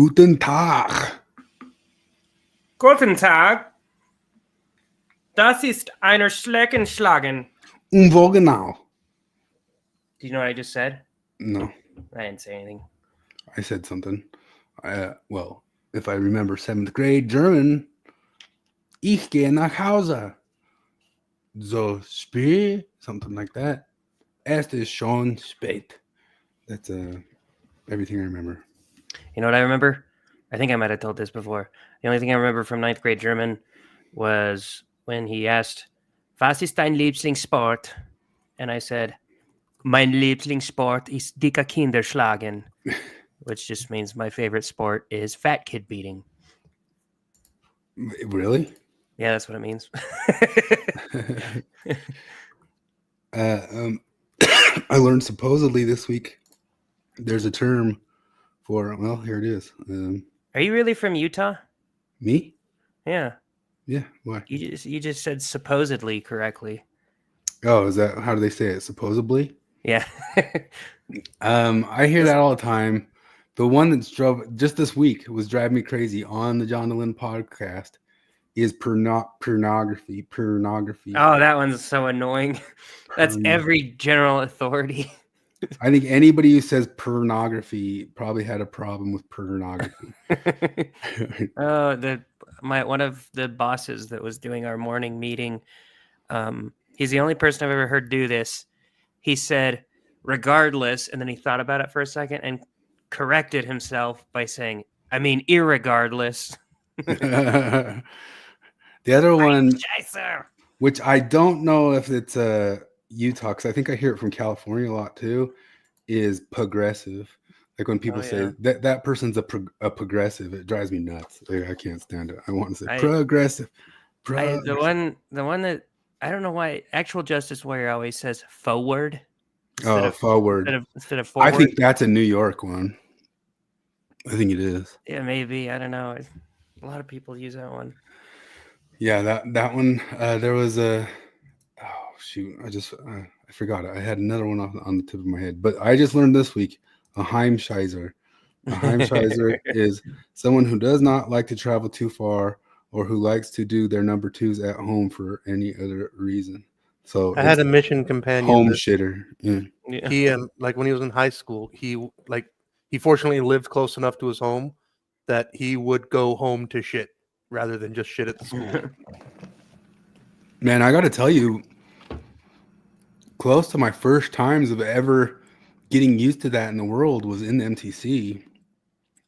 Guten Tag. Guten Tag. Das ist einer Schleckenschlagen. Wo genau? Do you know what I just said? No, I didn't say anything. I said something. Well, if I remember 7th grade German, ich gehe nach Hause. So spät, something like that. Es ist schon spät. That's everything I remember. You know what I remember? I think I might have told this before. The only thing I remember from 9th grade German was when he asked, Was ist dein Lieblingssport? And I said, Mein Lieblingssport ist dicker Kinder schlagen, which just means my favorite sport is fat kid beating. Really? Yeah, that's what it means. I learned supposedly this week there's a term for, well, here it is. Are you really from Utah? Me? Yeah. Yeah, why? You just said supposedly correctly. Oh, is that, how do they say it? Supposedly? Yeah. I hear that all the time. The one that's drove just this week was driving me crazy on the John DeLynn podcast is pornography. Oh, that one's so annoying. That's every general authority. I think anybody who says pornography probably had a problem with pornography. Oh, one of the bosses that was doing our morning meeting, he's the only person I've ever heard do this. He said, regardless, and then he thought about it for a second and corrected himself by saying, I mean, irregardless. The other one, which I don't know if it's Utah, because I think I hear it from California a lot too, is progressive. Like when people say that person's a progressive, it drives me nuts. I can't stand it. I want to say progressive. The one that I don't know why Actual Justice Warrior always says forward. Forward. Instead of forward. I think that's a New York one. I think it is. Yeah, maybe. I don't know. A lot of people use that one. Yeah, that one. There was a. Oh shoot! I forgot it. I had another one on the tip of my head, but I just learned this week a Heimscheiser. A Heimscheiser is someone who does not like to travel too far or who likes to do their number twos at home for any other reason. So I had a mission companion. Home shitter. Yeah. He like when he was in high school, he fortunately lived close enough to his home that he would go home to shit rather than just shit at the school. Man, I got to tell you, close to my first times of ever getting used to that in the world was in the MTC.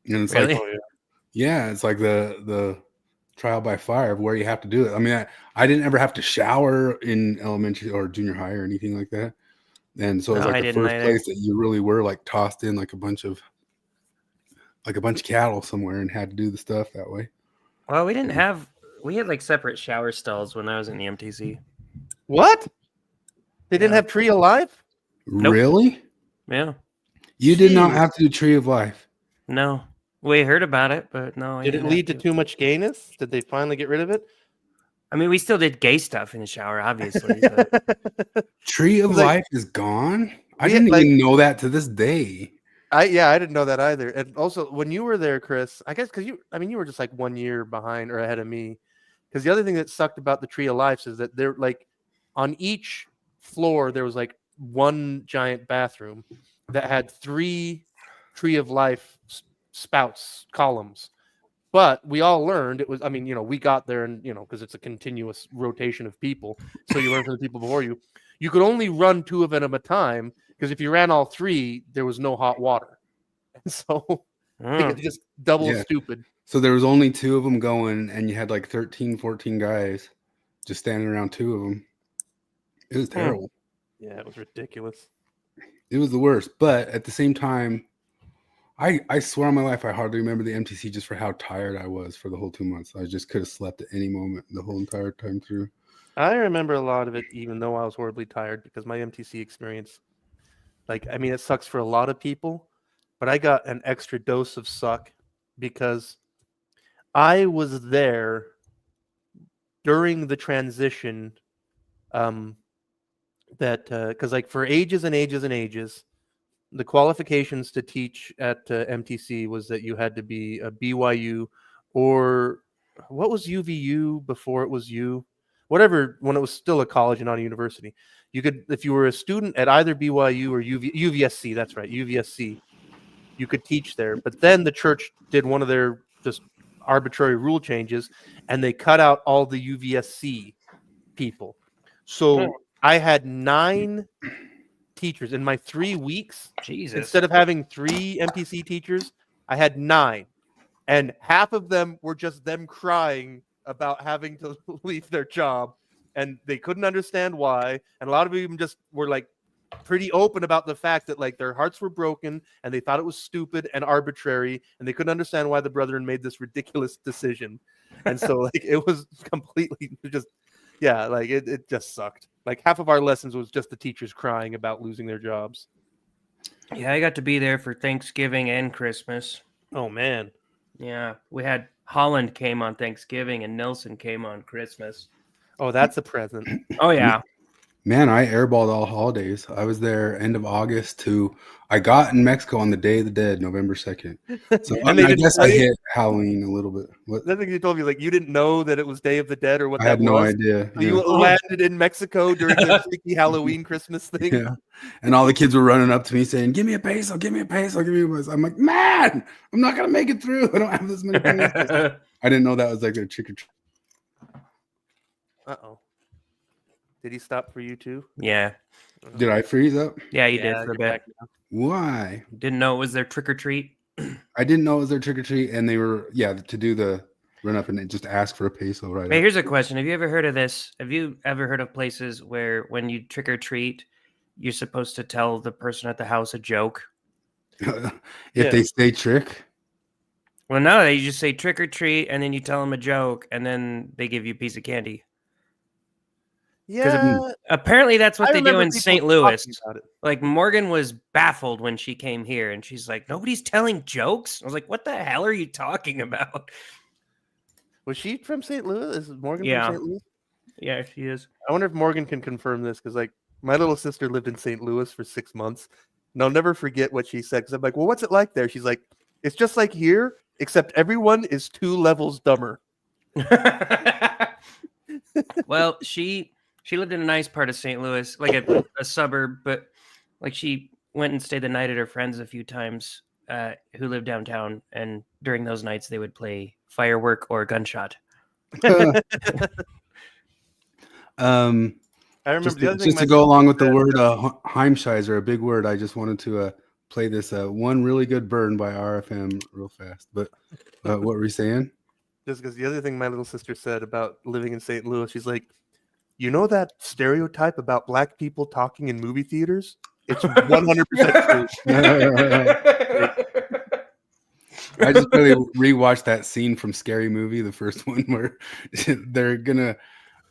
And it's really? Like, it's like the trial by fire of where you have to do it. I mean, I didn't ever have to shower in elementary or junior high or anything like that. And so it was like the first place that you really were like tossed in like a bunch of cattle somewhere and had to do the stuff that way. Well, we had like separate shower stalls when I was in the MTC. What? They didn't have Tree of Life? Nope. Really? Yeah. You did not have to do Tree of Life? No. We heard about it, but no. Did it lead to too much gayness? Did they finally get rid of it? I mean, we still did gay stuff in the shower, obviously. Tree of Life is gone? I didn't even know that to this day. I didn't know that either. And also, when you were there, Chris, I guess because you were just like 1 year behind or ahead of me. Because the other thing that sucked about the Tree of Life is that they're like on each floor there was like one giant bathroom that had 3 Tree of Life spouts, columns. But we all learned it was, we got there and, because it's a continuous rotation of people. So you learn from the people before you. You could only run 2 of them at a time because if you ran all 3, there was no hot water. And so it's just double stupid. So there was only 2 of them going and you had like 13, 14 guys just standing around 2 of them. It was terrible. Yeah, it was ridiculous. It was the worst. But at the same time, I swear on my life, I hardly remember the MTC just for how tired I was for the whole 2 months. I just could have slept at any moment the whole entire time through. I remember a lot of it, even though I was horribly tired because my MTC experience, it sucks for a lot of people, but I got an extra dose of suck because I was there during the transition because for ages and ages and ages, the qualifications to teach at MTC was that you had to be a BYU or what was UVU before it was U, whatever, when it was still a college and not a university. You could, if you were a student at either BYU or UVSC, that's right, UVSC, you could teach there. But then the church did one of their just arbitrary rule changes, and they cut out all the UVSC people. So I had 9 teachers in my 3 weeks. Jesus. Instead of having 3 MTC teachers, I had 9, and half of them were just them crying about having to leave their job, and they couldn't understand why. And a lot of them just were like pretty open about the fact that like their hearts were broken and they thought it was stupid and arbitrary, and they couldn't understand why the brethren made this ridiculous decision. And so like it was completely just, yeah, like it just sucked. Like half of our lessons was just the teachers crying about losing their jobs. Yeah, I got to be there for Thanksgiving and Christmas. Oh man. Yeah, we had Holland came on Thanksgiving and Nelson came on Christmas. Oh, that's a present. Oh yeah. Man, I airballed all holidays. I was there end of August to. I got in Mexico on the Day of the Dead, November 2nd. So And they I didn't guess tell I you? hit Halloween a little bit. What? I think you told me like you didn't know that it was Day of the Dead or what I that had no was. idea. So you landed in Mexico during the freaky Halloween Christmas thing. Yeah. And all the kids were running up to me saying, "Give me a peso, give me a peso, give me a peso." I'm like, man, I'm not gonna make it through. I don't have this many pesos. I didn't know that was like their trick or treat. Uh-oh. Did he stop for you too? Yeah. Did I freeze up? Yeah, you Yeah, did for a you're bit. back now. Why? Didn't know it was their trick or treat. I didn't know it was their trick or treat, and they were to do the run up and just ask for a peso, right? Hey, here's a question. Have you ever heard of this? Have you ever heard of places where when you trick or treat, you're supposed to tell the person at the house a joke? If Yeah. they say trick. Well, no, you just say trick or treat, and then you tell them a joke, and then they give you a piece of candy. Yeah. Apparently, that's what I they do remember in people St. Louis. talking about it. Like, Morgan was baffled when she came here, and she's like, nobody's telling jokes? I was like, what the hell are you talking about? Was she from St. Louis? Is Morgan Yeah. from St. Louis? Yeah, she is. I wonder if Morgan can confirm this, because like my little sister lived in St. Louis for 6 months, and I'll never forget what she said. Because I'm like, well, what's it like there? She's like, it's just like here, except everyone is 2 levels dumber. Well, she lived in a nice part of St. Louis, like a suburb, but like she went and stayed the night at her friends a few times who lived downtown, and during those nights they would play firework or gunshot. I remember Just the other thing. to go along with the word Heimscheiser, a big word. I just wanted to play this one really good burn by RFM real fast. But what were you saying? Just because the other thing my little sister said about living in St. Louis, she's like, you know that stereotype about black people talking in movie theaters? It's 100% true. I just really rewatched that scene from Scary Movie, the first one, where they're gonna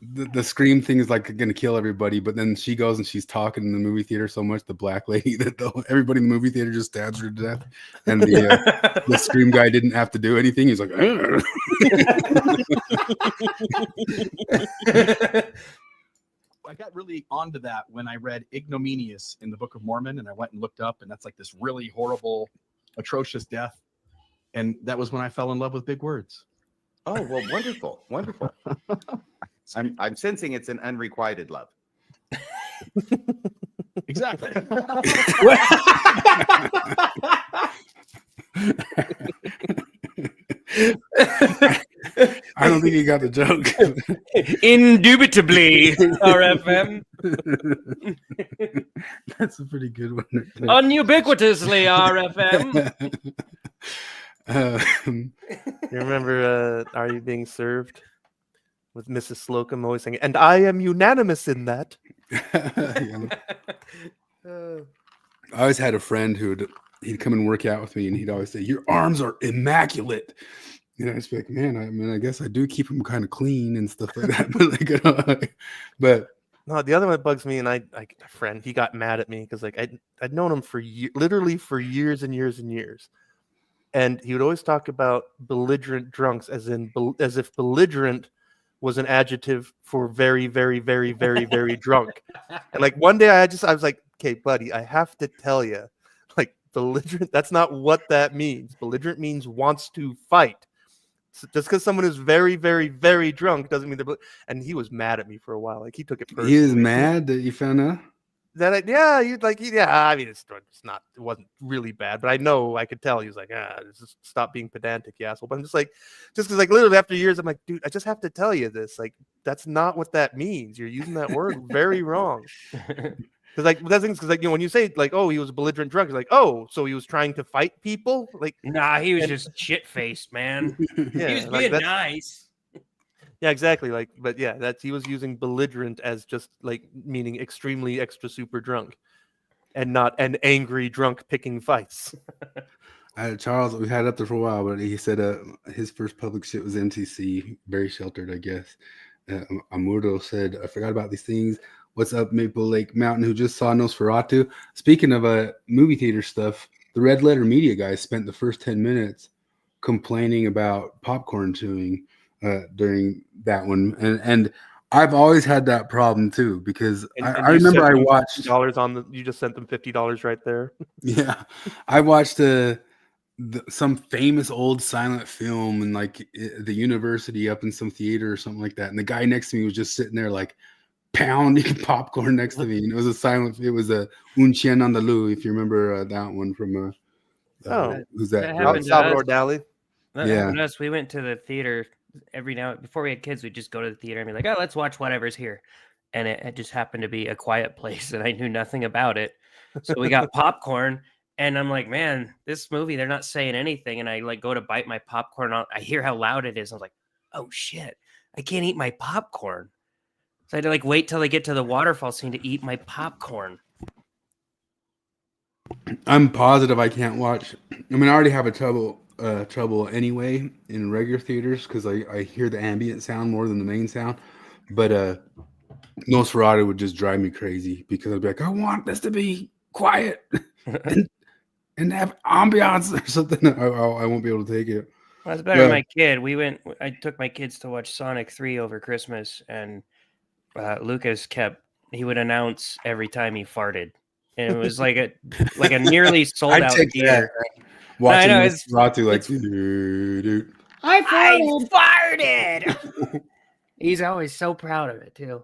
the scream thing is like gonna kill everybody, but then she goes and she's talking in the movie theater so much, the black lady, that everybody in the movie theater just stabs her to death, and the scream guy didn't have to do anything. He's like, I got really onto that when I read ignominious in the Book of Mormon, and I went and looked up, and that's like this really horrible, atrocious death. And that was when I fell in love with big words. Oh, well, wonderful. Wonderful. I'm sensing it's an unrequited love. Exactly. I don't think you got the joke. Indubitably, RFM. That's a pretty good one. Unubiquitously, RFM. You remember Are You Being Served? With Mrs. Slocum always saying, and I am unanimous in that. Yeah. I always had a friend he'd come and work out with me, and he'd always say, "Your arms are immaculate." You know, I'd be like, "Man, I guess I do keep them kind of clean and stuff like that." But No, the other one that bugs me, and a friend, he got mad at me because like I'd known him for literally for years and years and years, and he would always talk about belligerent drunks as if belligerent was an adjective for very, very, very, very, very drunk. And like one day I was like, okay, buddy, I have to tell you, belligerent. That's not what that means. Belligerent means wants to fight. So just because someone is very, very, very drunk doesn't mean they're. And he was mad at me for a while. Like he took it personally. He was mad that you found out. I mean, it's not. It wasn't really bad, but I know I could tell he was like, just stop being pedantic, you asshole. But I'm just because like literally after years, I'm like, dude, I just have to tell you this. Like, that's not what that means. You're using that word very wrong. Because like that's things, because like when you say like, oh, he was a belligerent drunk, you're like, oh, so he was trying to fight people, like. Nah, he was just shit faced, man. Yeah, He was like, being nice. Yeah, exactly. Like, but yeah, he was using belligerent as just like meaning extremely extra super drunk, and not an angry drunk picking fights. Charles, we had it up there for a while, but he said his first public shit was MTC, very sheltered, I guess. Amurdo said, I forgot about these things. What's up, Maple Lake Mountain, who just saw Nosferatu? Speaking of movie theater stuff, the Red Letter Media guys spent the first 10 minutes complaining about popcorn chewing during that one. And I've always had that problem too, because I remember I watched $50 you just sent them $50 right there. Yeah. I watched some famous old silent film in like the university up in some theater or something like that. And the guy next to me was just sitting there like pounding popcorn next to me. And it was a Un Chien Andalou, if you remember that one from who's that? Salvador Dali. That happened to us. We went to the theater every now before we had kids. We'd just go to the theater and be like, oh, let's watch whatever's here. And it just happened to be A Quiet Place, and I knew nothing about it. So we got popcorn, and I'm like, man, this movie, they're not saying anything. And I like go to bite my popcorn. I hear how loud it is. I was like, oh shit, I can't eat my popcorn. So I had to like wait till they get to the waterfall scene to eat my popcorn. I'm positive I can't watch. I mean, I already have a trouble anyway in regular theaters because I hear the ambient sound more than the main sound. But Nosferatu would just drive me crazy because I'd be like, I want this to be quiet and have ambiance or something. I won't be able to take it. Well, that's better than my kid. I took my kids to watch Sonic 3 over Christmas, and Lucas he would announce every time he farted. And it was like a nearly sold out theater. Watching Nosferatu like, dude. I farted. He's always so proud of it too.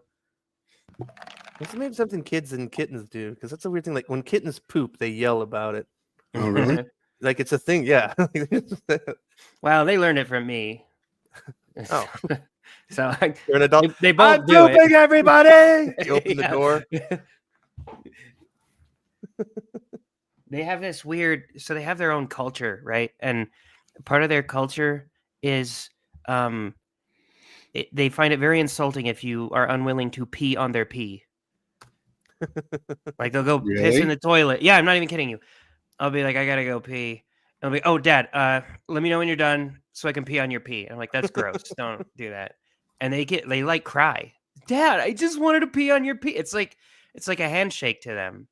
It's maybe something kids and kittens do, because that's a weird thing. Like when kittens poop, they yell about it. Oh, really? Like it's a thing, yeah. Well, they learned it from me. Oh, so you're an adult. They both I'm do pooping, it. everybody. You open the door. They have this weird. So they have their own culture, right? And part of their culture is they find it very insulting if you are unwilling to pee on their pee. Like they'll go piss in the toilet. Yeah, I'm not even kidding you. I'll be like, I gotta go pee. I'll be, oh, Dad, let me know when you're done so I can pee on your pee. And I'm like, that's gross. Don't do that. And they like cry. Dad, I just wanted to pee on your pee. It's like a handshake to them.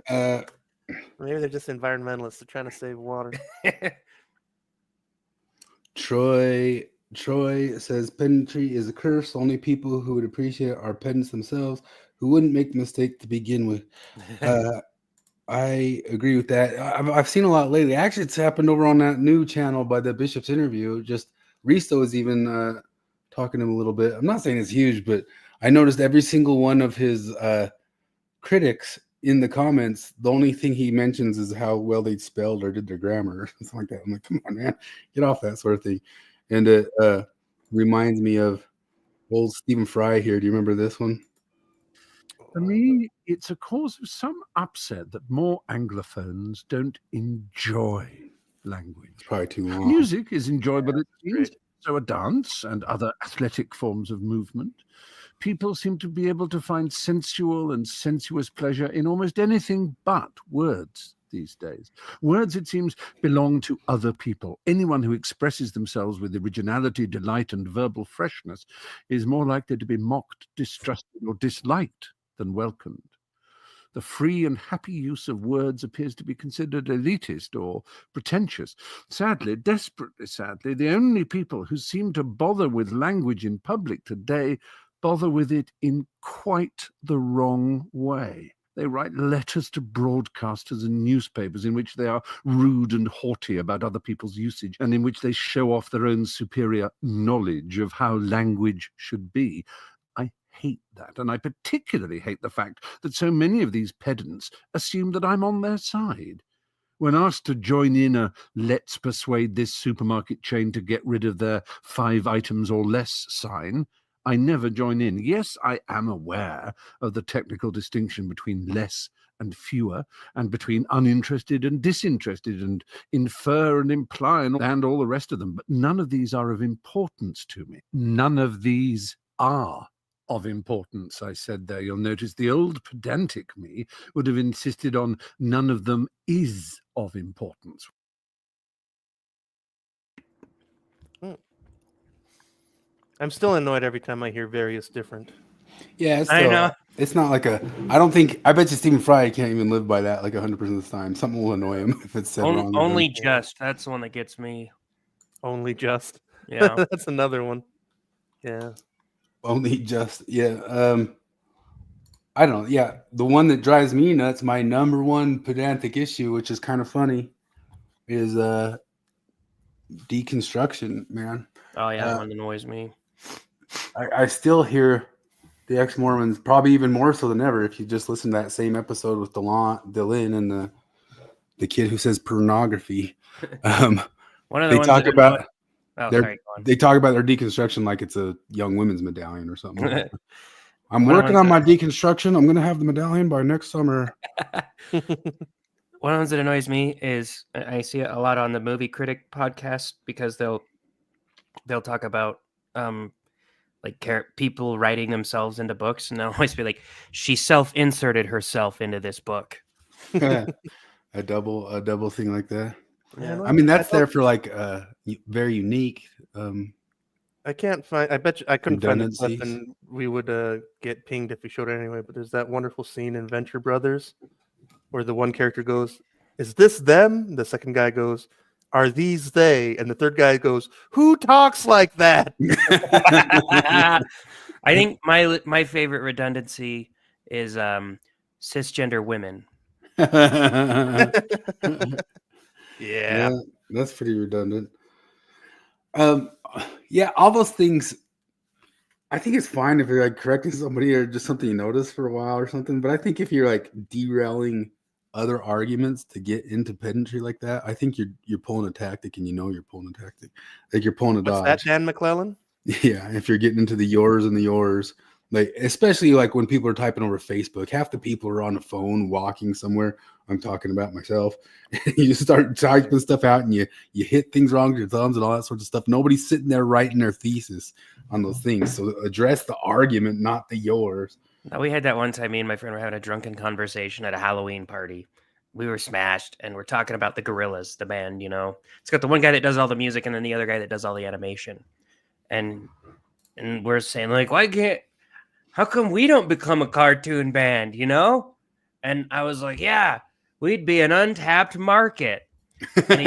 Maybe they're just environmentalists. They're trying to save water. Troy says pedantry is a curse. Only people who would appreciate are pedants themselves, who wouldn't make the mistake to begin with. I agree with that. I've seen a lot lately. Actually, it's happened over on that new channel by the Bishop's interview. Just Risto is even talking to him a little bit. I'm not saying it's huge, but I noticed every single one of his critics in the comments, the only thing he mentions is how well they spelled or did their grammar or something like that. I'm like, come on, man, get off that sort of thing. And it reminds me of old Stephen Fry here. Do you remember this one? For me, it's a cause of some upset that more Anglophones don't enjoy language. It's probably too long. Music is enjoyable, it seems, so are dance and other athletic forms of movement. People seem to be able to find sensual and sensuous pleasure in almost anything but words these days. Words, it seems, belong to other people. Anyone who expresses themselves with originality, delight, and verbal freshness is more likely to be mocked, distrusted, or disliked than welcomed. The free and happy use of words appears to be considered elitist or pretentious. Sadly, desperately sadly, the only people who seem to bother with language in public today bother with it in quite the wrong way. They write letters to broadcasters and newspapers in which they are rude and haughty about other people's usage, and in which they show off their own superior knowledge of how language should be. I hate that, and I particularly hate the fact that so many of these pedants assume that I'm on their side. When asked to join in a "let's persuade this supermarket chain to get rid of their 5 items or less" sign, I never join in. Yes, I am aware of the technical distinction between less and fewer, and between uninterested and disinterested, and infer and imply, and all the rest of them, but none of these are of importance to me. None of these are of importance, I said there. You'll notice the old pedantic me would have insisted on none of them is of importance. I'm still annoyed every time I hear various different. Yeah, it's I still, know. it's not like a. I don't think. I bet you Stephen Fry can't even live by that like 100% of the time. Something will annoy him if it's said wrong. Only just. That's the one that gets me. Only just. Yeah. That's another one. Yeah. Only just. Yeah. I don't know. Yeah, the one that drives me nuts, my number one pedantic issue, which is kind of funny, is deconstruction. Man, Oh yeah, that one annoys me. I still hear the ex-Mormons, probably even more so than ever, if you just listen to that same episode with Delin and the kid who says pornography. One of the They ones talk that about Oh, their, sorry, go on. they talk about their deconstruction like it's a young women's medallion or something. I'm One of working the on ones my deconstruction. I'm going to have the medallion by next summer. One of the ones that annoys me is I see it a lot on the Movie Critic podcast, because they'll talk about like people writing themselves into books, and they'll always be like, she self-inserted herself into this book. a double thing like that. Yeah. I mean, that's there for like very unique. I can't find. I bet you I couldn't find the clip, Redundancies. and we would get pinged if we showed it anyway. But there's that wonderful scene in Venture Brothers where the one character goes, "Is this them?" The second guy goes, "Are these they?" And the third guy goes, "Who talks like that?" I think my favorite redundancy is cisgender women. Yeah. That's pretty redundant. Yeah, all those things. I think it's fine if you're like correcting somebody or just something you notice for a while or something. But I think if you're like derailing other arguments to get into pedantry like that, I think you're pulling a tactic, and you know you're pulling a tactic. Like you're pulling a What's dodge. that, Dan McClellan? Yeah, if you're getting into the yours and the yours, like especially like when people are typing over Facebook, half the people are on the phone walking somewhere. I'm talking about myself. You just start typing stuff out, and you hit things wrong with your thumbs and all that sorts of stuff. Nobody's sitting there writing their thesis on those things. So address the argument, not the yours. We had that one time. Me and my friend were having a drunken conversation at a Halloween party. We were smashed, and we're talking about the Gorillas, the band. You know, it's got the one guy that does all the music, and then the other guy that does all the animation. And we're saying like, how come we don't become a cartoon band, you know? And I was like, yeah, we'd be an untapped market. And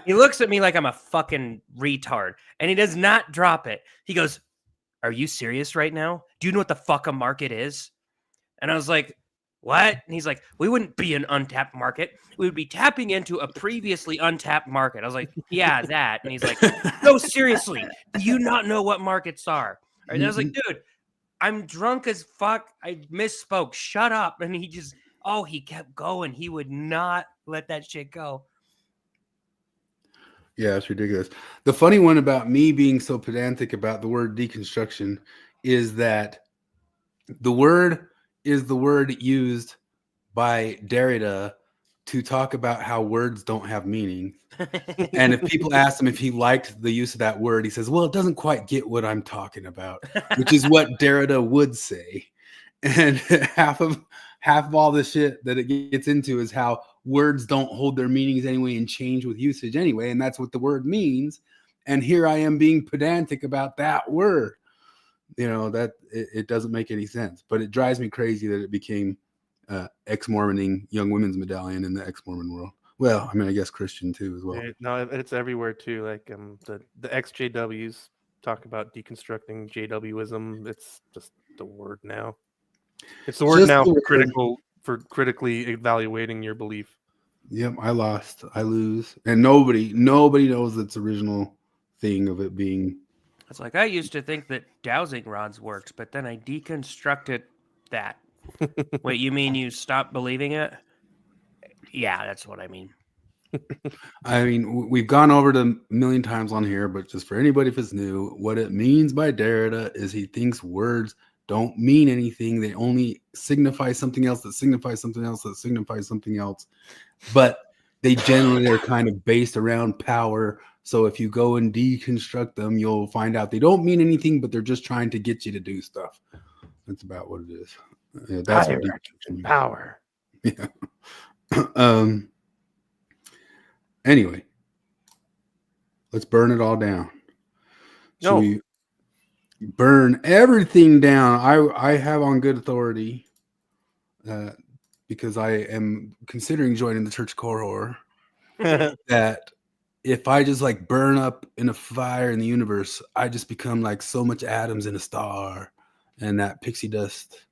he looks at me like I'm a fucking retard, and he does not drop it. He goes, "Are you serious right now? Do you know what the fuck a market is?" And I was like, "What?" And he's like, "We wouldn't be an untapped market. We would be tapping into a previously untapped market." I was like, "Yeah, that." And he's like, "No, seriously, do you not know what markets are?" And I was like, "Dude, I'm drunk as fuck. I misspoke. Shut up." And he kept going. He would not let that shit go. Yeah, it's ridiculous. The funny one about me being so pedantic about the word deconstruction is that the word is the word used by Derrida to talk about how words don't have meaning. And if people ask him if he liked the use of that word, he says, "Well, it doesn't quite get what I'm talking about," which is what Derrida would say. And half of all the shit that it gets into is how words don't hold their meanings anyway and change with usage anyway, and that's what the word means. And here I am being pedantic about that word. You know, that it doesn't make any sense, but it drives me crazy that it became ex-Mormoning young women's medallion in the ex-Mormon world. Well, I mean, I guess Christian too as well. No, it's everywhere too. Like the ex-JWs talk about deconstructing JWism. It's just the word now. It's the word Just now the for word. critically evaluating your belief. For critically evaluating your belief. Yep, I lost. I lose. And nobody knows its original thing of it being. It's like I used to think that dowsing rods worked, but then I deconstructed that. Wait, you mean you stopped believing it? Yeah, that's what I mean. I mean, we've gone over it a million times on here, but just for anybody if it's new, what it means by Derrida is he thinks words don't mean anything. They only signify something else that signifies something else that signifies something else. But they generally are kind of based around power. So if you go and deconstruct them, you'll find out they don't mean anything, but they're just trying to get you to do stuff. That's about what it is. Yeah, that's what Hierarchy, deconstruction means. power. Yeah. Anyway, let's burn it all down. Should No. we burn everything down? I have on good authority, because I am considering joining the Church of Horror, that if I just like burn up in a fire in the universe, I just become like so much atoms in a star, and that pixie dust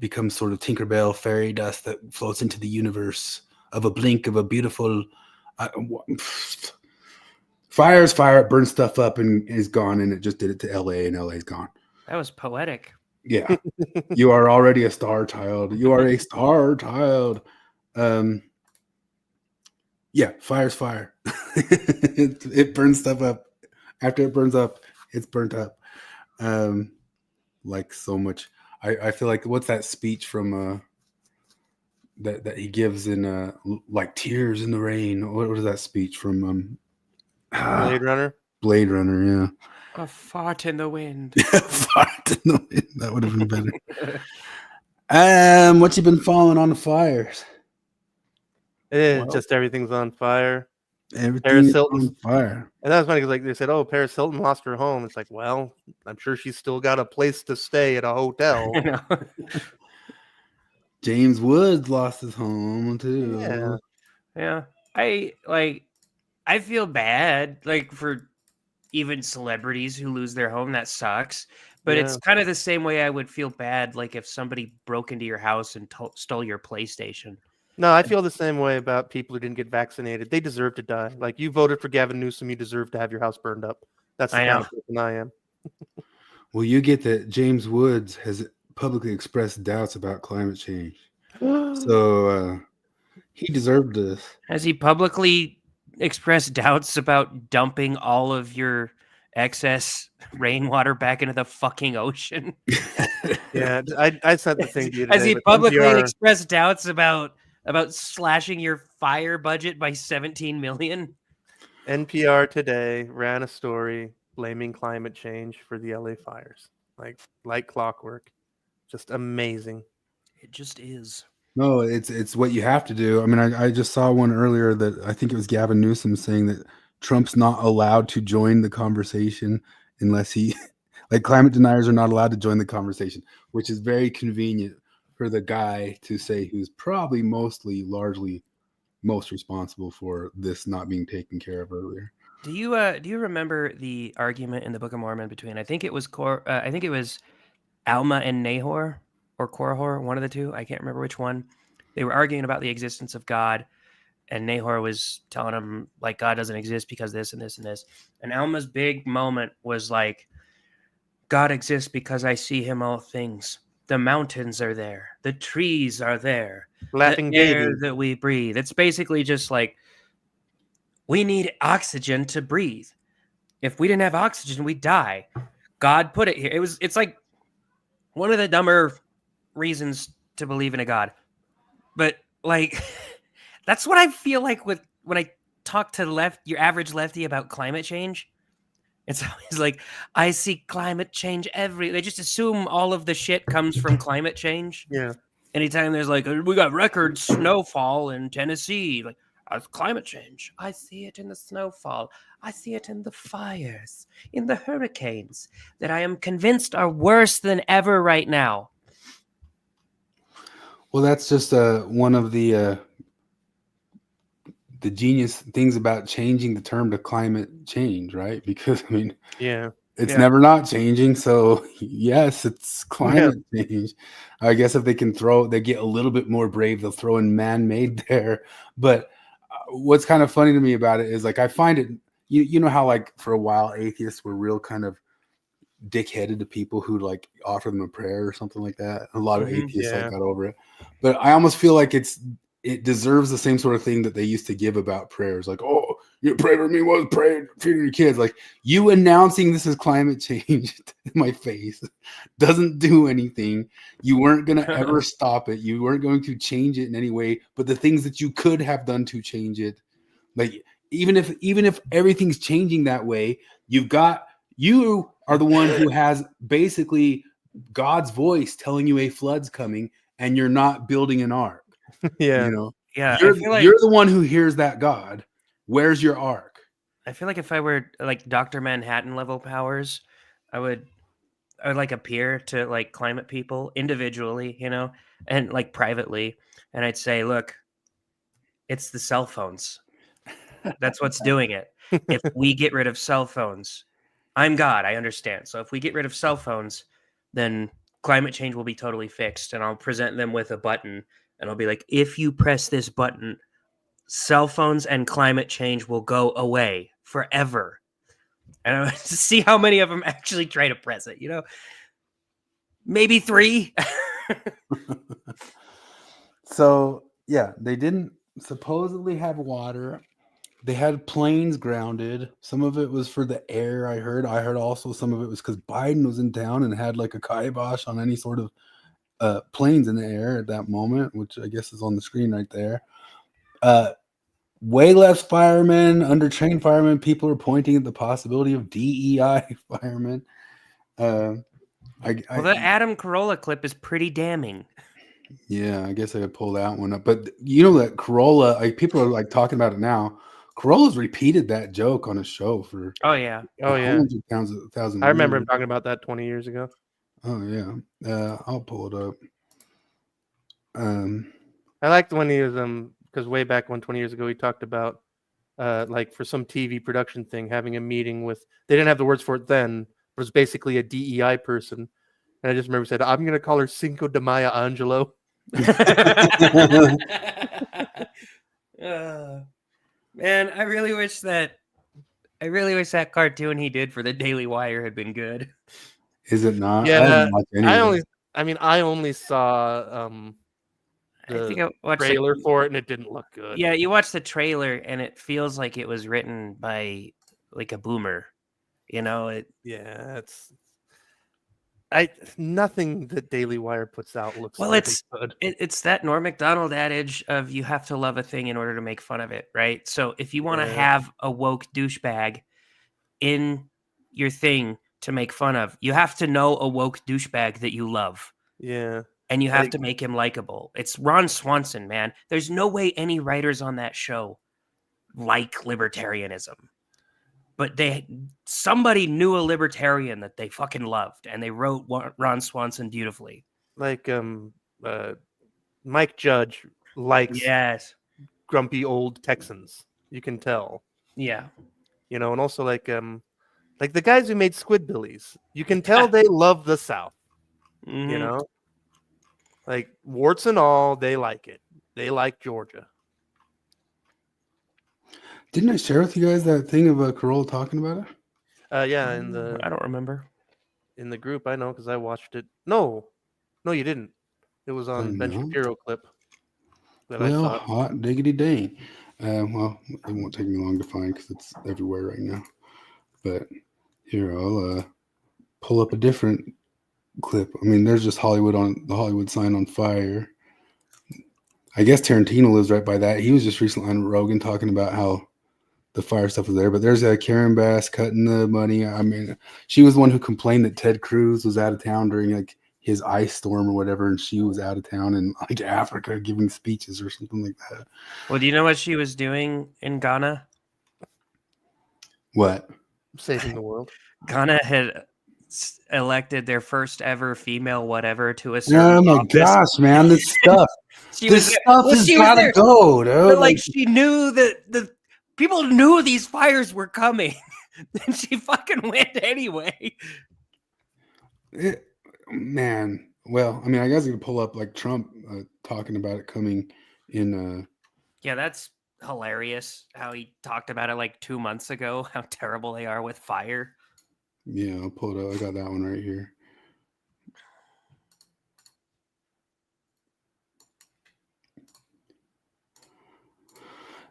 becomes sort of Tinkerbell fairy dust that floats into the universe of a blink of a beautiful fire's fire. It burns stuff up and is gone, and it just did it to LA, and LA's gone. That was poetic. Yeah. You are already a star child. You are a star child. Yeah, fire's fire. It burns stuff up. After it burns up, it's burnt up. Like so much. I feel like what's that speech from that he gives in like Tears in the Rain? What was that speech from Blade Runner. Blade Runner, yeah. A fart in the wind. Fart in the wind. That would have been better. What you been following on the fires? Just everything's on fire. Everything Paris is Hilton's on fire. And that was funny because like they said, oh, Paris Hilton lost her home. It's like, well, I'm sure she's still got a place to stay at a hotel. You know? James Woods lost his home too. Yeah. Yeah. I feel bad like for even celebrities who lose their home. That sucks. But it's kind of the same way I would feel bad like if somebody broke into your house and stole your PlayStation. No, I feel the same way about people who didn't get vaccinated. They deserve to die. Like you voted for Gavin Newsom, you deserve to have your house burned up. That's the kind of person I am. Well, you get that James Woods has publicly expressed doubts about climate change. So he deserved this. Has he publicly expressed doubts about dumping all of your excess rainwater back into the fucking ocean? Yeah, I sent the thing to you today. Has he but publicly NPR expressed doubts about slashing your fire budget by 17 million? NPR today ran a story blaming climate change for the LA fires. Like clockwork. Just amazing. It just is. No, it's what you have to do. I mean, I just saw one earlier that I think it was Gavin Newsom saying that Trump's not allowed to join the conversation unless he, like climate deniers are not allowed to join the conversation, which is very convenient for the guy to say who's probably largely most responsible for this not being taken care of earlier. Do you remember the argument in the Book of Mormon between I think it was Alma and Nahor or Korihor, one of the two. I can't remember which one. They were arguing about the existence of God, and Nahor was telling him like God doesn't exist because this and this and this. And Alma's big moment was like, God exists because I see him all things. The mountains are there. The trees are there. Laughing the air baby. that we breathe. It's basically just like we need oxygen to breathe. If we didn't have oxygen, we'd die. God put it here. It's like one of the dumber reasons to believe in a God. But like that's what I feel like when I talk to your average lefty about climate change. It's always like, I see climate change they just assume all of the shit comes from climate change. Yeah. Anytime there's like, we got record snowfall in Tennessee, like, that's climate change. I see it in the snowfall. I see it in the fires, in the hurricanes that I am convinced are worse than ever right now. Well, that's just one of the genius things about changing the term to climate change, right? Because I mean, Yeah, It's Yeah. never not changing. So yes, it's climate change. I guess if they can they get a little bit more brave, they'll throw in man-made there. But what's kind of funny to me about it is like, I find it, you know how like for a while atheists were real kind of dickheaded to people who like offer them a prayer or something like that. A lot of atheists like got over it. But I almost feel like it deserves the same sort of thing that they used to give about prayers. Like, oh, you pray for me, was pray for your kids. Like, you announcing this is climate change in my face doesn't do anything. You weren't going to ever stop it. You weren't going to change it in any way. But the things that you could have done to change it, like even if everything's changing that way, you are the one who has basically God's voice telling you a flood's coming, and you're not building an ark. Yeah. You know, Yeah, you're the one who hears that God. Where's your ark? I feel like if I were like Dr. Manhattan level powers, I would like appear to like climate people individually, you know, and like privately, and I'd say, look, it's the cell phones. That's what's doing it. If we get rid of cell phones, I'm God, I understand. So if we get rid of cell phones, then climate change will be totally fixed. And I'll present them with a button, and I'll be like, if you press this button, cell phones and climate change will go away forever. And I want to see how many of them actually try to press it, you know? Maybe 3. So, yeah, they didn't supposedly have water. They had planes grounded. Some of it was for the air, I heard. I heard also some of it was because Biden was in town and had like a kibosh on any sort of planes in the air at that moment, which I guess is on the screen right there. Way less firemen, undertrained firemen. People are pointing at the possibility of DEI firemen. Well, the Adam Carolla clip is pretty damning. Yeah, I guess I could pull that one up. But you know that Carolla, like people are like talking about it now. Carolla's repeated that joke on his show for hundreds of thousands. I remember him talking about that 20 years ago. Oh yeah, I'll pull it up. I liked when he was because way back when 20 years ago he talked about like for some TV production thing having a meeting with, they didn't have the words for it then, but it was basically a DEI person, and I just remember he said, I'm gonna call her Cinco de Mayo Angelo. Man, I really wish that cartoon he did for the Daily Wire had been good. Is it not? Yeah, I only saw I think I the watched trailer for it, and it didn't look good. Yeah, you watch the trailer, and it feels like it was written by like a boomer. You know, nothing that Daily Wire puts out looks well, like it's good. It's that Norm Macdonald adage of you have to love a thing in order to make fun of it, right? So if you want to have a woke douchebag in your thing to make fun of, you have to know a woke douchebag that you love. Yeah. And you have to make him likable. It's Ron Swanson, man. There's no way any writers on that show like libertarianism. But somebody knew a libertarian that they fucking loved, and they wrote Ron Swanson beautifully. Like Mike Judge likes grumpy old Texans. You can tell. Yeah. You know, and also like the guys who made Squidbillies. You can tell they love the South. Mm-hmm. You know? Like warts and all, they like it. They like Georgia. Didn't I share with you guys that thing of Carolla talking about it? Yeah, I don't remember. In the group, I know because I watched it. No, you didn't. It was on Ben Shapiro clip. I saw. Hot diggity dang. Well, it won't take me long to find because it's everywhere right now. But here, I'll pull up a different clip. I mean, there's just Hollywood on the Hollywood sign on fire. I guess Tarantino lives right by that. He was just recently on Rogan talking about how the fire stuff was there. But there's Karen Bass cutting the money. I mean, she was the one who complained that Ted Cruz was out of town during like his ice storm or whatever, and she was out of town in like Africa giving speeches or something like that. Well, do you know what she was doing in Ghana? What? Saving the world. Ghana had elected their first ever female whatever to a certain Oh my office. gosh, man, this stuff. This stuff has gotta go, dude. But like she knew that the people knew these fires were coming. Then she fucking went anyway. Man, well, I mean, I guess you could pull up like Trump talking about it coming in. Yeah, that's hilarious how he talked about it like 2 months ago, how terrible they are with fire. Yeah, I'll pull it up. I got that one right here.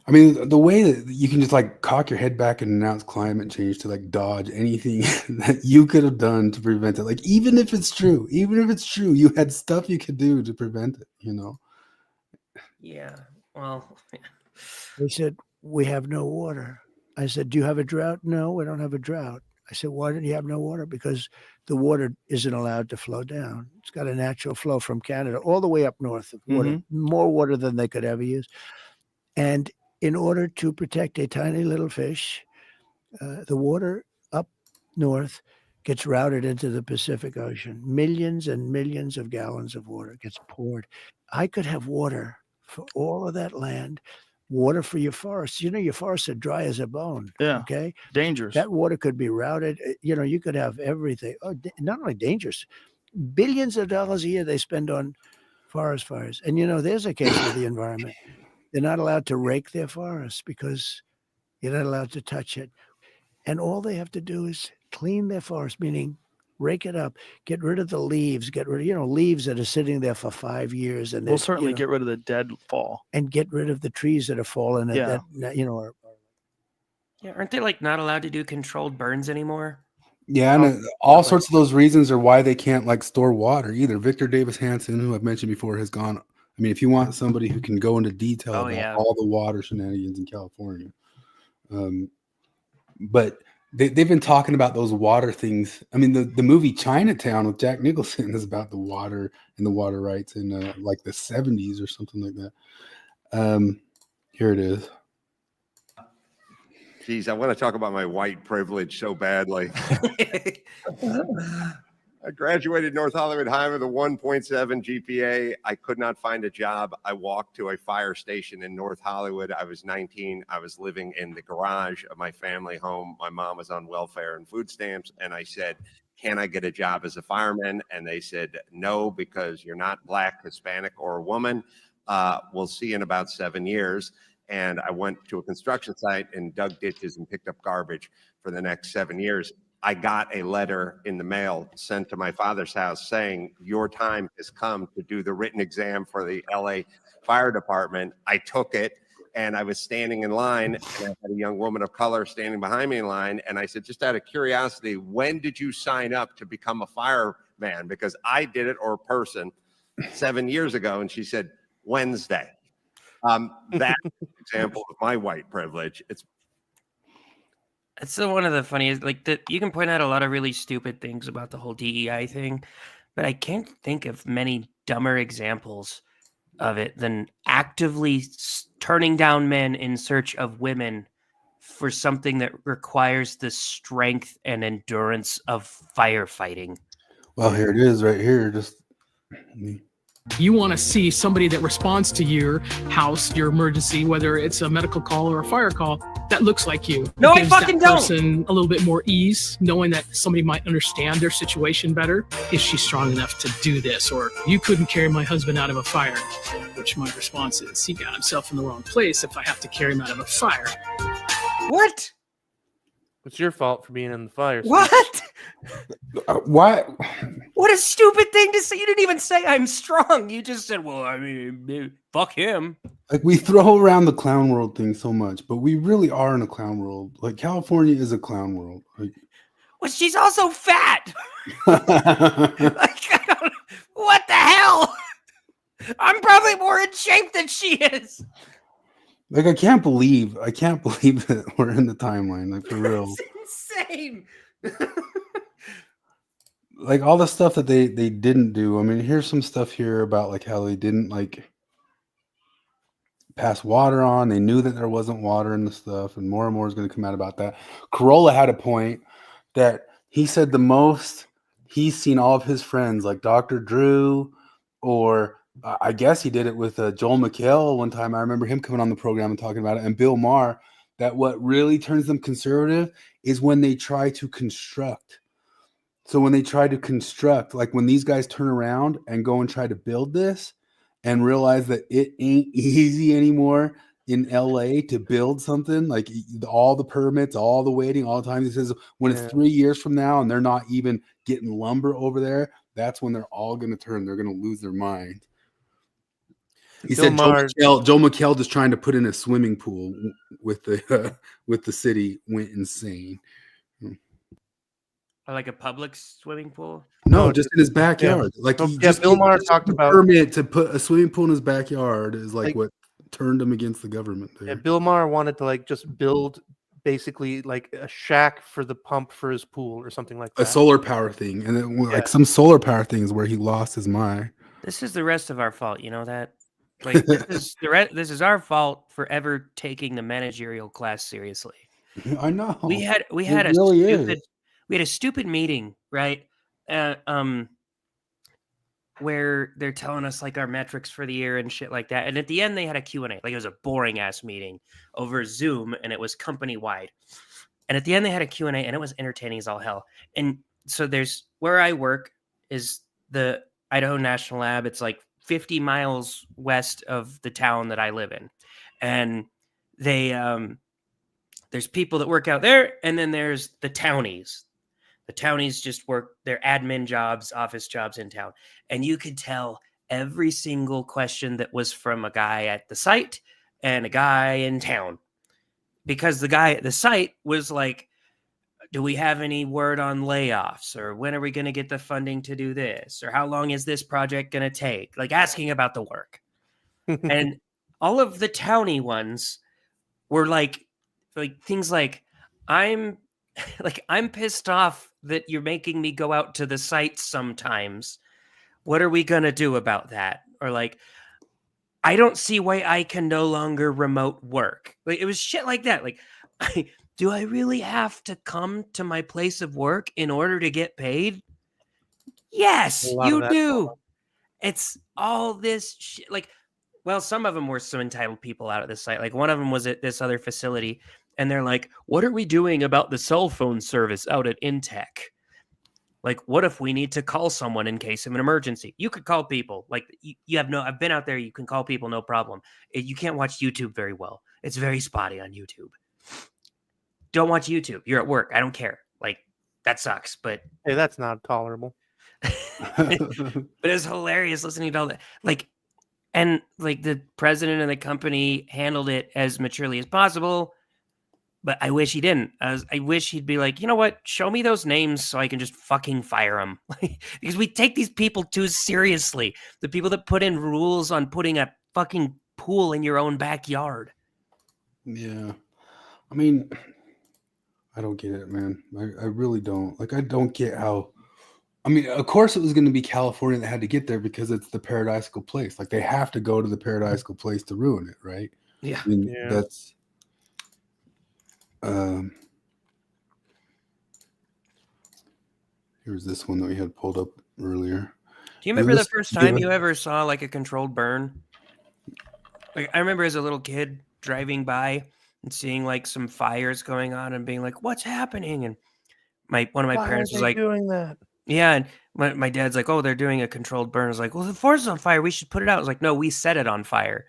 I mean, the way that you can just like cock your head back and announce climate change to like dodge anything that you could have done to prevent it. Like, even if it's true, you had stuff you could do to prevent it, you know? Yeah, well, They said, we have no water. I said, do you have a drought? No, we don't have a drought. I said, why don't you have no water? Because the water isn't allowed to flow down. It's got a natural flow from Canada all the way up north of water, more water than they could ever use. And in order to protect a tiny little fish, the water up north gets routed into the Pacific Ocean. Millions and millions of gallons of water gets poured. I could have water for all of that land, water for your forests. You know, your forests are dry as a bone. Yeah. Okay. Dangerous. That water could be routed. You know, you could have everything. Oh, not only dangerous, billions of dollars a year they spend on forest fires. And, you know, there's a case of the environment. They're not allowed to rake their forests because you're not allowed to touch it. And all they have to do is clean their forest, meaning rake it up, get rid of the leaves, get rid of, you know, leaves that are sitting there for 5 years. And We'll certainly get rid of the dead fall. And get rid of the trees that are fallen. Yeah. That, you know, yeah, aren't they like not allowed to do controlled burns anymore? Yeah, and all sorts of those reasons are why they can't like store water either. Victor Davis Hanson, who I've mentioned before, has gone. I mean, if you want somebody who can go into detail about all the water shenanigans in California, but they've been talking about those water things. I mean, the movie Chinatown with Jack Nicholson is about the water and the water rights in like the 70s or something like that. Here it is. Geez, I want to talk about my white privilege so badly. I graduated North Hollywood High with a 1.7 GPA. I could not find a job. I walked to a fire station in North Hollywood. I was 19. I was living in the garage of my family home. My mom was on welfare and food stamps. And I said, can I get a job as a fireman? And they said, no, because you're not Black, Hispanic, or a woman. We'll see in about 7 years. And I went to a construction site and dug ditches and picked up garbage for the next 7 years. I got a letter in the mail sent to my father's house saying, your time has come to do the written exam for the LA Fire Department. I took it and I was standing in line and I had a young woman of color standing behind me in line. And I said, just out of curiosity, when did you sign up to become a fireman? Because I did it, or a person, 7 years ago. And she said, Wednesday. That's an example of my white privilege. It's one of the funniest, like, you can point out a lot of really stupid things about the whole DEI thing, but I can't think of many dumber examples of it than actively turning down men in search of women for something that requires the strength and endurance of firefighting. Well, here it is right here. You want to see somebody that responds to your house, your emergency, whether it's a medical call or a fire call, that looks like you. No, Gives I fucking that don't. person a little bit more ease, knowing that somebody might understand their situation better. Is she strong enough to do this? Or you couldn't carry my husband out of a fire, which my response is, he got himself in the wrong place if I have to carry him out of a fire. What? It's your fault for being in the fire. What? What? What a stupid thing to say. You didn't even say I'm strong. You just said, well, I mean, fuck him. Like, we throw around the clown world thing so much, but we really are in a clown world. Like, California is a clown world. Like, well, she's also fat. Like, I don't, what the hell? I'm probably more in shape than she is. Like, I can't believe that we're in the timeline. Like, for real. It's insane. Like, all the stuff that they didn't do. I mean, here's some stuff here about like how they didn't like pass water on. They knew that there wasn't water in the stuff, and more is going to come out about that. Corolla had a point that he said the most he's seen all of his friends, like Dr. Drew, or I guess he did it with Joel McHale one time. I remember him coming on the program and talking about it, and Bill Maher. that what really turns them conservative is when they try to construct. So when they try to construct, like when these guys turn around and go and try to build this and realize that it ain't easy anymore in LA to build something, like all the permits, all the waiting, all the time. He says when it's 3 years from now and they're not even getting lumber over there, that's when they're all going to turn. They're going to lose their mind. He said Joe McHale just trying to put in a swimming pool with the city went insane. Or like a public swimming pool? No, just in his backyard. Yeah. Like Bill Maher talked about permit to put a swimming pool in his backyard is like what turned him against the government there. Yeah, Bill Maher wanted to like just build basically like a shack for the pump for his pool or something like that. A solar power thing. And then like some solar power things where he lost his mind. This is the rest of our fault, you know that? Like this is our fault for ever taking the managerial class seriously. I know. We had a stupid meeting, right? Where they're telling us like our metrics for the year and shit like that. And at the end, they had a Q&A. Like it was a boring ass meeting over Zoom, and it was company wide. And at the end, they had a Q&A, and it was entertaining as all hell. And so there's where I work is the Idaho National Lab. It's like 50 miles west of the town that I live in, and they there's people that work out there, and then there's the townies. The townies just work their admin jobs, office jobs in town. And you could tell every single question that was from a guy at the site and a guy in town. Because the guy at the site was like, do we have any word on layoffs? Or when are we going to get the funding to do this? Or how long is this project going to take? Like asking about the work. And all of the townie ones were like things like, I'm pissed off that you're making me go out to the site sometimes. What are we going to do about that? Or like, I don't see why I can no longer remote work. Like it was shit like that. Like, do I really have to come to my place of work in order to get paid? Yes, you do. It's all this shit. Like, well, some of them were some entitled people out at this site. Like one of them was at this other facility. And they're like, what are we doing about the cell phone service out at Intech? Like, what if we need to call someone in case of an emergency? You could call people. Like, you have I've been out there. You can call people, no problem. You can't watch YouTube very well. It's very spotty on YouTube. Don't watch YouTube. You're at work. I don't care. Like, that sucks. But hey, that's not tolerable. But it's hilarious listening to all that. Like, and like the president of the company handled it as maturely as possible. But I wish he didn't. I wish he'd be like, you know what? Show me those names so I can just fucking fire them. Because we take these people too seriously. The people that put in rules on putting a fucking pool in your own backyard. Yeah. I mean, I don't get it, man. I really don't. Like, I don't get how. I mean, of course it was going to be California that had to get there because it's the paradisical place. Like, they have to go to the paradisical place to ruin it, right? Yeah. I mean, that's. Here's this one that we had pulled up earlier. Do you remember the first time you ever saw like a controlled burn? Like I remember as a little kid driving by and seeing like some fires going on and being like, "What's happening?" And one of my parents was like, "Doing that." Yeah, and my dad's like, "Oh, they're doing a controlled burn." I was like, "Well, the forest is on fire. We should put it out." I was like, "No, we set it on fire."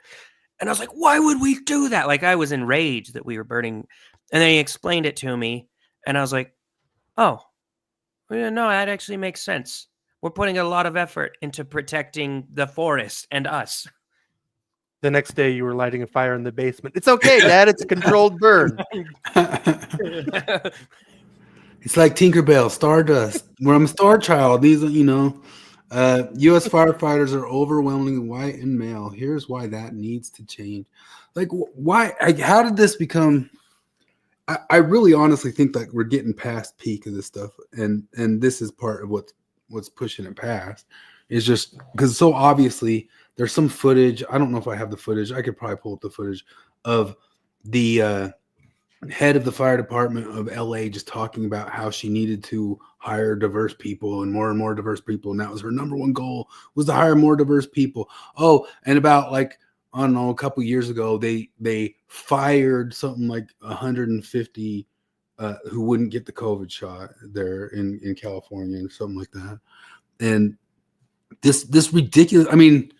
And I was like, "Why would we do that?" Like I was enraged that we were burning. And then he explained it to me, and I was like, "Oh, well, no, that actually makes sense. We're putting a lot of effort into protecting the forest and us." The next day, you were lighting a fire in the basement. It's okay, Dad. It's a controlled burn. It's like Tinkerbell, Stardust. Where I'm a star child. These are, U.S. firefighters are overwhelmingly white and male. Here's why that needs to change. Like, why? How did this become? I really honestly think that we're getting past peak of this stuff, and this is part of what's pushing it past. Is just because so obviously there's some footage. I don't know if I have the footage. I could probably pull up the footage of the head of the fire department of LA just talking about how she needed to hire diverse people and more diverse people, and that was her number one goal was to hire more diverse people. Oh, and about like I don't know, a couple years ago, they fired something like 150 who wouldn't get the COVID shot there in California and something like that. And this ridiculous, I mean,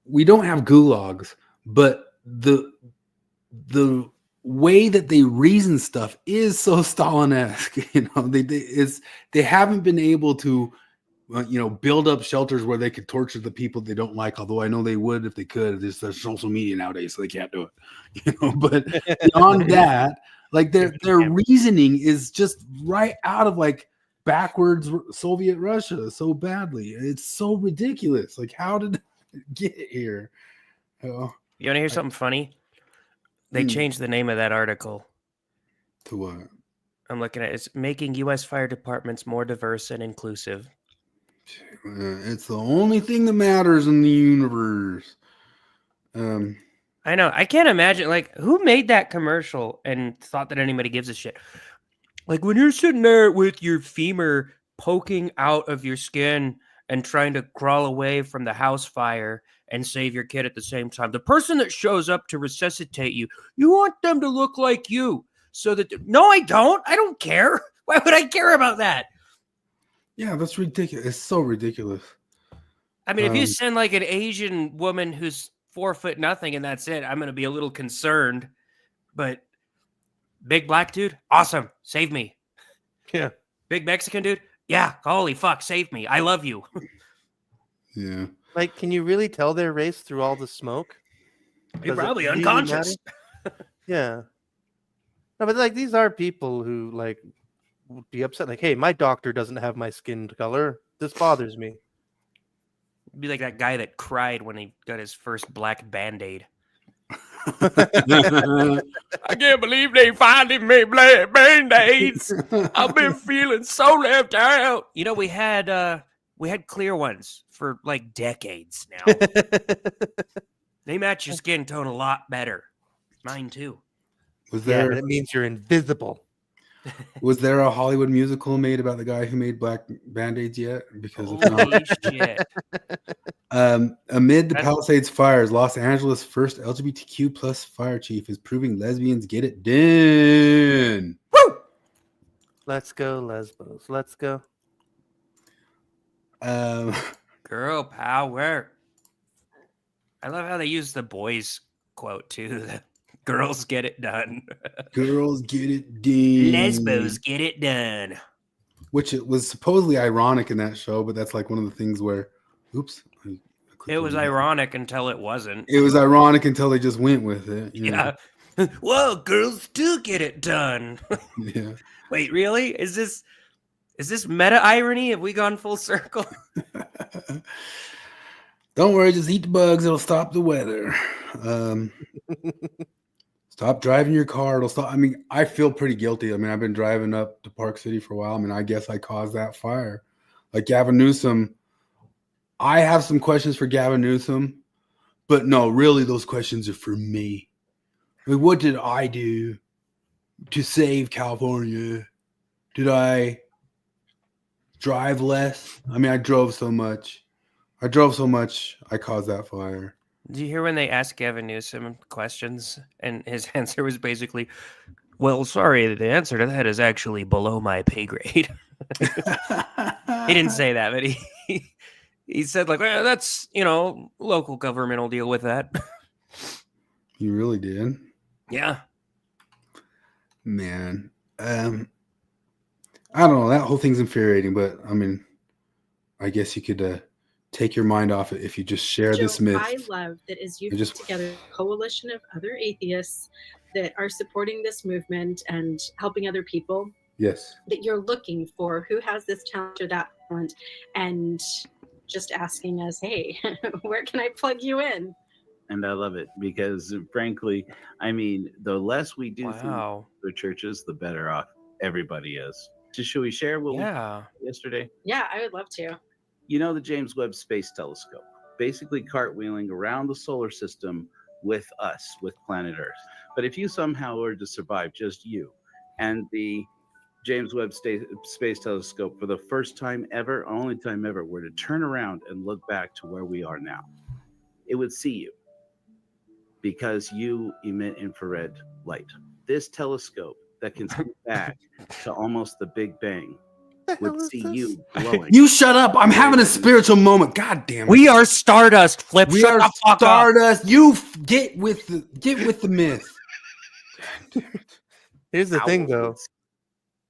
we don't have gulags, but the way that they reason stuff is so Stalin-esque. You know, they haven't been able to build up shelters where they could torture the people they don't like, although I know they would if they could. There's social media nowadays, so they can't do it. But beyond that, like their reasoning is just right out of like backwards Soviet Russia so badly. It's so ridiculous. Like, how did it get here? You want to hear something funny? They changed the name of that article. To what? I'm looking at it's making U.S. fire departments more diverse and inclusive. It's the only thing that matters in the universe. I know. I can't imagine, like, who made that commercial and thought that anybody gives a shit? Like, when you're sitting there with your femur poking out of your skin and trying to crawl away from the house fire and save your kid at the same time, the person that shows up to resuscitate you, you want them to look like you. So that... No, I don't. I don't care. Why would I care about that? Yeah, that's ridiculous. It's so ridiculous. I mean, if you send like an Asian woman who's 4'0" and that's it, I'm going to be a little concerned. But big black dude, awesome, save me. Yeah. Big Mexican dude, yeah, holy fuck, save me. I love you. Yeah. Like, can you really tell their race through all the smoke? You're Does it probably really unconscious. matter? Yeah. No, but like these are people who like would be upset. Like, hey, my doctor doesn't have my skin color. This bothers me. Be like that guy that cried when he got his first black Band-Aid. I can't believe they finally made black Band-Aids. I've been feeling so left out. You know, we had clear ones for like decades now. They match your skin tone a lot better. Mine too. Was there? Yeah, but it means you're invisible. Was there a Hollywood musical made about the guy who made black Band-Aids yet? Because if Holy not, shit. Amid the Palisades fires, Los Angeles' first LGBTQ plus fire chief is proving lesbians get it done. Woo! Let's go, Lesbos. Let's go. Girl power. I love how they use the boys quote too. Girls get it done. Girls get it done. Lesbos get it done. Which it was supposedly ironic in that show, but that's like one of the things where, oops. It was ironic until it wasn't. It was ironic until they just went with it. Yeah. Well, girls do get it done. Yeah. Wait, really? Is this meta irony? Have we gone full circle? Don't worry, just eat the bugs. It'll stop the weather. Stop driving your car. It'll stop. I mean, I feel pretty guilty. I mean, I've been driving up to Park City for a while. I mean, I guess I caused that fire. Like Gavin Newsom, I have some questions for Gavin Newsom, but no, really, those questions are for me. I mean, what did I do to save California? Did I drive less? I mean, I drove so much. I caused that fire. Do you hear when they asked Gavin Newsom questions and his answer was basically, well, sorry, the answer to that is actually below my pay grade. He didn't say that, but he said like, well, that's, local government will deal with that. You really did? Yeah. Man. I don't know. That whole thing's infuriating, but I mean, I guess you could take your mind off it if you just share Joe, this myth. I love that as you've put together a coalition of other atheists that are supporting this movement and helping other people. Yes. That you're looking for who has this talent or that talent and just asking us, hey, where can I plug you in? And I love it because, frankly, I mean, the less we do Wow. through the churches, the better off everybody is. Should we share what we did yesterday? Yeah, I would love to. You know, the James Webb Space Telescope, basically cartwheeling around the solar system with us, with planet Earth. But if you somehow were to survive, just you, and the James Webb Space Telescope for the first time ever, only time ever, were to turn around and look back to where we are now, it would see you because you emit infrared light. This telescope that can see back to almost the Big Bang would see you glowing. You shut up. I'm having a spiritual moment. God damn it. We are Stardust, Flip. We Shut are the fuck up. Stardust. Get with the myth. Here's the thing, Owls though. would see-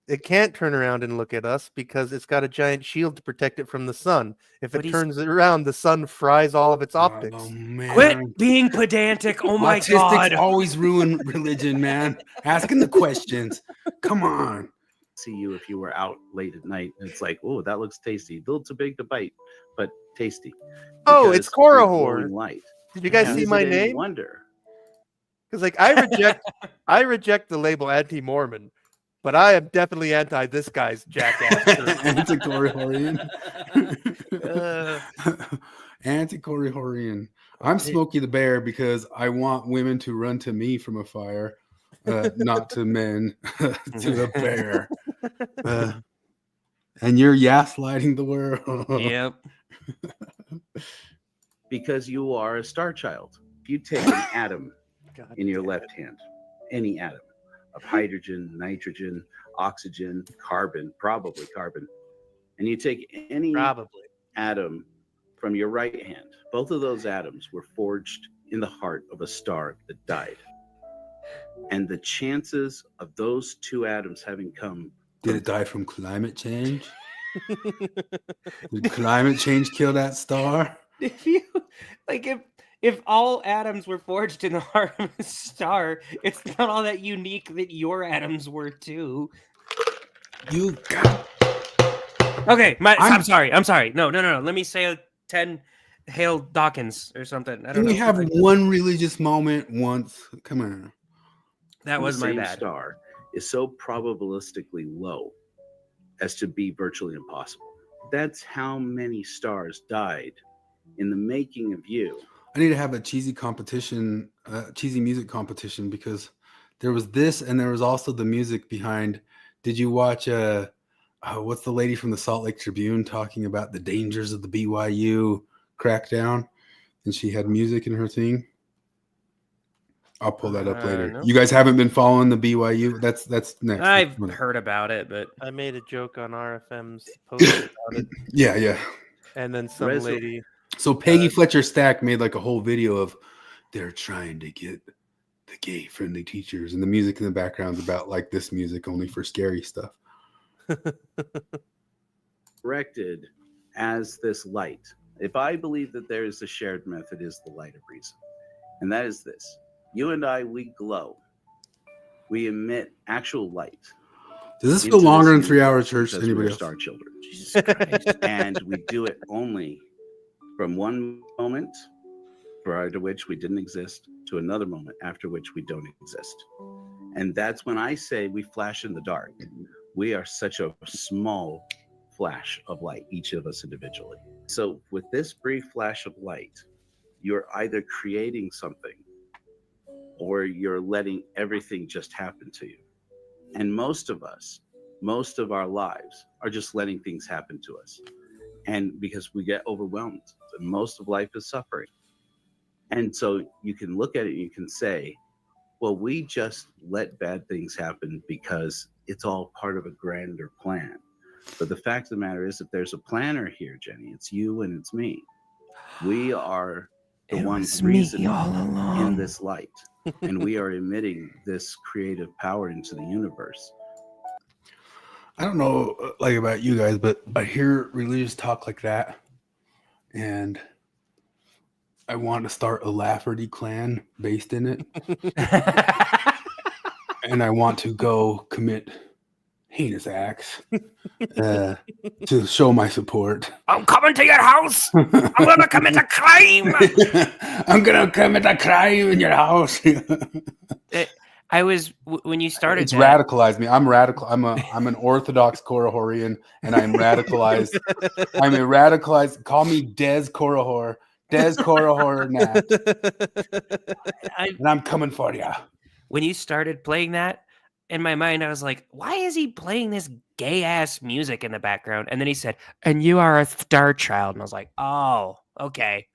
It can't turn around and look at us because it's got a giant shield to protect it from the sun. If But it he's- turns it around, the sun fries all of its optics. Oh, man. Quit being pedantic. Oh my Autistics god. always ruin religion, man. Asking the questions. Come on. see you if you were out late at night. And it's like, oh, that looks tasty. A little too big to bite, but tasty. Oh, it's Because you're Korihor. glowing light. Did you guys And see is my it any name? wonder? Because like I reject the label anti-Mormon, but I am definitely anti this guy's jackass. Anti-Corihorian. Anti-Corihorian. I'm Smokey the Bear because I want women to run to me from a fire, not to men, to the bear. And you're gaslighting the world. Yep. Because you are a star child. If you take an atom in your left hand, any atom of hydrogen, nitrogen, oxygen, carbon, probably carbon, and you take any atom from your right hand, both of those atoms were forged in the heart of a star that died. And the chances of those two atoms having come. Did it die from climate change? Did climate change kill that star? If all atoms were forged in the heart of a star, it's not all that unique that your atoms were too. You got. Okay, I'm sorry. No. Let me say 10 Hail Dawkins or something. I don't Can know. we have one religious moment once? Come on. That was my same bad. Star is so probabilistically low as to be virtually impossible. That's how many stars died in the making of you. I need to have a cheesy competition, cheesy music competition, because there was this and there was also the music behind. Did you watch what's the lady from the Salt Lake Tribune talking about the dangers of the BYU crackdown? And she had music in her thing. I'll pull that up later. No. You guys haven't been following the BYU? That's next. I've heard about it, but I made a joke on RFM's post about it. Yeah. And then some lady. So Peggy Fletcher Stack made like a whole video of they're trying to get the gay friendly teachers, and the music in the background's about like this music only for scary stuff. Corrected as this light. If I believe that there is a shared method, is the light of reason. And that is this. You and I, we glow. We emit actual light. Does this feel longer than 3 hour church to anybody else? Star children. And we do it only from one moment prior to which we didn't exist to another moment after which we don't exist. And that's when I say we flash in the dark. We are such a small flash of light, each of us individually. So with this brief flash of light, you're either creating something or you're letting everything just happen to you. And most of us, most of our lives are just letting things happen to us. And because we get overwhelmed, most of life is suffering. And so you can look at it and you can say, well, we just let bad things happen because it's all part of a grander plan. But the fact of the matter is that there's a planner here, Jenny. It's you and it's me. We are the ones reasoning in this light. And we are emitting this creative power into the universe. I don't know like about you guys, but I hear religious talk like that, and I want to start a Lafferty clan based in it. And I want to go commit heinous acts to show my support. I'm coming to your house. I'm going to commit a crime. I'm going to commit a crime in your house. I was when you started. It's radicalized me. I'm radical. I'm an Orthodox Korihorian, and I'm radicalized. I'm a radicalized. Call me Des Korihor. Des Korihor Nat. And I'm coming for you. When you started playing that, in my mind, I was like, why is he playing this gay ass music in the background? And then he said, and you are a star child. And I was like, oh, okay.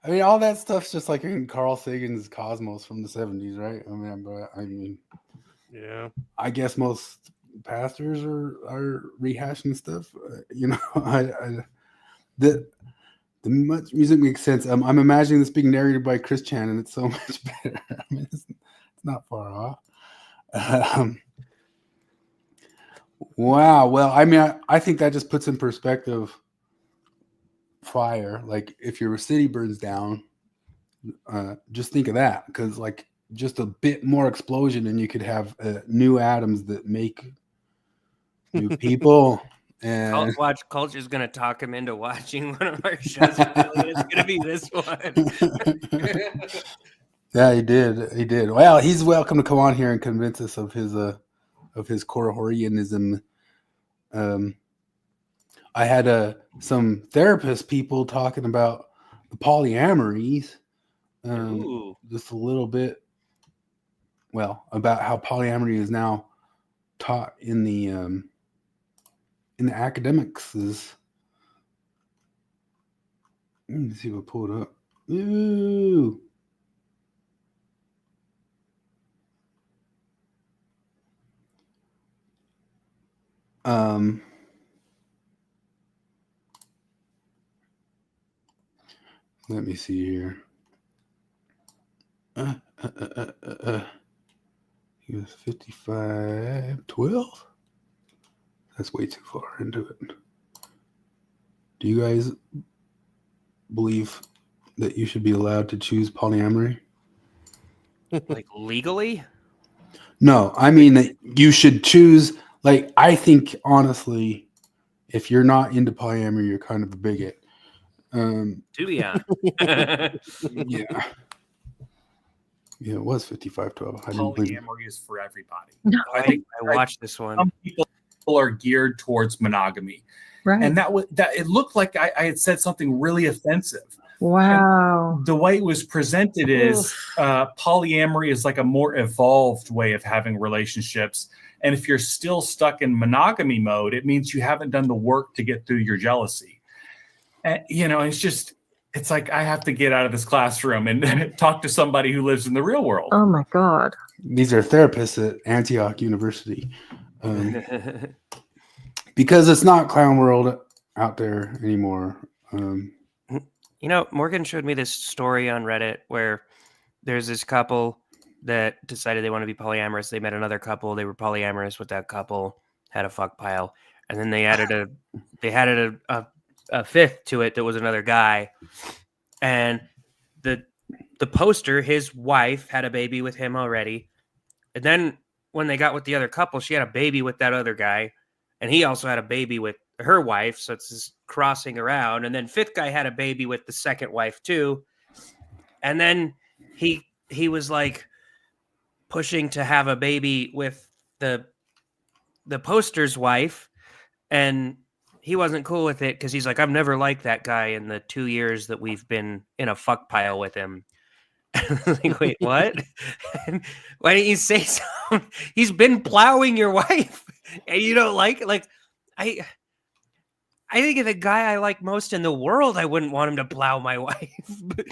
I mean, all that stuff's just like in Carl Sagan's Cosmos from the 70s, right? I mean, Yeah. I guess most pastors are rehashing stuff. You know, the much music makes sense. I'm imagining this being narrated by Chris Chan, and it's so much better. I mean, it's not far off. Wow. Well, I mean, I think that just puts in perspective fire. Like, if your city burns down, just think of that, because like just a bit more explosion, and you could have new atoms that make new people. And Culture's gonna talk him into watching one of our shows. It's gonna be this one. Yeah, he did. Well, he's welcome to come on here and convince us of his Korahorianism. I had some therapist people talking about the polyamories, just a little bit. Well, about how polyamory is now taught in the academics. Let me see if I pull it up. Ooh. Let me see here. He was 55, 12? That's way too far into it. Do you guys believe that you should be allowed to choose polyamory? Like legally? No, I mean that you should choose. Like, I think honestly, if you're not into polyamory, you're kind of a bigot. To be honest. Yeah. Yeah, it was 55-12. I didn't believe it. Polyamory is for everybody. I watched this one. Some people are geared towards monogamy, Right. and that it looked like I had said something really offensive. Wow. And the way it was presented is polyamory is like a more evolved way of having relationships. And if you're still stuck in monogamy mode, it means you haven't done the work to get through your jealousy. And, you know, it's like I have to get out of this classroom and talk to somebody who lives in the real world. Oh my God. These are therapists at Antioch University. Because it's not clown world out there anymore. You know, Morgan showed me this story on Reddit where there's this couple that decided they want to be polyamorous. They met another couple. They were polyamorous with that couple, had a fuck pile. And then they added a fifth to it that was another guy. And the poster, his wife had a baby with him already. And then when they got with the other couple, she had a baby with that other guy. And he also had a baby with her wife. So it's just crossing around. And then fifth guy had a baby with the second wife too. And then he was like pushing to have a baby with the poster's wife. And he wasn't cool with it because he's like, I've never liked that guy in the 2 years that we've been in a fuck pile with him. Like, wait, what? Why didn't you say something? He's been plowing your wife and you don't like it? Like, I think of the guy I like most in the world, I wouldn't want him to plow my wife. But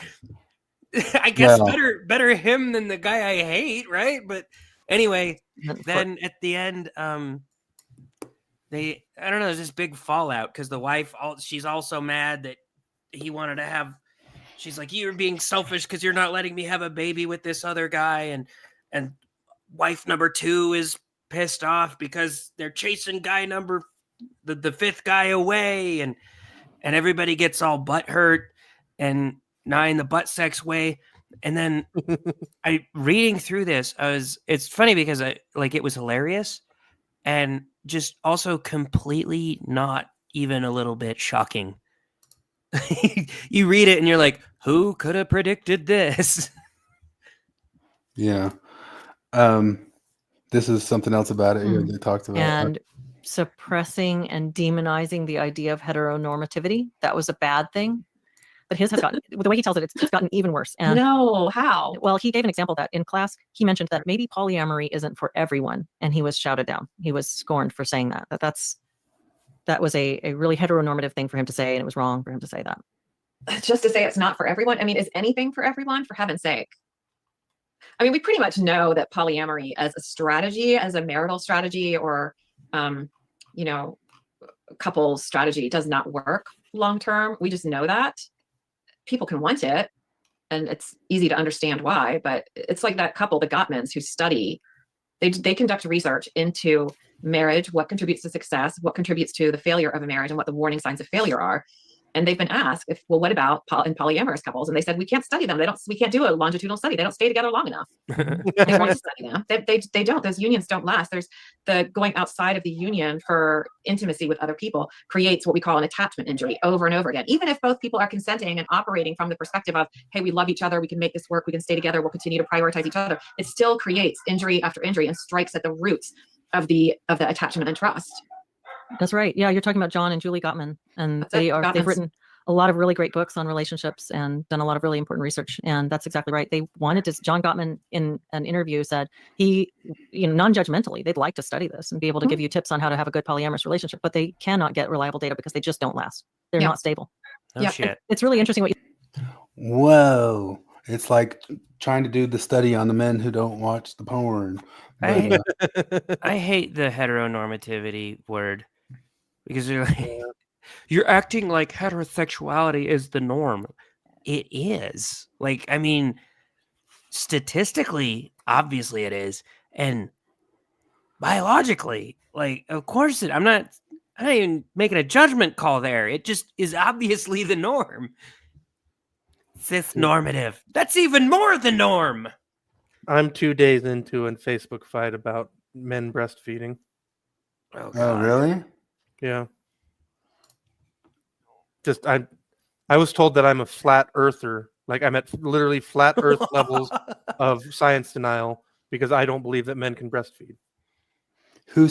I guess better him than the guy I hate, right? But anyway, then at the end, I don't know, there's this big fallout because the wife, she's also mad that he wanted to have. She's like, you're being selfish because you're not letting me have a baby with this other guy, and wife number 2 is pissed off because they're chasing guy number the fifth guy away, and everybody gets all butthurt and not in the butt sex way. And then reading through this, it's funny because it was hilarious and just also completely not even a little bit shocking. You read it and you're like, who could have predicted this? Yeah. This is something else about it. They talked about and suppressing and demonizing the idea of heteronormativity. That was a bad thing. But his has gotten, the way he tells it, it's gotten even worse. And No, how? well, he gave an example that in class, he mentioned that maybe polyamory isn't for everyone. And he was shouted down. He was scorned for saying that was a really heteronormative thing for him to say. And it was wrong for him to say that. just to say it's not for everyone. I mean, is anything for everyone? For heaven's sake. I mean, we pretty much know that polyamory as a strategy, as a marital strategy, or, you know, couples strategy does not work long term. We just know that. People can want it, and it's easy to understand why, but it's like that couple, the Gottmans, who study, they conduct research into marriage, what contributes to success, what contributes to the failure of a marriage, and what the warning signs of failure are. And they've been asked, what about in polyamorous couples? And they said, we can't study them. We can't do a longitudinal study. They don't stay together long enough. They want to study them. They don't. Those unions don't last. There's the going outside of the union for intimacy with other people creates what we call an attachment injury over and over again. Even if both people are consenting and operating from the perspective of, hey, we love each other, we can make this work, we can stay together, we'll continue to prioritize each other, it still creates injury after injury and strikes at the roots of the attachment and trust. That's right. Yeah, you're talking about John and Julie Gottman, and they've written a lot of really great books on relationships and done a lot of really important research. And that's exactly right. They wanted to. John Gottman in an interview said he, non-judgmentally, they'd like to study this and be able to give you tips on how to have a good polyamorous relationship, but they cannot get reliable data because they just don't last. They're not stable. Oh, shit. It's really interesting what you. Whoa. It's like trying to do the study on the men who don't watch the porn. I hate the heteronormativity word because you're acting like heterosexuality is the norm. It is. Like, I mean, statistically, obviously it is. And biologically, like, of course I'm not even making a judgment call there. It just is obviously the norm. Cis normative. That's even more the norm. I'm 2 days into a Facebook fight about men breastfeeding. Oh, really? Yeah. Just I was told that I'm a flat earther. Like I'm at literally flat earth levels of science denial because I don't believe that men can breastfeed. Who?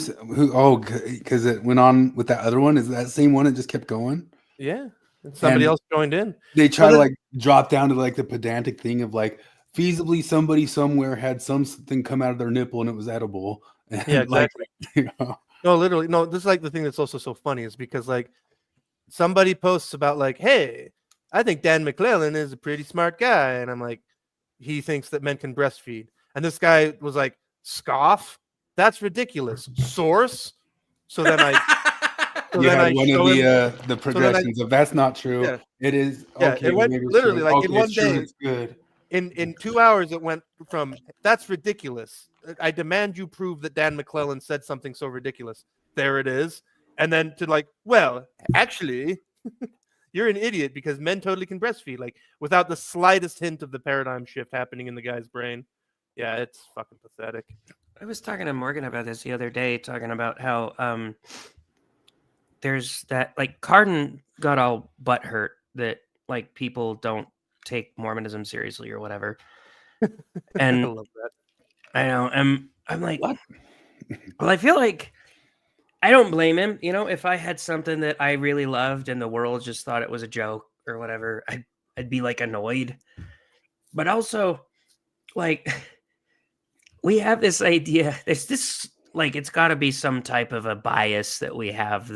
Oh, because it went on with that other one. Is that same one? It just kept going. Yeah. And somebody else joined in. They try to like drop down to like the pedantic thing of like feasibly somebody somewhere had something come out of their nipple and it was edible. And Yeah, exactly. Like, No, literally. No, this is like the thing that's also so funny is because like somebody posts about like, hey, I think Dan McClellan is a pretty smart guy. And I'm like, he thinks that men can breastfeed. And this guy was like, scoff? That's ridiculous. Source? So then I you had one of the progressions of that's not true. Yeah. It is. Yeah, Okay, it went maybe it's literally true. like Okay, in one it's true, day. it's good. In 2 hours, it went from that's ridiculous. I demand you prove that Dan McClellan said something so ridiculous. There it is. And then to like, well, actually, you're an idiot because men totally can breastfeed, like without the slightest hint of the paradigm shift happening in the guy's brain. Yeah, it's fucking pathetic. I was talking to Morgan about this the other day, talking about how there's that like Cardin got all butthurt that like people don't take Mormonism seriously or whatever. And I love that. I know I'm like, what? Well, I feel like I don't blame him. You know, if I had something that I really loved and the world just thought it was a joke or whatever, I'd be like annoyed. But also, like, we have this idea. There's this like it's got to be some type of a bias that we have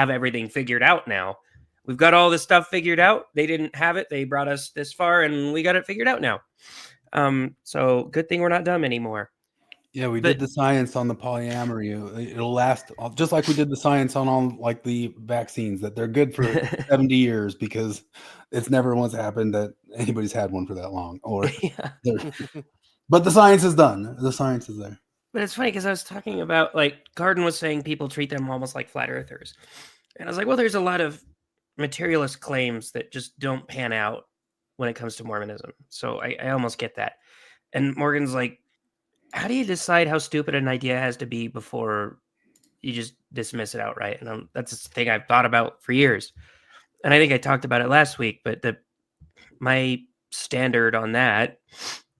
everything figured out now. We've got all this stuff figured out. They didn't have it. They brought us this far, and we got it figured out now. So good thing we're not dumb anymore. Yeah, we did the science on the polyamory. It'll last just like we did the science on all like the vaccines that they're good for 70 years because it's never once happened that anybody's had one for that long. Or, but the science is done. The science is there. But it's funny because I was talking about like Cardin was saying people treat them almost like flat earthers, and I was like, well, there's a lot of materialist claims that just don't pan out when it comes to Mormonism. So I almost get that. And Morgan's like, how do you decide how stupid an idea has to be before you just dismiss it outright? And that's a thing I've thought about for years. And I think I talked about it last week, but my standard on that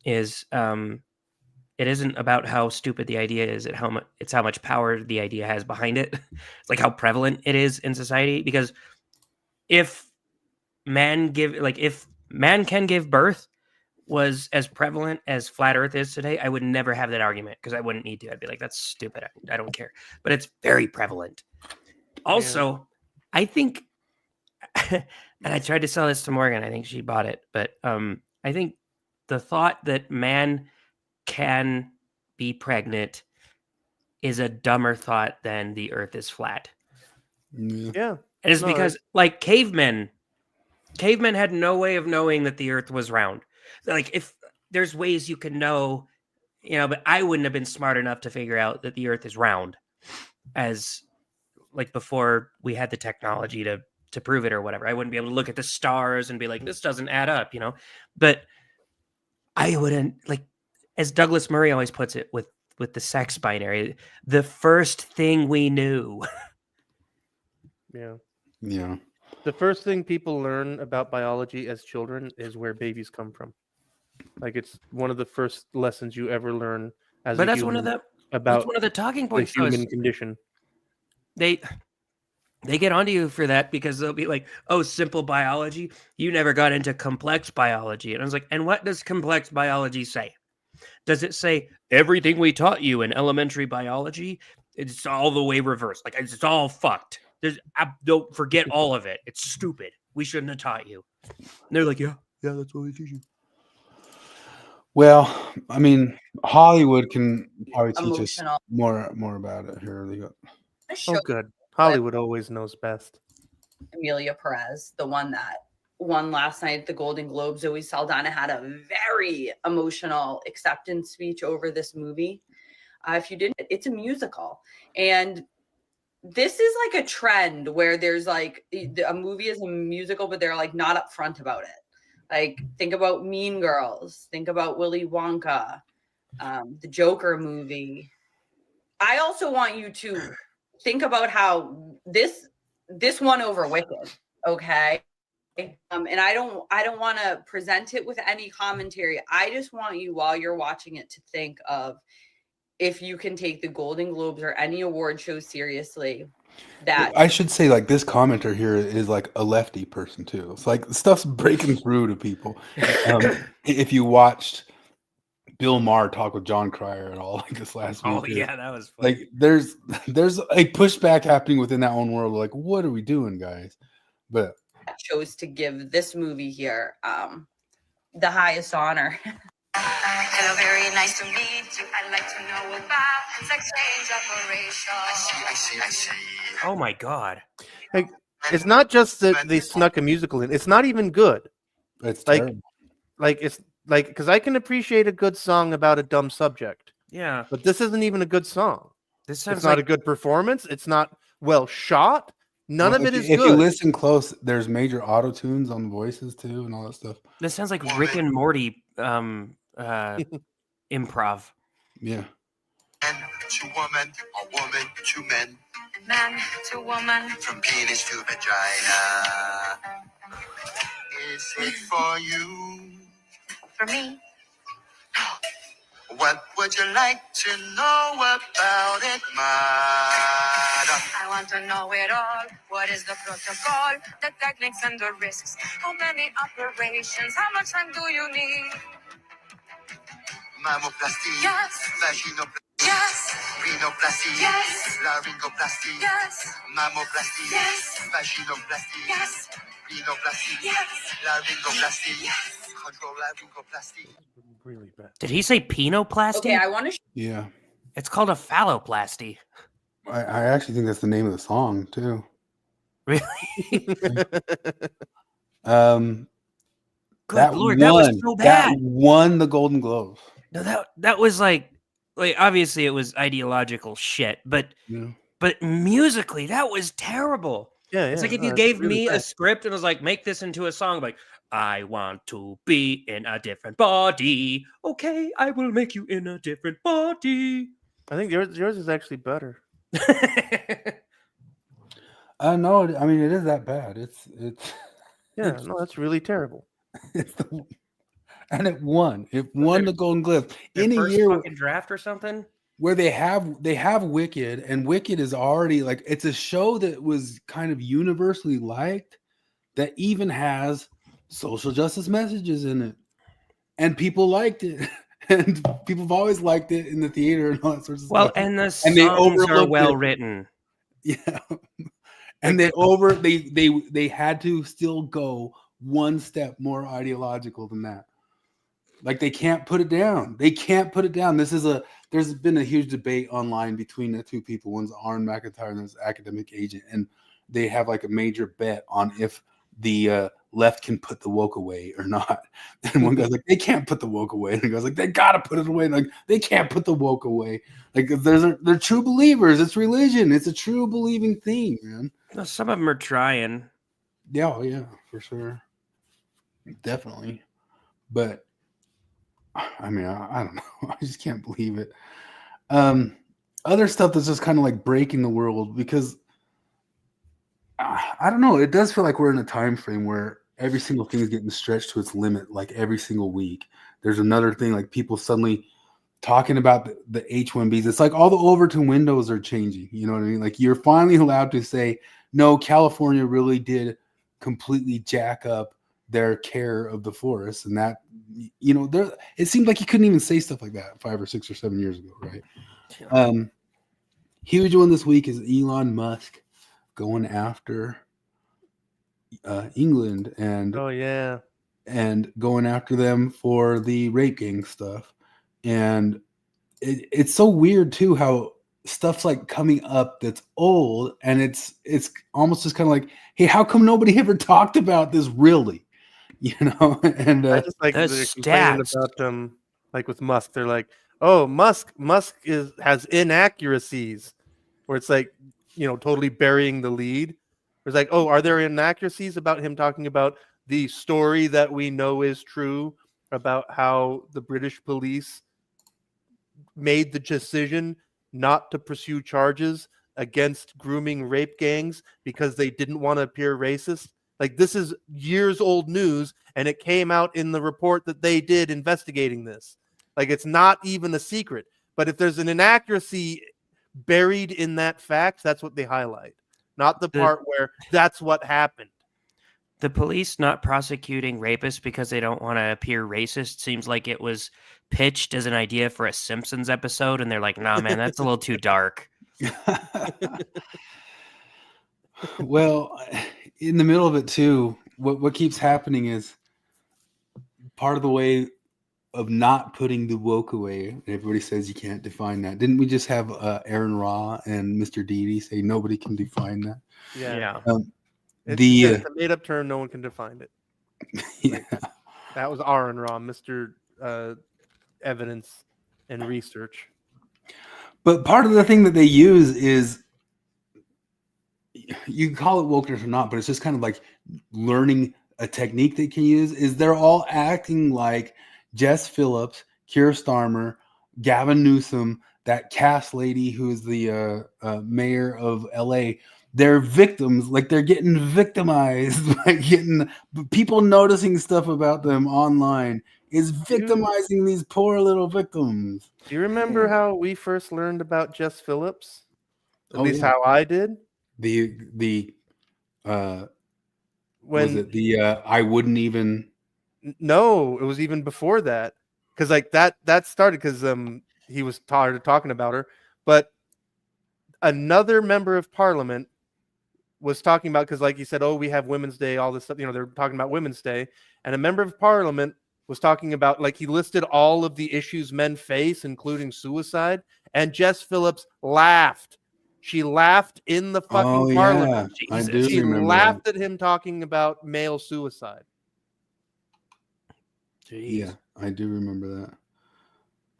is it isn't about how stupid the idea is, it's how much power the idea has behind it. It's like how prevalent it is in society. Because if man can give birth was as prevalent as flat earth is today, I would never have that argument because I wouldn't need to. I'd be like, that's stupid. I don't care. But it's very prevalent. Also, I think and I tried to sell this to Morgan. I think she bought it, but I think the thought that man can be pregnant is a dumber thought than the Earth is flat. Yeah. And it's No, because, like, cavemen had no way of knowing that the Earth was round. Like, if there's ways you can know, but I wouldn't have been smart enough to figure out that the Earth is round, as like before we had the technology to prove it or whatever. I wouldn't be able to look at the stars and be like, this doesn't add up, But I wouldn't, like, as Douglas Murray always puts it with the sex binary, the first thing we knew. Yeah. Yeah. The first thing people learn about biology as children is where babies come from. Like, it's one of the first lessons you ever learn as But a that's human that's one of the talking points. the human condition. They get onto you for that because they'll be like, oh, simple biology. You never got into complex biology. And I was like, and what does complex biology say? Does it say everything we taught you in elementary biology? It's all the way reversed. Like, it's all fucked. Don't forget all of it. It's stupid. We shouldn't have taught you. And they're like, yeah, that's what we teach you. Well, I mean, Hollywood can probably teach us Emotional. more about it. Here they go. Oh, good. Hollywood always knows best. Amelia Perez, the one that won last night at the Golden Globes, Zoe Saldana had a very emotional acceptance speech over this movie. If you didn't, it's a musical. And this is like a trend where there's like a movie is a musical, but they're like not upfront about it. Like, think about Mean Girls, think about Willy Wonka, the Joker movie. I also want you to think about how this won over Wicked, okay? And I don't want to present it with any commentary. I just want you, while you're watching it, to think of if you can take the Golden Globes or any award show seriously. That I should say, like, this commenter here is like a lefty person too. It's like stuff's breaking through to people. If you watched Bill Maher talk with John Cryer and all, like, this last week, Oh, yeah, that was funny. like there's a pushback happening within that own world. Like, what are we doing, guys? But chose to give this movie here the highest honor. Hello, very nice to meet you. I'd like to know about an exchange operation. I see. Oh my God. Like, it's not just that they snuck a musical in. It's not even good. It's like, terrible. it's like, because I can appreciate a good song about a dumb subject. Yeah. But this isn't even a good song. This sounds it's not like a good performance. It's not well shot. None Well, of it is if good. you listen close, there's major auto tunes on the voices too, and all that stuff. This sounds like Rick and Morty improv. Yeah. Man to woman, or woman to men. Man to woman. From penis to vagina. Is it for you? For me. What would you like to know about it, madam? I want to know it all. What is the protocol, the techniques and the risks? How many operations? How much time do you need? Mammoplasty. Yes. Vaginoplasty. Yes. Rhinoplasty. Yes. Laryngoplasty. Yes. Mammoplasty. Yes. Vaginoplasty. Yes. Rhinoplasty. Yes. Laryngoplasty. Yes. Control laryngoplasty. Really bad. Did he say pinoplasty? Okay, I want to. Yeah. It's called a phalloplasty. I actually think that's the name of the song too. Really? That Lord, that was so bad. That won the Golden Globes. No, that was like obviously it was ideological shit, but musically that was terrible. Yeah, it's like if you it's gave really me a bad. script and was like, make this into a song, like, I want to be in a different body. Okay, I will make you in a different body. I think yours is actually better. No, I mean, it is that bad. It's Yeah, no, that's really terrible. And it won. It won the Golden Globes in a First year fucking draft or something. where they have Wicked, and Wicked is already like, it's a show that was kind of universally liked, that even has social justice messages in it, and people liked it. And people have always liked it in the theater and all that sorts of Well, stuff. and the they songs are overlooked well it. written. Yeah. And they had to still go one step more ideological than that. Like they can't put it down. They can't put it down. There's been a huge debate online between the two people. One's Aaron McIntyre and one's academic agent, and they have like a major bet on if the left can put the woke away or not. And one guy's like, they can't put the woke away. And the guy's like, they gotta put it away. And like, they can't put the woke away. Like they're true believers. It's religion. It's a true believing thing, man. Well, some of them are trying. Yeah, oh yeah, for sure. Definitely. But I mean, I don't know. I just can't believe it. Other stuff that's just kind of like breaking the world because I don't know. It does feel like we're in a time frame where every single thing is getting stretched to its limit, like every single week. There's another thing, like people suddenly talking about the H-1Bs. It's like all the Overton windows are changing. You know what I mean? Like you're finally allowed to say, no, California really did completely jack up their care of the forest. And that, you know, it seemed like you couldn't even say stuff like that 5 or 6 or 7 years ago, right? Yeah. Huge one this week is Elon Musk going after England and and going after them for the rape gang stuff. And it's so weird too how stuff's like coming up that's old, and it's almost just kind of like, hey, how come nobody ever talked about this really? You know, and I just like they're complaining about like with Musk, they're like, oh, Musk has inaccuracies, where it's like, you know, totally burying the lead. It's like, oh, are there inaccuracies about him talking about the story that we know is true about how the British police made the decision not to pursue charges against grooming rape gangs because they didn't want to appear racist? Like, this is years old news, and it came out in the report that they did investigating this. Like, it's not even a secret. But if there's an inaccuracy buried in that fact, that's what they highlight. Not the part where that's what happened. The police not prosecuting rapists because they don't want to appear racist seems like it was pitched as an idea for a Simpsons episode, and they're like, nah, man, that's a little too dark. Well, in the middle of it too, what keeps happening is part of the way of not putting the woke away. Everybody says you can't define that. Didn't we just have Aaron Ra and Mr. Dede say nobody can define that? Yeah. It's a made-up term. No one can define it. Yeah. That was Aaron Ra, Mr. Evidence and Research. But part of the thing that they use is, you can call it wokeness or not, but it's just kind of like learning a technique they can use, is they're all acting like Jess Phillips, Keir Starmer, Gavin Newsom, that Cass lady who's the mayor of LA. They're victims, like they're getting victimized, like getting people noticing stuff about them online is victimizing these poor little victims. Do you remember how we first learned about Jess Phillips? At least yeah. how I did. I wouldn't even. No, it was even before that, because like that started because he was tired of talking about her, but another member of parliament was talking about, because like he said, oh, we have Women's Day, all this stuff, you know, they're talking about Women's Day, and a member of parliament was talking about, like, he listed all of the issues men face, including suicide, and Jess Phillips laughed. She laughed in the fucking parliament. I do she remember laughed at him talking about male suicide. Jeez. Yeah, I do remember that.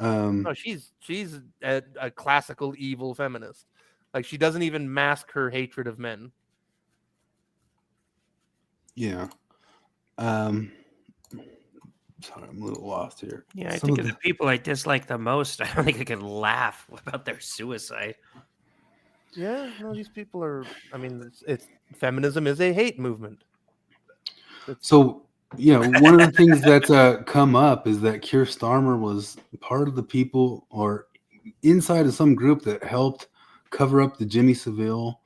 No, she's a classical evil feminist. Like, she doesn't even mask her hatred of men. Yeah. Sorry, I'm a little lost here. Yeah, I think of the people I dislike the most, I don't think I could laugh about their suicide. Yeah, no, these people are. I mean, it's feminism is a hate movement. So, you know, one of the things that's come up is that Keir Starmer was part of the people or inside of some group that helped cover up the Jimmy Savile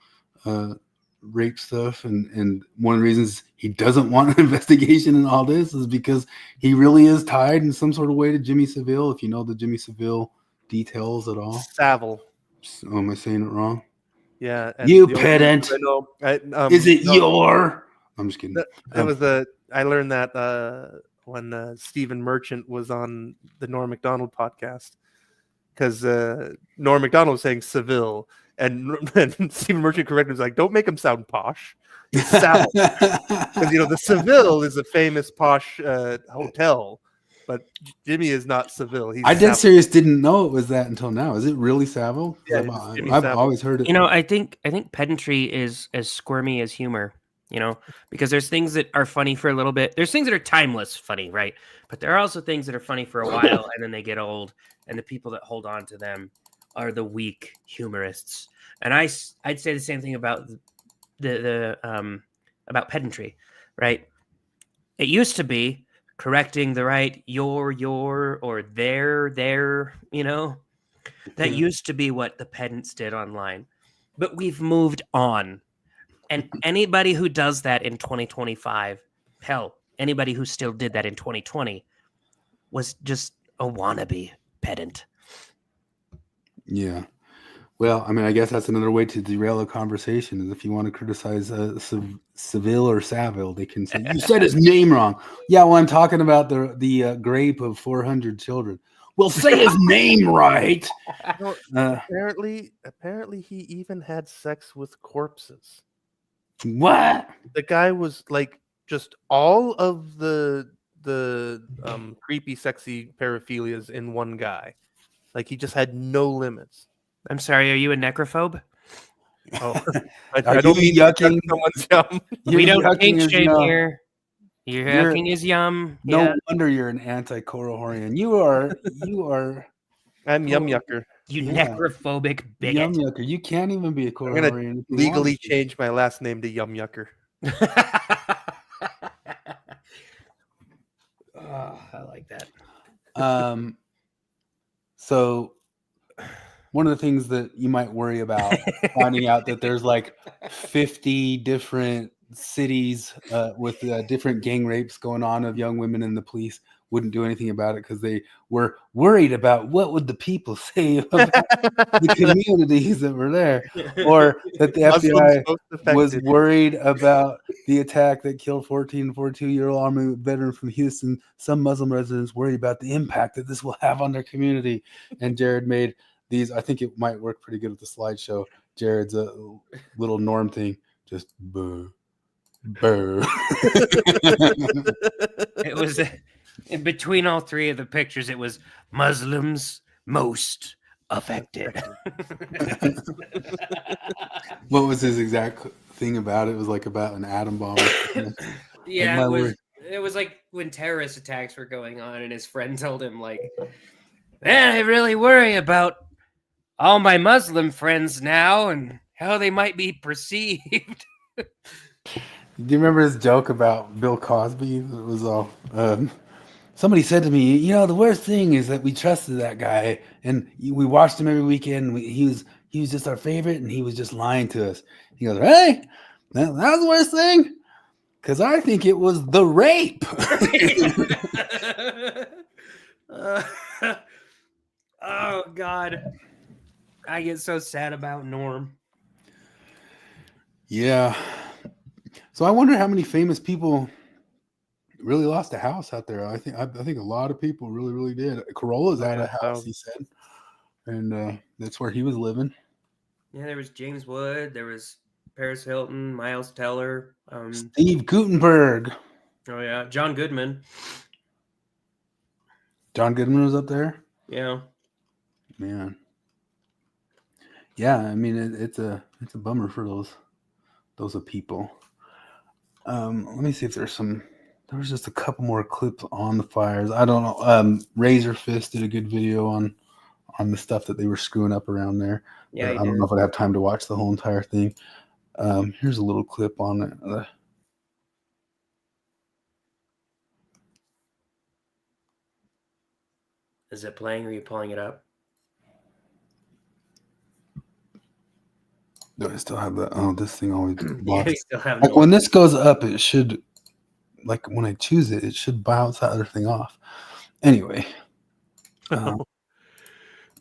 rape stuff. And one of the reasons he doesn't want an investigation in all this is because he really is tied in some sort of way to Jimmy Savile. If you know the Jimmy Savile details at all. Savile. Oh, am I saying it wrong? Yeah. and You the only- pedant. I know. Is it no, your? I'm just kidding. It was I learned that when Stephen Merchant was on the Norm Macdonald podcast, because Norm Macdonald was saying Seville, and Stephen Merchant corrected was like, "Don't make him sound posh. It's Savile." Because the Seville is a famous posh hotel, but Jimmy is not Seville. He's I dead Savile. serious didn't know it was that until now. Is it really Savile? Yeah, I've, Jimmy I've Savile. always heard it. I think pedantry is as squirmy as humor. Because there's things that are funny for a little bit. There's things that are timeless funny, right? But there are also things that are funny for a while and then they get old, and the people that hold on to them are the weak humorists. And I'd say the same thing about about pedantry, right? It used to be correcting the right your or their, that used to be what the pedants did online. But we've moved on. And anybody who does that in 2025, hell, anybody who still did that in 2020 was just a wannabe pedant. Yeah. Well, I mean, I guess that's another way to derail a conversation is if you want to criticize Seville or Saville, they can say, you said his name wrong. Yeah, well, I'm talking about the grape of 400 children. Well, say his name right. Apparently, he even had sex with corpses. What? The guy was like just all of the creepy, sexy paraphilias in one guy. Like he just had no limits. I'm sorry, are you a necrophobe? Oh, I don't mean yucking someone's yum. We don't yucking kink is shame yum. here. Your yucking is yum. No Yeah. wonder you're an anti-Corohorian. You are. I'm yum yucker. You necrophobic bigot. Yum yucker. You can't even be a I'm Corohorian. gonna if you legally want to. change my last name to Yum Yucker. I like that. So one of the things that you might worry about finding out that there's like 50 different cities with different gang rapes going on of young women, and the police wouldn't do anything about it because they were worried about what would the people say about the communities that were there, or that the FBI was worried about the attack that killed 42-year-old Army veteran from Houston. Some Muslim residents worry about the impact that this will have on their community. And Jared made these. I think it might work pretty good with the slideshow. Jared's a little Norm thing, just boo. Boo. It was in between all three of the pictures. It was Muslims most affected. What was his exact thing about it? It was like about an atom bomb. Yeah, it was like when terrorist attacks were going on, and his friend told him, like, man, I really worry about all my Muslim friends now and how they might be perceived. Do you remember his joke about Bill Cosby? It was all somebody said to me, the worst thing is that we trusted that guy and we watched him every weekend. He was just our favorite, and he was just lying to us. He goes, "Hey, that was the worst thing, because I think it was the rape." Oh God, I get so sad about Norm. Yeah. So I wonder how many famous people really lost a house out there. I think a lot of people really did. Corolla's out of a house, he said, and that's where he was living. Yeah, there was James Wood, there was Paris Hilton, Miles Teller, Steve Gutenberg. Oh yeah, John Goodman. John Goodman was up there. Yeah, man. Yeah, I mean it's a bummer for those people. Let me see if there was just a couple more clips on the fires. I don't know. Razor Fist did a good video on the stuff that they were screwing up around there. Yeah, I don't know if I'd have time to watch the whole entire thing. Here's a little clip on it. Is it playing or are you pulling it up? Do I still have that? Oh, this thing always blocks. Yeah, you still have Like when this goes up, it should, like when I choose it, it should bounce that other thing off. Anyway.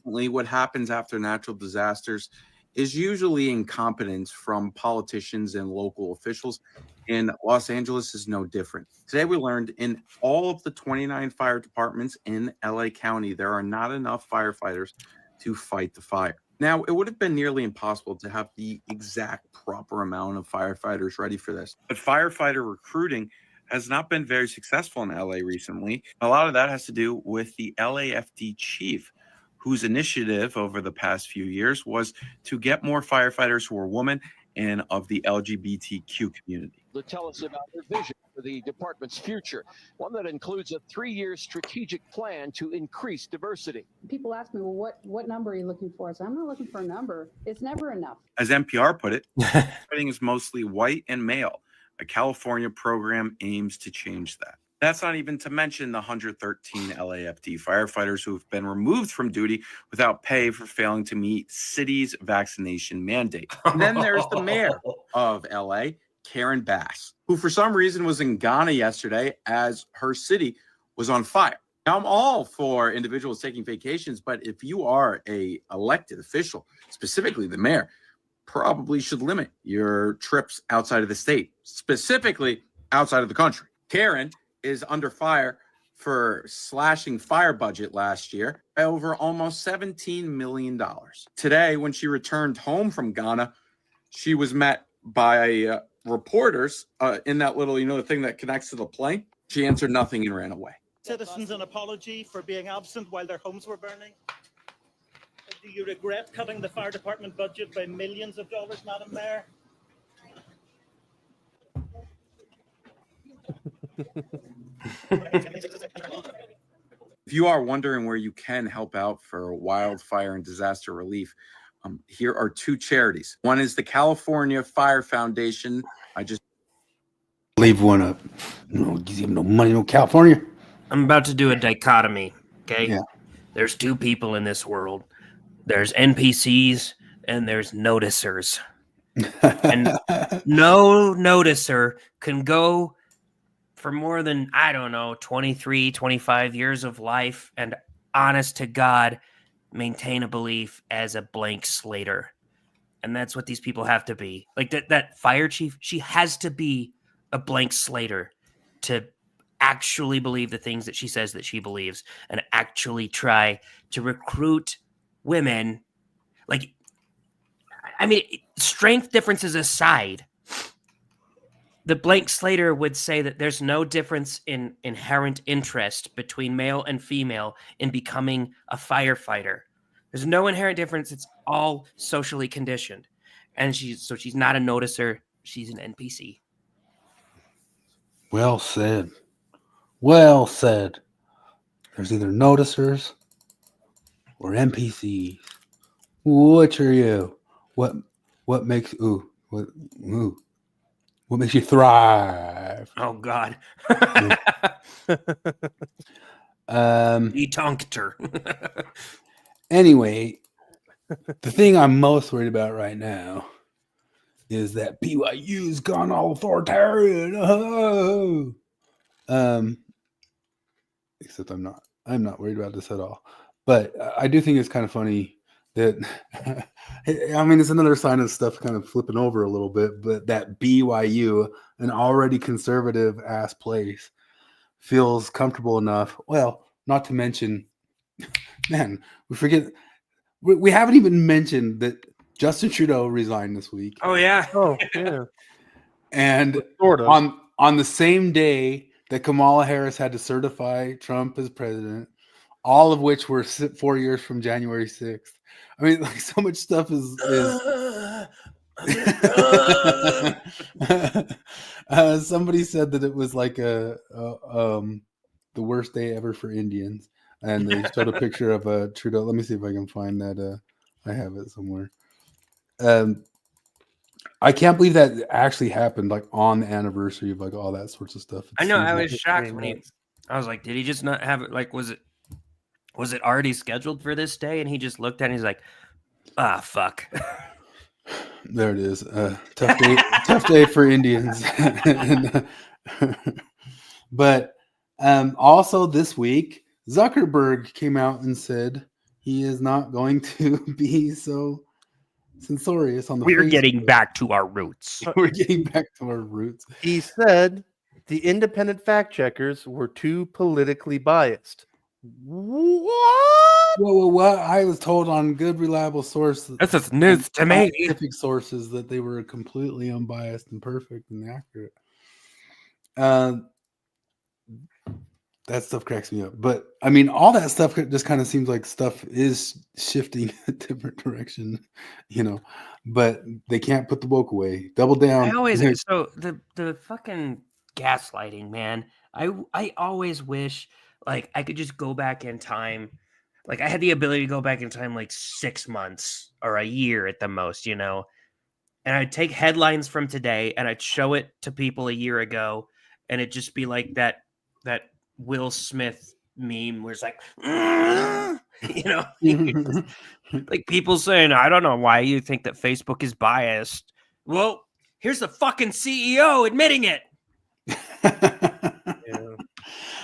What happens after natural disasters is usually incompetence from politicians and local officials, and Los Angeles is no different. Today we learned in all of the 29 fire departments in LA County, there are not enough firefighters to fight the fire. Now, it would have been nearly impossible to have the exact proper amount of firefighters ready for this, but firefighter recruiting has not been very successful in LA recently. A lot of that has to do with the LAFD chief, whose initiative over the past few years was to get more firefighters who are women and of the LGBTQ community. To tell us about their vision for the department's future, one that includes a 3-year strategic plan to increase diversity. People ask me, well, what number are you looking for? So I'm not looking for a number. It's never enough. As NPR put it, fighting is mostly white and male. A California program aims to change that. That's not even to mention the 113 LAFD firefighters who have been removed from duty without pay for failing to meet city's vaccination mandate. And then there's the mayor of LA, Karen Bass, who for some reason was in Ghana yesterday as her city was on fire. Now, I'm all for individuals taking vacations, but if you are a elected official, specifically the mayor, probably should limit your trips outside of the state, specifically outside of the country. Karen is under fire for slashing fire budget last year by over almost $17 million. Today, when she returned home from Ghana, she was met by reporters in that little, the thing that connects to the plane. She answered nothing and ran away. Citizens an apology for being absent while their homes were burning. Do you regret cutting the fire department budget by millions of dollars, Madam Mayor? If you are wondering where you can help out for wildfire and disaster relief, here are two charities. One is the California Fire Foundation. I just leave one up. No, you have no money, no California. I'm about to do a dichotomy. Okay. Yeah. There's two people in this world. There's NPCs and there's noticers. And no noticer can go for more than, 23, 25 years of life and honest to God, maintain a belief as a blank slater. And that's what these people have to be. Like that fire chief, she has to be a blank slater to actually believe the things that she says that she believes and actually try to recruit women. Strength differences aside, the blank slater would say that there's no difference in inherent interest between male and female in becoming a firefighter. There's no inherent difference. It's all socially conditioned. And she's not a noticer. She's an NPC. Well said. Well said. There's either noticers or NPCs. Which are you? What makes what makes you thrive? Oh God. He tonked her. Anyway, the thing I'm most worried about right now is that BYU's gone all authoritarian. Oh. Except I'm not worried about this at all. But I do think it's kind of funny that it's another sign of stuff kind of flipping over a little bit, but that BYU, an already conservative ass place, feels comfortable enough. Well, not to mention, man, we haven't even mentioned that Justin Trudeau resigned this week. Oh yeah. Oh yeah. And sort of. on the same day that Kamala Harris had to certify Trump as president, all of which were 4 years from January 6th. So much stuff is somebody said that it was like the worst day ever for Indians, and they showed a picture of Trudeau. Let me see if I can find that. I have it somewhere. I can't believe that actually happened on the anniversary of all that sorts of stuff. I know. I was shocked when I was like, did he just not have it? Was it already scheduled for this day? And he just looked at it and he's like, fuck. There it is. Tough day for Indians. But also this week, Zuckerberg came out and said he is not going to be so Censorious on the We're Facebook. getting back to our roots. We're getting back to our roots. He said the independent fact checkers were too politically biased. What? Well, what I was told on good, reliable sources. This is news to me. Scientific sources that they were completely unbiased and perfect and accurate. That stuff cracks me up. But I mean, all that stuff just kind of seems like stuff is shifting a different direction, you know. But they can't put the woke away. Double down. I always so the fucking gaslighting, man. I always wish like I could just go back in time. Like I had the ability to go back in time like 6 months or a year at the most, you know. And I'd take headlines from today and I'd show it to people a year ago, and it'd just be like that Will Smith meme where it's like, you know, like people saying, I don't know why you think that Facebook is biased. Well, here's the fucking CEO admitting it.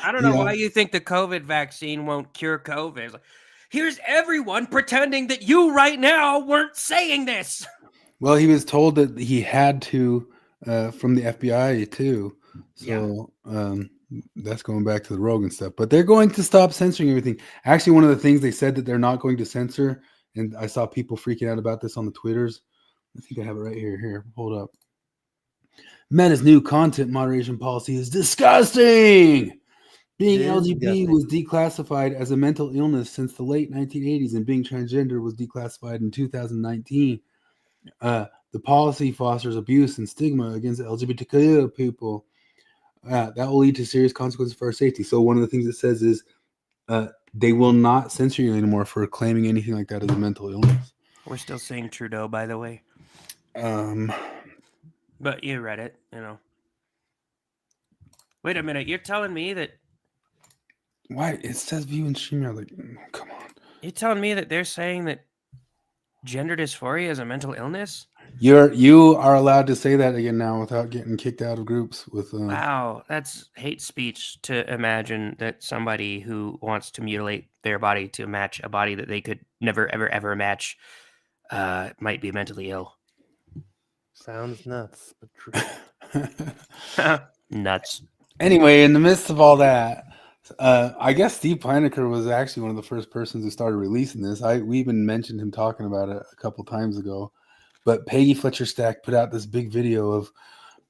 I don't know why you think the COVID vaccine won't cure COVID. It's like, here's everyone pretending that you right now weren't saying this. Well, he was told that he had to from the FBI too. So that's going back to the Rogan stuff. But they're going to stop censoring everything. Actually, one of the things they said that they're not going to censor, and I saw people freaking out about this on the Twitters. I think I have it right here. Here, hold up. Meta's new content moderation policy is disgusting. Being LGBT was declassified as a mental illness since the late 1980s, and being transgender was declassified in 2019. The policy fosters abuse and stigma against LGBTQ people. That will lead to serious consequences for our safety. So one of the things it says is they will not censor you anymore for claiming anything like that as a mental illness. We're still saying Trudeau, by the way. But you read it, you know. Wait a minute, you're telling me that... Why? It says view and stream. Like, come on. You're telling me that they're saying that gender dysphoria is a mental illness? You are allowed to say that again now without getting kicked out of groups with Wow, that's hate speech to imagine that somebody who wants to mutilate their body to match a body that they could never ever ever match might be mentally ill. Sounds nuts, but true. Nuts. Anyway, in the midst of all that, I guess Steve Pinecker was actually one of the first persons who started releasing this. We even mentioned him talking about it a couple times ago. But Peggy Fletcher Stack put out this big video of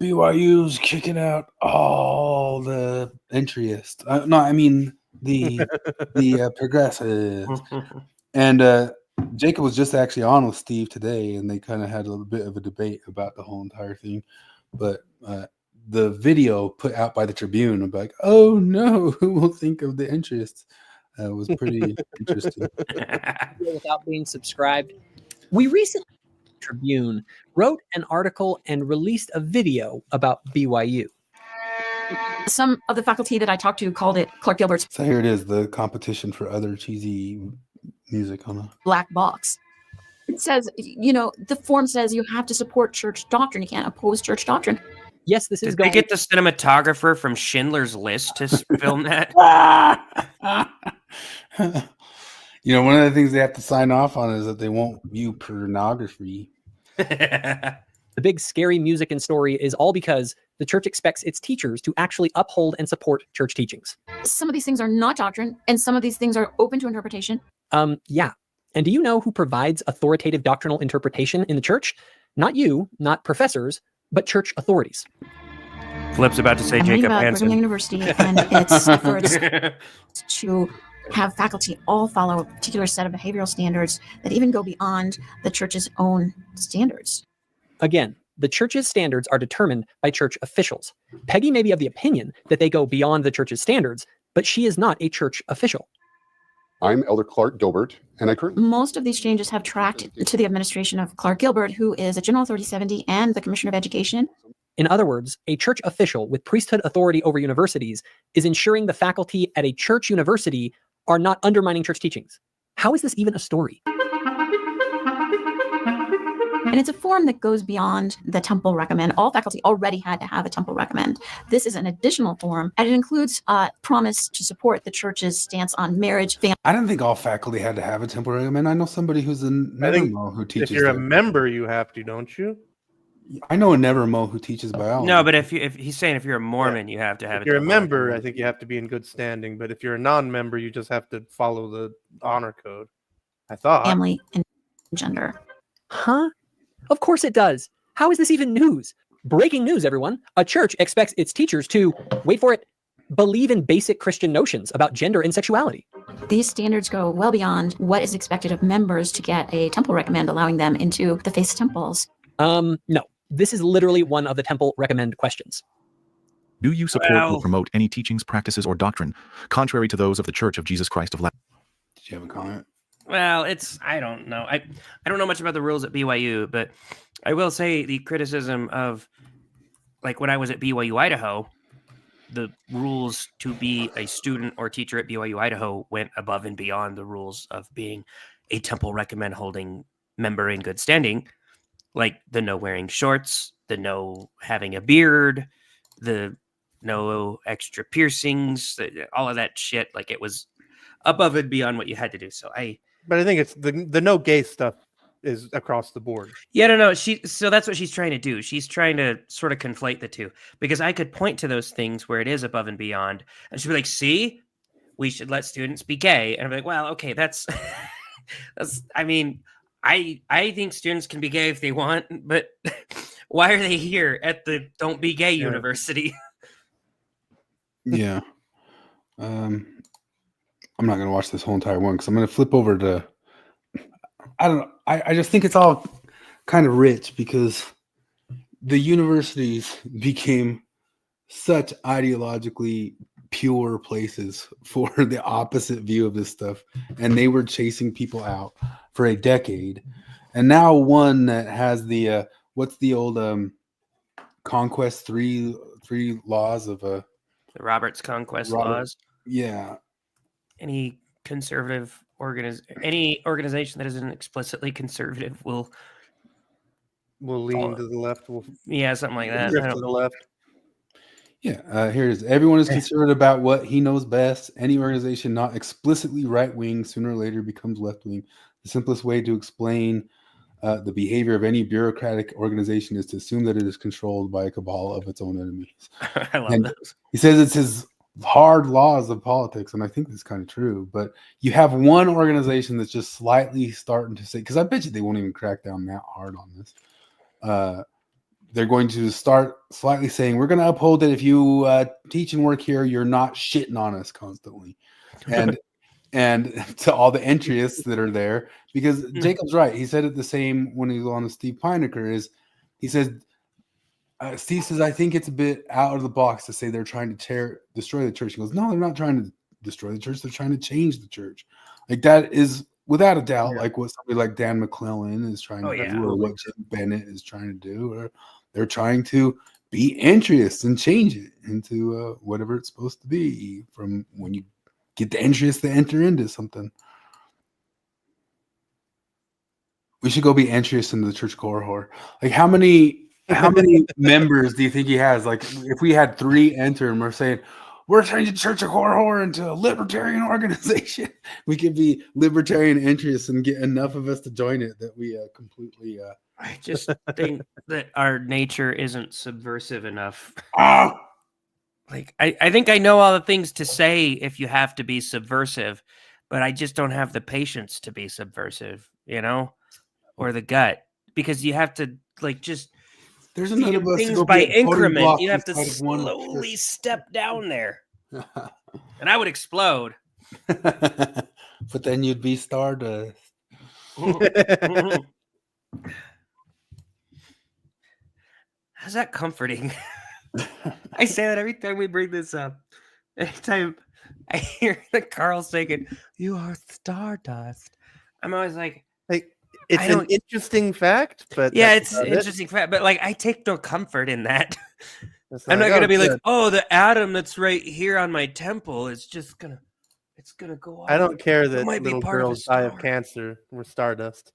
BYU's kicking out all the Entryists. No, I mean the progressives. And Jacob was just actually on with Steve today, and they kind of had a little bit of a debate about the whole entire thing. But the video put out by the Tribune of like, oh no, who will think of the Entryists? Was pretty interesting. Without being subscribed, we recently Tribune wrote an article and released a video about BYU. Some of the faculty that I talked to called it Clark Gilbert's So here it is, the competition for other cheesy music on a black box. It says, you know, the form says you have to support church doctrine. You can't oppose church doctrine. Yes, this is Did they get the cinematographer from Schindler's List to film that? You know, one of the things they have to sign off on is that they won't view pornography. The big scary music and story is all because the church expects its teachers to actually uphold and support church teachings. Some of these things are not doctrine, and some of these things are open to interpretation. Yeah. And do you know who provides authoritative doctrinal interpretation in the church? Not you, not professors, but church authorities. Flip's about to say I'm reading Jacob about Hansen. Brigham University, and it's for to have faculty all follow a particular set of behavioral standards that even go beyond the church's own standards. Again, the church's standards are determined by church officials. Peggy may be of the opinion that they go beyond the church's standards, but she is not a church official. I'm Elder Clark Gilbert, and I currently... Most of these changes have tracked to the administration of Clark Gilbert, who is a General Authority 70 and the Commissioner of Education. In other words, a church official with priesthood authority over universities is ensuring the faculty at a church university are not undermining church teachings. How is this even a story? And it's a form that goes beyond the temple recommend. All faculty already had to have a temple recommend. This is an additional form, and it includes a promise to support the church's stance on marriage, family. I don't think all faculty had to have a temple recommend. I know somebody who's a Nevermo who teaches. If you're a there. member, you have to, don't you? I know a Nevermo who teaches biology. No, but if he's saying if you're a Mormon, you have to have. If you're a member, I think you have to be in good standing. But if you're a non-member, you just have to follow the honor code. I thought. Family and gender. Huh? Of course it does. How is this even news? Breaking news, everyone. A church expects its teachers to, wait for it, believe in basic Christian notions about gender and sexuality. These standards go well beyond what is expected of members to get a temple recommend, allowing them into the faith temples. No. This is literally one of the temple recommend questions. Do you support or promote any teachings, practices, or doctrine contrary to those of the Church of Jesus Christ of Latter? Did you have a comment? Well, I don't know. I don't know much about the rules at BYU, but I will say the criticism of, like, when I was at BYU Idaho, the rules to be a student or teacher at BYU Idaho went above and beyond the rules of being a temple recommend holding member in good standing. Like the no wearing shorts, the no having a beard, the no extra piercings, all of that shit. Like, it was above and beyond what you had to do. But I think it's the no gay stuff is across the board. Yeah, no. So that's what she's trying to do. She's trying to sort of conflate the two, because I could point to those things where it is above and beyond, and she'd be like, "See, we should let students be gay," and I'm like, "Well, okay, that's." I mean, I think students can be gay if they want, but why are they here at the Don't Be Gay University? Yeah. I'm not going to watch this whole entire one because I'm going to flip over to, I don't know. I just think it's all kind of rich because the universities became such ideologically pure places for the opposite view of this stuff. And they were chasing people out for a decade. And now one that has the, what's the old Conquest three laws of The Roberts Conquest laws. Yeah. Any conservative any organization that isn't explicitly conservative will lean to the left. Yeah, something like that. Drift to the left. Yeah, here it is. Everyone is conservative about what he knows best. Any organization not explicitly right-wing sooner or later becomes left-wing. The simplest way to explain the behavior of any bureaucratic organization is to assume that it is controlled by a cabal of its own enemies. I love those. He says it's his hard laws of politics, and I think that's kind of true. But you have one organization that's just slightly starting to say, because I bet you they won't even crack down that hard on this. They're going to start slightly saying, we're going to uphold that if you teach and work here, you're not shitting on us constantly. And to all the entryists that are there, because Jacob's right. He said it the same when he was on the Steve Pinecker, is he says, Steve says, I think it's a bit out of the box to say they're trying to destroy the church. He goes, no, they're not trying to destroy the church. They're trying to change the church. Like, that is without a doubt, like what somebody like Dan McClellan is trying to do, or what Jim Bennett is trying to do, or they're trying to be entryists and change it into whatever it's supposed to be from when you get the entryists to enter into something. We should go be entryists into the church cohort. Like, how many members do you think he has? Like, if we had 3 enter and we're saying, we're changing Church of Horror into a libertarian organization, we could be libertarian entryists and get enough of us to join it that we completely. I just think that our nature isn't subversive enough. Like, I think I know all the things to say if you have to be subversive, but I just don't have the patience to be subversive, or the gut, because you have to just. There's another bus things to go by be a voting increment. block You have to inside of one slowly step down there, and I would explode. But then you'd be stardust. How's that comforting? I say that every time we bring this up. Anytime I hear the Carl singing, "You are stardust," I'm always like it's an interesting fact, but yeah, it's an interesting fact. But I take no comfort in that. I'm not gonna be like, "Oh, the atom that's right here on my temple is it's gonna go off." I don't care that It might be little part of a girls die of cancer. We're stardust.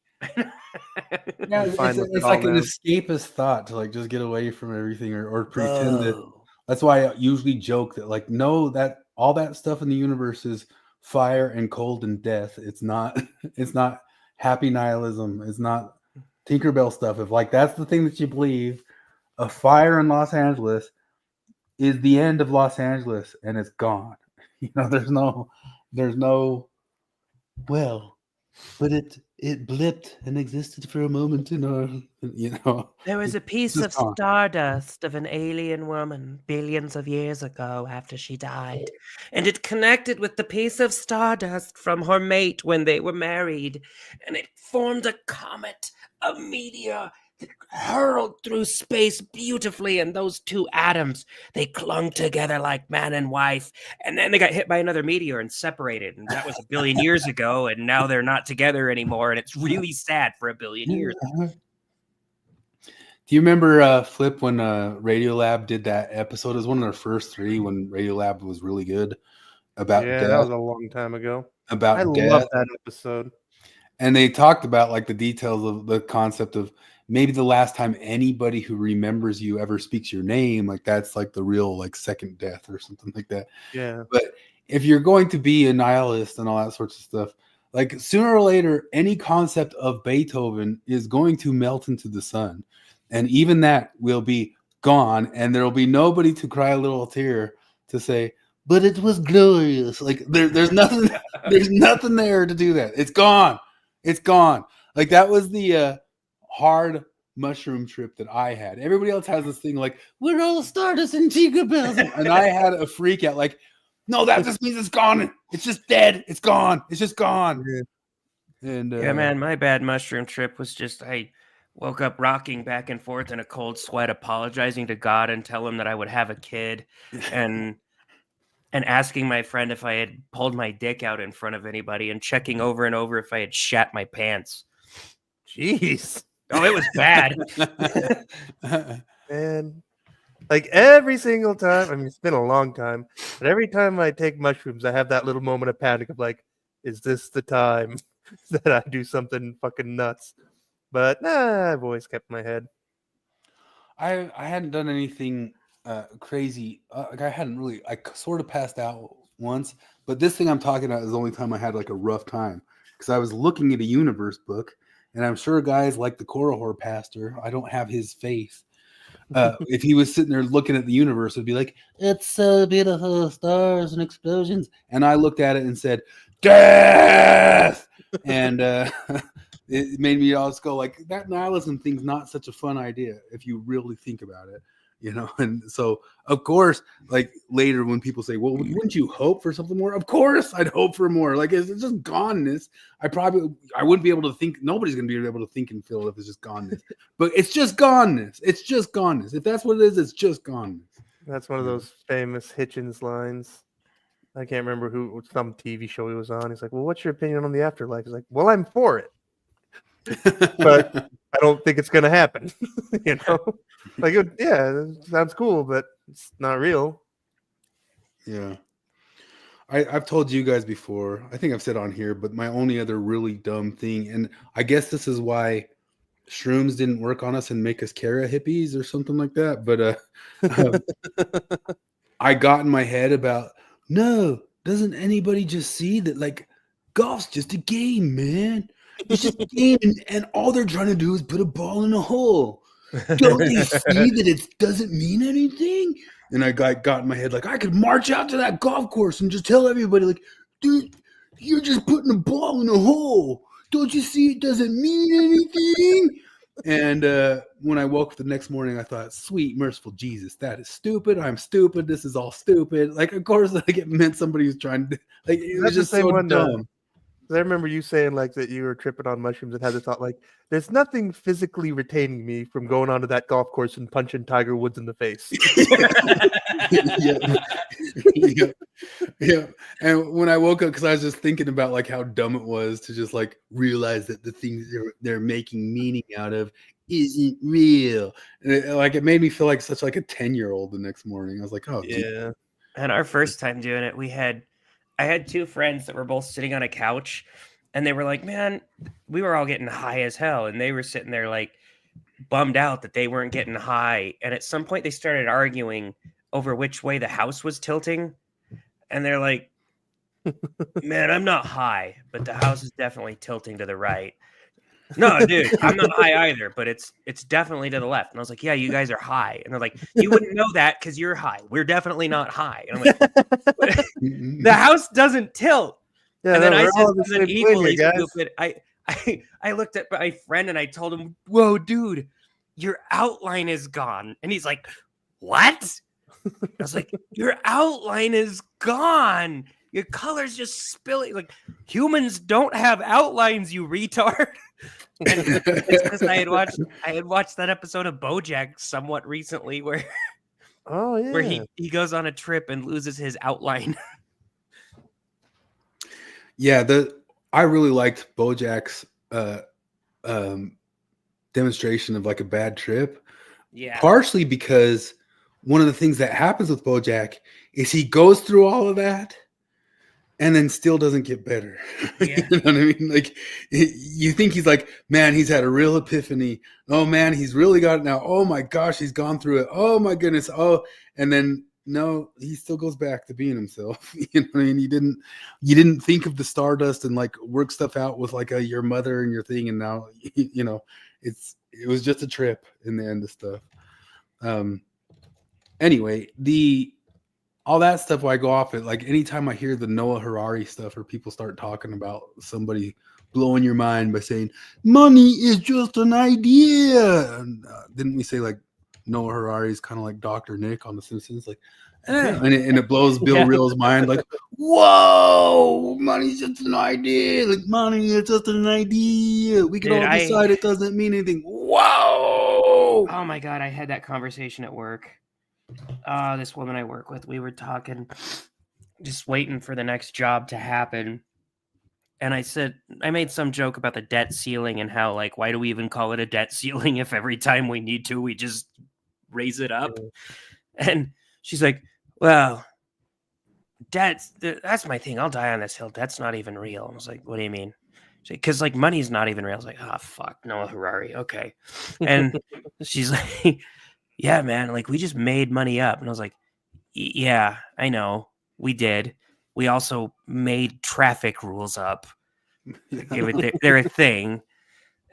Yeah, Fine with it it's all like an now. escapist thought to like just get away from everything or pretend that. That's why I usually joke that like no, that all that stuff in the universe is fire and cold and death. It's not it's not happy nihilism. It's not Tinkerbell stuff. If like that's the thing that you believe, a fire in Los Angeles is the end of Los Angeles and it's gone. You know, there's no well, but it blipped and existed for a moment in our, you know. There was a piece just of gone. stardust of an alien woman billions of years ago after she died, and it connected with the piece of stardust from her mate when they were married, and it formed a comet, a meteor that hurled through space beautifully, and those two atoms, they clung together like man and wife, and then they got hit by another meteor and separated, and that was a billion years ago, and now they're not together anymore, and it's really sad for a billion years. Do you remember Flip when Radiolab did that episode? It was one of their first 3 when Radiolab was really good about Yeah, death. that was a long time ago. About I death. love that episode. And they talked about like the details of the concept of maybe the last time anybody who remembers you ever speaks your name, like that's like the real like second death or something like that. Yeah. But if you're going to be a nihilist and all that sorts of stuff, like sooner or later, any concept of Beethoven is going to melt into the sun. And even that will be gone, and there will be nobody to cry a little tear to say, but it was glorious. Like there's nothing, there's nothing there to do that. It's gone. It's gone. Like that was the hard mushroom trip that I had. Everybody else has this thing like, we're all stardust and Tinkerbells. And I had a freak out like, no, that just means it's gone. It's just dead. It's gone. It's just gone. And Yeah, man, my bad mushroom trip was just I woke up rocking back and forth in a cold sweat, apologizing to God and tell him that I would have a kid, and asking my friend if I had pulled my dick out in front of anybody, and checking over and over if I had shat my pants. Jeez. Oh, it was bad. And like every single time, I mean, it's been a long time, but every time I take mushrooms, I have that little moment of panic of like, is this the time that I do something fucking nuts? But nah, I've always kept my head. I hadn't done anything crazy. Like I hadn't really. I sort of passed out once, but this thing I'm talking about is the only time I had like a rough time because I was looking at a universe book, and I'm sure guys like the Korihor pastor. I don't have his faith. If he was sitting there looking at the universe, it'd be like, "It's so beautiful, stars and explosions," and I looked at it and said, "Death!" and it made me also go like, that nihilism thing's not such a fun idea if you really think about it, you know. And so of course, like later when people say, well, wouldn't you hope for something more? Of course I'd hope for more. Like it's just goneness. I wouldn't be able to think. Nobody's gonna be able to think and feel if it's just goneness. But it's just goneness. It's just goneness. If that's what it is, it's just goneness. That's one of those famous Hitchens lines. I can't remember some TV show he was on. He's like, well, what's your opinion on the afterlife? He's like, well, I'm for it, but I don't think it's going to happen. You know, like, yeah, it sounds cool, but it's not real. Yeah. I've told you guys before, I think I've said on here, but my only other really dumb thing, and I guess this is why shrooms didn't work on us and make us Kara hippies or something like that. But I got in my head about, no, doesn't anybody just see that like golf's just a game, man? It's just a game, and all they're trying to do is put a ball in a hole. Don't they see that it doesn't mean anything? And I got in my head like I could march out to that golf course and just tell everybody like, dude, you're just putting a ball in a hole. Don't you see it doesn't mean anything? And when I woke up the next morning, I thought, sweet, merciful Jesus, that is stupid. I'm stupid. This is all stupid. Like, of course, like it meant somebody was trying to, like, it was just so dumb. I remember you saying like that you were tripping on mushrooms and had the thought like, there's nothing physically retaining me from going onto that golf course and punching Tiger Woods in the face. Yeah. And when I woke up, because I was just thinking about like how dumb it was to just like realize that the things they're making meaning out of isn't real. And it made me feel like such like a 10-year-old the next morning. I was like, oh yeah. geez. And our first time doing it, I had two friends that were both sitting on a couch, and they were like, man, we were all getting high as hell, and they were sitting there like bummed out that they weren't getting high. And at some point they started arguing over which way the house was tilting, and they're like, man, I'm not high, but the house is definitely tilting to the right. No, dude, I'm not high either, but it's definitely to the left. And I was like, yeah, you guys are high. And they're like, you wouldn't know that because you're high. We're definitely not high. And I'm like, the house doesn't tilt. Yeah, and then no, I we're said all on the something same plane here, equally guys. stupid. I looked at my friend and I told him, whoa, dude, your outline is gone. And he's like, what? I was like, your outline is gone. Your color's just spilling. Like, humans don't have outlines, you retard. And it's because I had watched that episode of BoJack somewhat recently where where he goes on a trip and loses his outline. Yeah, I really liked BoJack's demonstration of like a bad trip. Yeah. Partially because one of the things that happens with BoJack is he goes through all of that and then still doesn't get better. Yeah. You know what I mean? Like, you think he's like, man, he's had a real epiphany. Oh man, he's really got it now. Oh my gosh, he's gone through it. Oh my goodness. Oh, and then no, he still goes back to being himself. You know what I mean? You didn't think of the Stardust and like work stuff out with like your mother and your thing, and now you know it was just a trip in the end of stuff. Anyway, all that stuff where I go off it, like anytime I hear the Noah Harari stuff or people start talking about somebody blowing your mind by saying money is just an idea, and didn't we say like Noah Harari is kind of like Dr. Nick on The Simpsons, like, and it blows Bill Reel's mind, like, whoa, money's just an idea, like money is just an idea. We can Dude, all decide it doesn't mean anything. Whoa! Oh my god, I had that conversation at work. This woman I work with, we were talking, just waiting for the next job to happen. And I made some joke about the debt ceiling and how, like, why do we even call it a debt ceiling if every time we need to, we just raise it up? And she's like, well, that's my thing. I'll die on this hill. Debt's not even real. I was like, what do you mean? Because like money's not even real. I was like, oh fuck, Noah Harari. Okay. And she's like, yeah, man, like we just made money up. And I was like, yeah, I know. We did. We also made traffic rules up. They're a thing.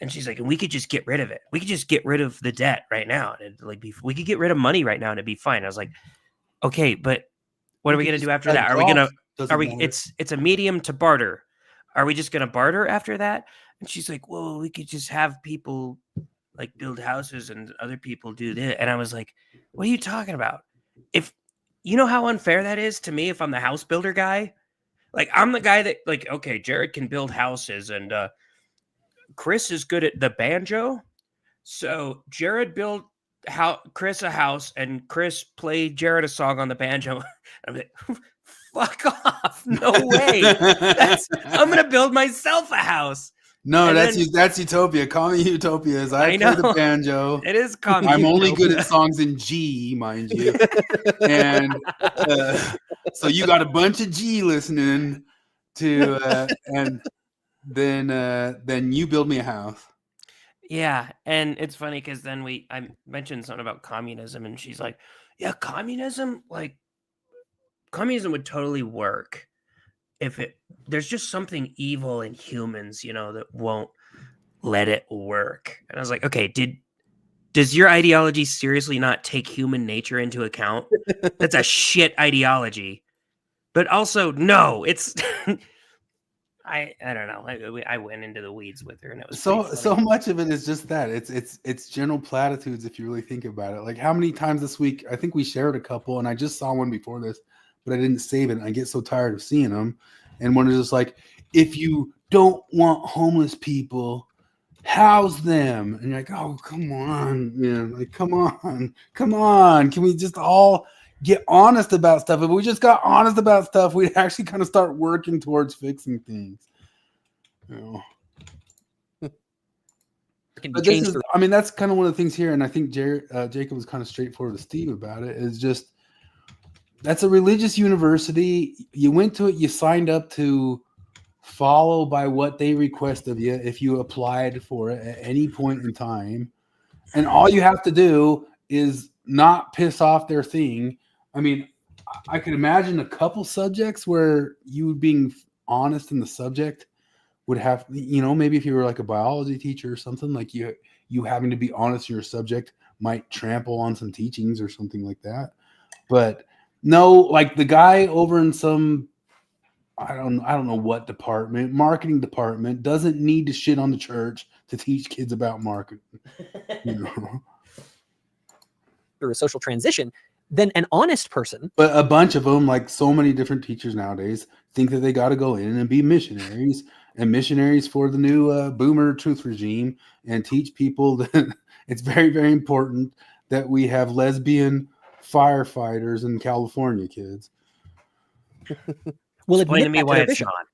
And she's like, and we could just get rid of it. We could just get rid of the debt right now. And we could get rid of money right now and it'd be fine. I was like, okay, but what are we gonna do after that? It's a medium to barter. Are we just gonna barter after that? And she's like, well, we could just have people like build houses and other people do this. And I was like, what are you talking about? If you know how unfair that is to me, if I'm the house builder guy, like I'm the guy that like, okay, Jared can build houses and Chris is good at the banjo. So Jared built Chris a house and Chris played Jared a song on the banjo. I'm like, fuck off. No way. I'm going to build myself a house. No, that's Utopia. Commie Utopia is I play the banjo. It is Commie I'm Utopia. only good at songs in G, mind you. And so you got a bunch of G listening to, and then you build me a house. Yeah, and it's funny because then I mentioned something about communism, and she's like, "Yeah, communism would totally work if there's just something evil in humans, you know, that won't let it work." And I was like, "Okay, does your ideology seriously not take human nature into account? That's a shit ideology." But also, no, it's. I don't know. I went into the weeds with her, and it was so much of it is just that. It's general platitudes if you really think about it. Like how many times this week? I think we shared a couple, and I just saw one before this, but I didn't save it. And I get so tired of seeing them. And one is just like, if you don't want homeless people, house them. And you're like, oh come on, man! Like come on! Can we just all get honest about stuff? If we just got honest about stuff, we'd actually kind of start working towards fixing things. You know. But this is, I mean, that's kind of one of the things here, and I think Jacob was kind of straightforward with Steve about it. Is just that's a religious university. You went to it. You signed up to follow by what they request of you if you applied for it at any point in time. And all you have to do is not piss off their thing. I mean, I could imagine a couple subjects where you being honest in the subject would have, maybe if you were like a biology teacher or something, like you having to be honest in your subject might trample on some teachings or something like that. But no, like the guy over in some, I don't know what department, marketing department, doesn't need to shit on the church to teach kids about marketing. Or a social transition, then an honest person. But a bunch of them, like so many different teachers nowadays, think that they got to go in and be missionaries and missionaries for the new boomer truth regime and teach people that it's very, very important that we have lesbian firefighters in California, kids. Will Explain admit to me that why their it's bishop. not.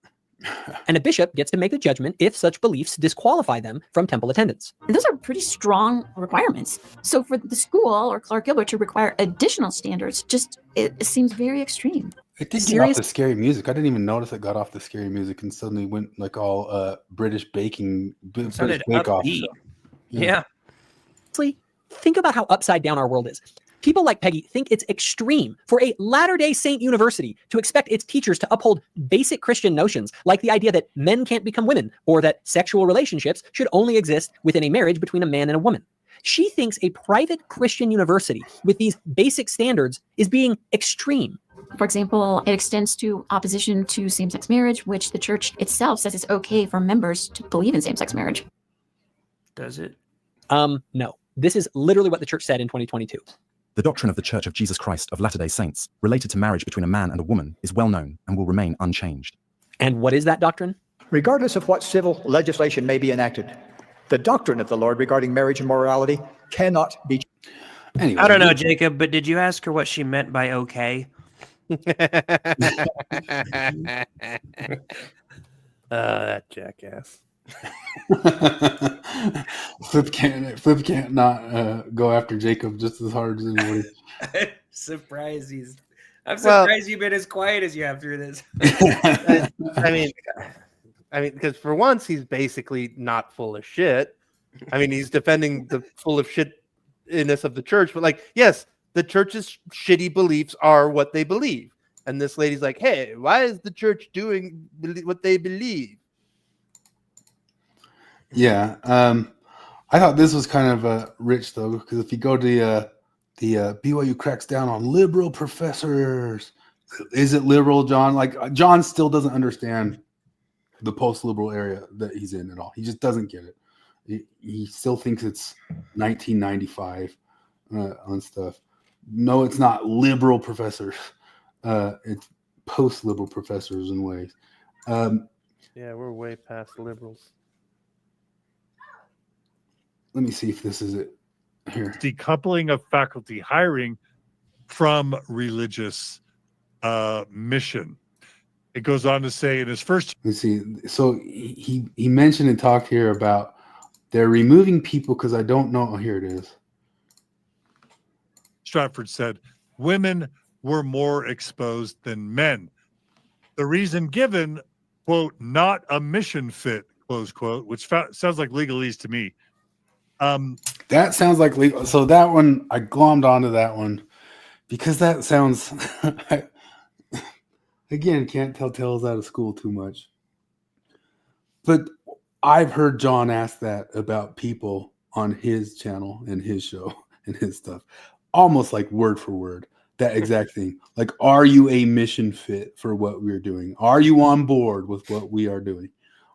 And a bishop gets to make the judgment if such beliefs disqualify them from temple attendance. And those are pretty strong requirements. So for the school or Clark Gilbert to require additional standards, it seems very extreme. It did get off the scary music. I didn't even notice it got off the scary music and suddenly went like all British baking, British Bake Off. upbeat. Yeah. Honestly, think about how upside down our world is. People like Peggy think it's extreme for a Latter-day Saint university to expect its teachers to uphold basic Christian notions like the idea that men can't become women or that sexual relationships should only exist within a marriage between a man and a woman. She thinks a private Christian university with these basic standards is being extreme. For example, it extends to opposition to same-sex marriage, which the church itself says it's okay for members to believe in same-sex marriage. Does it? No. This is literally what the church said in 2022. The doctrine of the Church of Jesus Christ of Latter-day Saints related to marriage between a man and a woman is well known and will remain unchanged. And what is that doctrine? Regardless of what civil legislation may be enacted, the doctrine of the Lord regarding marriage and morality cannot be. Anyway, I don't know, Jacob, but did you ask her what she meant by okay? That jackass. Flip can't not go after Jacob just as hard as anybody. I'm surprised you've been as quiet as you have through this. I mean, because for once he's basically not full of shit. I mean, he's defending the full of shitness of the church, but like, yes, the church's shitty beliefs are what they believe, and this lady's like, "Hey, why is the church doing what they believe?" Yeah, I thought this was kind of rich though, because if you go to the BYU cracks down on liberal professors, is it liberal, John? Like John still doesn't understand the post-liberal area that he's in at all. He just doesn't get it. He still thinks it's 1995 on stuff. No, it's not liberal professors. It's post-liberal professors in ways. Yeah, we're way past liberals. Let me see if this is it here. Decoupling of faculty hiring from religious mission. It goes on to say in his first. Let's see. So he mentioned and talked here about they're removing people because I don't know. Oh, here it is. Stratford said women were more exposed than men. The reason given, quote, not a mission fit, close quote, which sounds like legalese to me. That sounds like legal. So that one, I glommed onto that one because that sounds, again, can't tell tales out of school too much. But I've heard John ask that about people on his channel and his show and his stuff, almost like word for word, that exact thing. Like, are you a mission fit for what we're doing? Are you on board with what we are doing?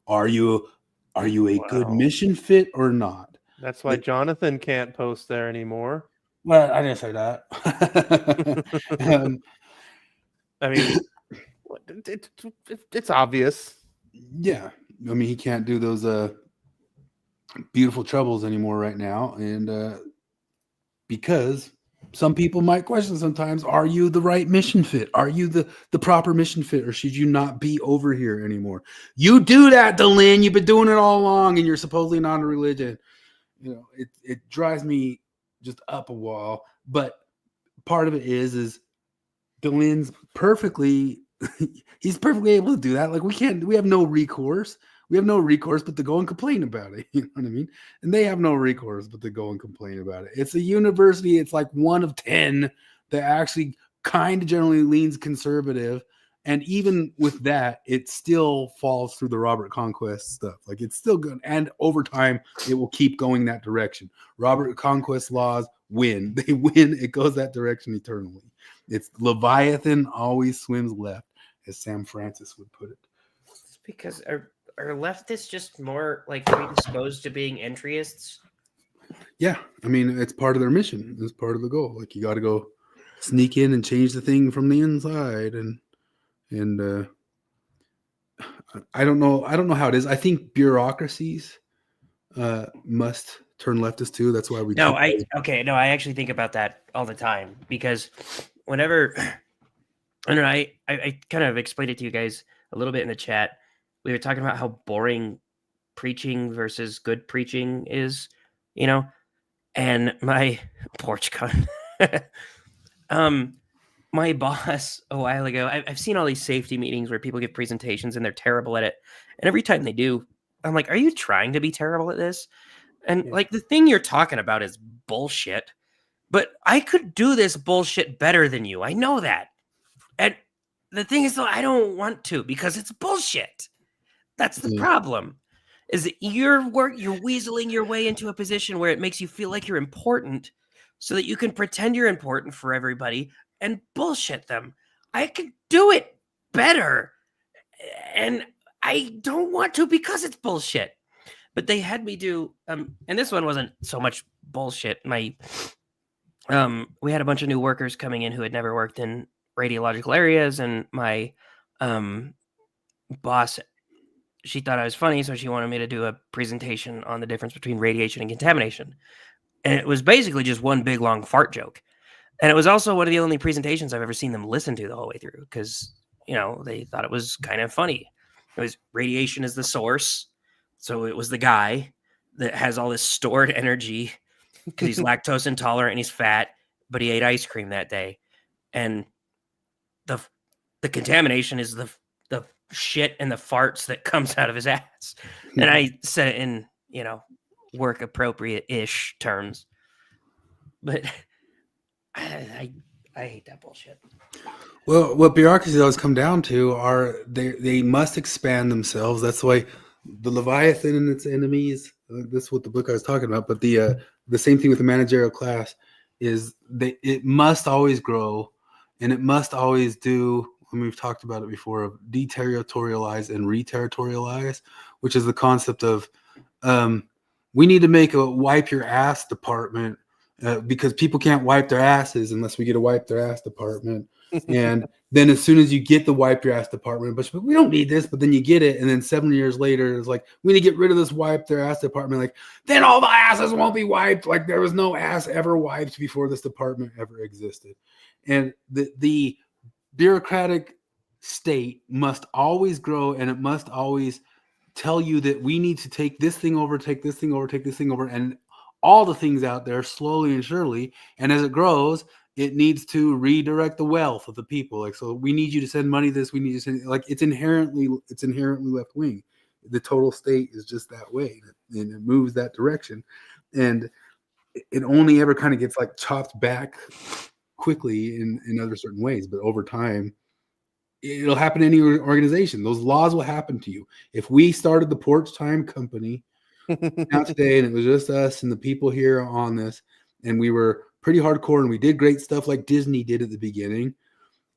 Are you a good mission fit or not? That's why Jonathan can't post there anymore. Well, I didn't say that. I mean, it's obvious. Yeah. I mean, he can't do those beautiful troubles anymore right now. And because some people might question sometimes, are you the right mission fit? Are you the proper mission fit? Or should you not be over here anymore? You do that, Delin. You've been doing it all along and you're supposedly not a religion. You know, it drives me just up a wall. But part of it is Delin's perfectly, He's perfectly able to do that. Like we have no recourse. We have no recourse but to go and complain about it. You know what I mean? And they have no recourse but to go and complain about it. It's a university. It's like one of 10 that actually kind of generally leans conservative. And even with that, it still falls through the Robert Conquest stuff. Like it's still good. And over time, it will keep going that direction. Robert Conquest laws win. They win. It goes that direction eternally. It's Leviathan always swims left, as Sam Francis would put it. It's because are leftists just more like predisposed to being entryists? Yeah. I mean, it's part of their mission. It's part of the goal. Like you got to go sneak in and change the thing from the inside. And I don't know how it is. I think bureaucracies must turn leftist too. That's why we I actually think about that all the time because whenever I don't know, I kind of explained it to you guys a little bit in the chat. We were talking about how boring preaching versus good preaching is, you know, and my porch gun. My boss a while ago, I've seen all these safety meetings where people give presentations and they're terrible at it. And every time they do, I'm like, are you trying to be terrible at this? And like the thing you're talking about is bullshit, but I could do this bullshit better than you. I know that. And the thing is, though, I don't want to because it's bullshit. That's the problem. Is that you're weaseling your way into a position where it makes you feel like you're important so that you can pretend you're important for everybody and bullshit them. I could do it better. And I don't want to because it's bullshit. But they had me do, and this one wasn't so much bullshit. We had a bunch of new workers coming in who had never worked in radiological areas, and my boss, she thought I was funny, so she wanted me to do a presentation on the difference between radiation and contamination. And it was basically just one big long fart joke. And it was also one of the only presentations I've ever seen them listen to the whole way through because, you know, they thought it was kind of funny. It was radiation is the source. So it was the guy that has all this stored energy because he's lactose intolerant and he's fat, but he ate ice cream that day. And the contamination is the shit and the farts that comes out of his ass. And I said it in, you know, work appropriate-ish terms. But I hate that bullshit. Well, what bureaucracies always come down to are they must expand themselves. That's why the Leviathan and its enemies. This is what the book I was talking about. But the same thing with the managerial class is it must always grow, and it must always do. I mean, we've talked about it before of deterritorialize and reterritorialize, which is the concept of we need to make a wipe your ass department because people can't wipe their asses unless we get a wipe their ass department. And then as soon as you get the wipe your ass department, but we don't need this, but then you get it. And then 7 years later, it's like, we need to get rid of this wipe their ass department. Like, then all the asses won't be wiped. Like there was no ass ever wiped before this department ever existed. And the bureaucratic state must always grow, and it must always tell you that we need to take this thing over, take this thing over, take this thing over, and all the things out there slowly and surely. And as it grows, it needs to redirect the wealth of the people. Like, so we need you to send money this, we need you to send, like, it's inherently left wing. The total state is just that way, and it moves that direction. And it only ever kind of gets like chopped back quickly in other certain ways, but over time it'll happen to any organization. Those laws will happen to you. If we started the Porch Time Company now today, and it was just us and the people here on this, and we were pretty hardcore and we did great stuff like Disney did at the beginning,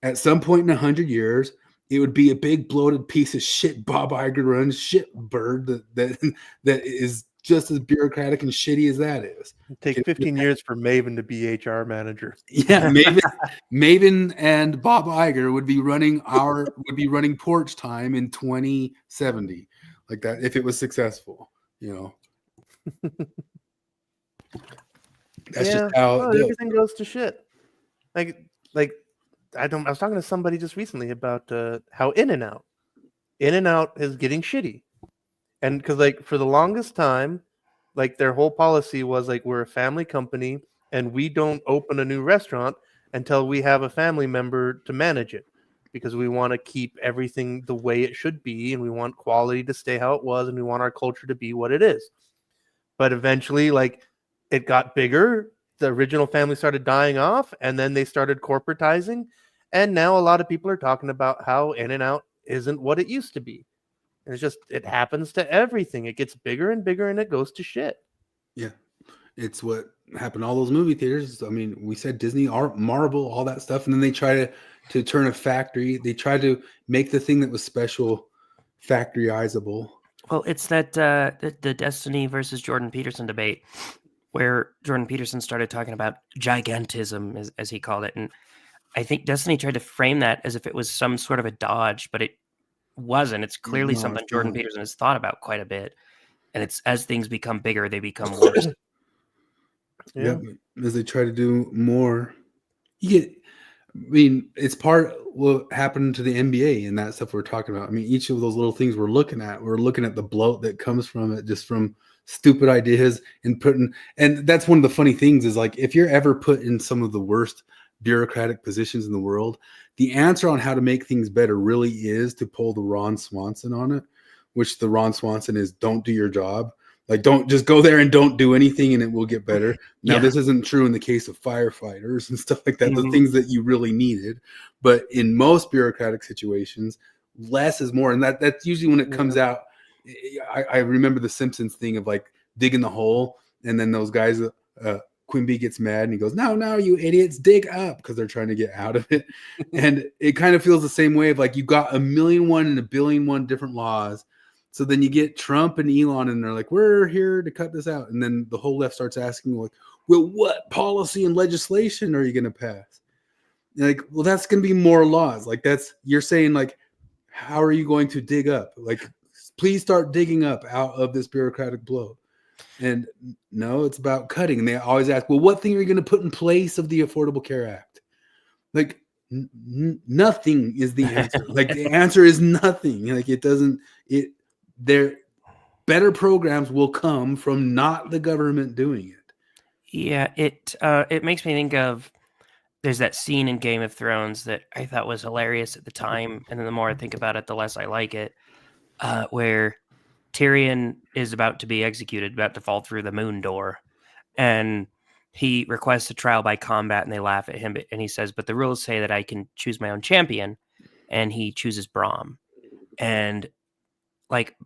at some point in 100 years, it would be a big bloated piece of shit Bob Iger runs shit bird that is just as bureaucratic and shitty as that is. It'd take 15 years for Maven to be HR manager. Yeah, Maven and Bob Iger would be running Porch Time in 2070, like that, if it was successful. You know, that's just how everything goes to shit. Like I was talking to somebody just recently about how In-N-Out is getting shitty. And because like for the longest time, like their whole policy was like, we're a family company and we don't open a new restaurant until we have a family member to manage it. because we want to keep everything the way it should be, and we want quality to stay how it was, and we want our culture to be what it is. But eventually, like, it got bigger. The original family started dying off, and then they started corporatizing. And now a lot of people are talking about how In-N-Out isn't what it used to be. And it's just, it happens to everything. It gets bigger and bigger, and it goes to shit. Yeah. It's what happened to all those movie theaters. I mean, we said Disney, Marvel, all that stuff. And then they try to turn a factory. They try to make the thing that was special factoryizable. Well, it's that the Destiny versus Jordan Peterson debate, where Jordan Peterson started talking about gigantism, as he called it. And I think Destiny tried to frame that as if it was some sort of a dodge, but it wasn't. It's clearly something Jordan Peterson has thought about quite a bit. And it's as things become bigger, they become worse. Yeah. As they try to do more, it's part what happened to the NBA and that stuff we're talking about. I mean, each of those little things we're looking at the bloat that comes from it, just from stupid ideas and that's one of the funny things is, like, if you're ever put in some of the worst bureaucratic positions in the world, the answer on how to make things better really is to pull the Ron Swanson on it, which the Ron Swanson is, don't do your job. Like, don't just go there and don't do anything and it will get better. Now, this isn't true in the case of firefighters and stuff like that, the things that you really needed. But in most bureaucratic situations, less is more. And that's usually when it comes out. I remember the Simpsons thing of, like, digging the hole. And then those guys, Quimby gets mad and he goes, no, you idiots, dig up, because they're trying to get out of it. And it kind of feels the same way of, like, you got 1,000,001 and 1,000,000,001 different laws. So then you get Trump and Elon, and they're like, we're here to cut this out. And then the whole left starts asking, like, well, what policy and legislation are you going to pass? You're like, well, that's going to be more laws. Like, you're saying, like, how are you going to dig up? Like, please start digging up out of this bureaucratic bloat. And no, it's about cutting. And they always ask, well, what thing are you going to put in place of the Affordable Care Act? Like, nothing is the answer. Like, the answer is nothing. Like, their better programs will come from not the government doing it. Yeah, it makes me think of, there's that scene in Game of Thrones that I thought was hilarious at the time, and then the more I think about it, the less I like it, where Tyrion is about to be executed, about to fall through the moon door, and he requests a trial by combat, and they laugh at him, and he says, but the rules say that I can choose my own champion, and he chooses Braum. And, like,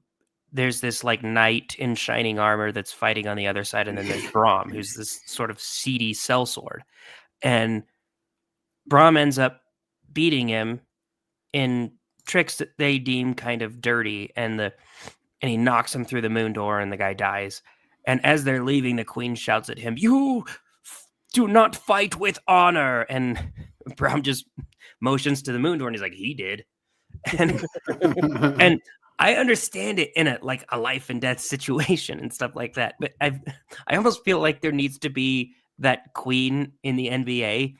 there's this, like, knight in shining armor that's fighting on the other side, and then there's Braum, who's this sort of seedy sellsword. And Braum ends up beating him in tricks that they deem kind of dirty, and he knocks him through the moon door, and the guy dies. And as they're leaving, the queen shouts at him, "You do not fight with honor!" And Braum just motions to the moon door, and he's like, "He did." And I understand it in a life and death situation and stuff like that, but I almost feel like there needs to be that queen in the NBA.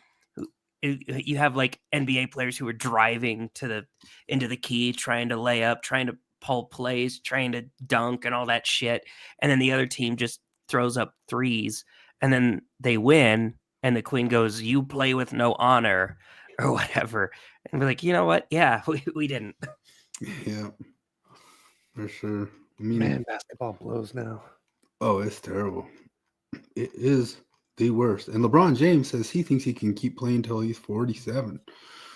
You have, like, NBA players who are driving into the key, trying to lay up, trying to pull plays, trying to dunk and all that shit, and then the other team just throws up threes, and then they win, and the queen goes, "You play with no honor," or whatever, and we're like, you know what? Yeah, we didn't. Yeah. For sure. I mean, Man, basketball blows now. Oh, it's terrible. It is the worst. And LeBron James says he thinks he can keep playing until he's 47.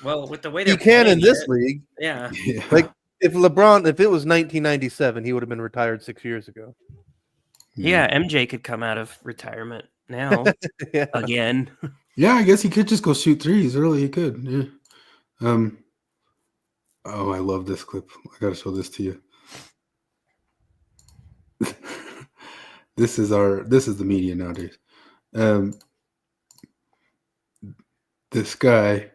Well, with the way he can in this league. Yeah. Like, if it was 1997, he would have been retired 6 years ago. Yeah, MJ could come out of retirement now again. Yeah, I guess he could just go shoot threes. Really, he could. Yeah. Oh, I love this clip. I gotta show this to you. This is the media nowadays. This guy,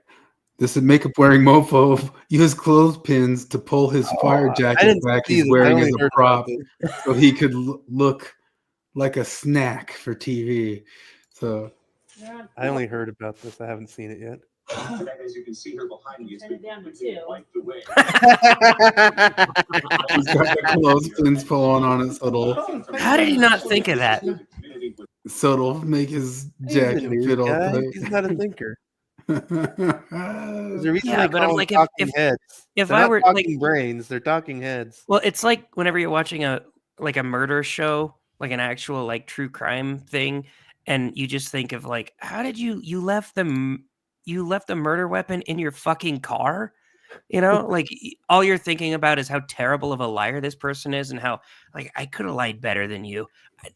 this is makeup wearing mofo, used clothespins to pull his fire jacket back he's wearing as a prop so he could look like a snack for TV. So I only heard about this. I haven't seen it yet. As you can see her behind me, it's been like the way. He's got the clothespins pulling on it, so How did he not think of that? So it'll make his jacket fit all tight. He's not a thinker. There's a reason Yeah, they but call I'm them like, talking heads. if They're I not were talking brains, they're talking heads. well, it's like whenever you're watching a murder show, like an actual like true crime thing, and you just think of like, how did you left the murder weapon in your fucking car? You know, like all you're thinking about is how terrible of a liar this person is, and how like I could have lied better than you.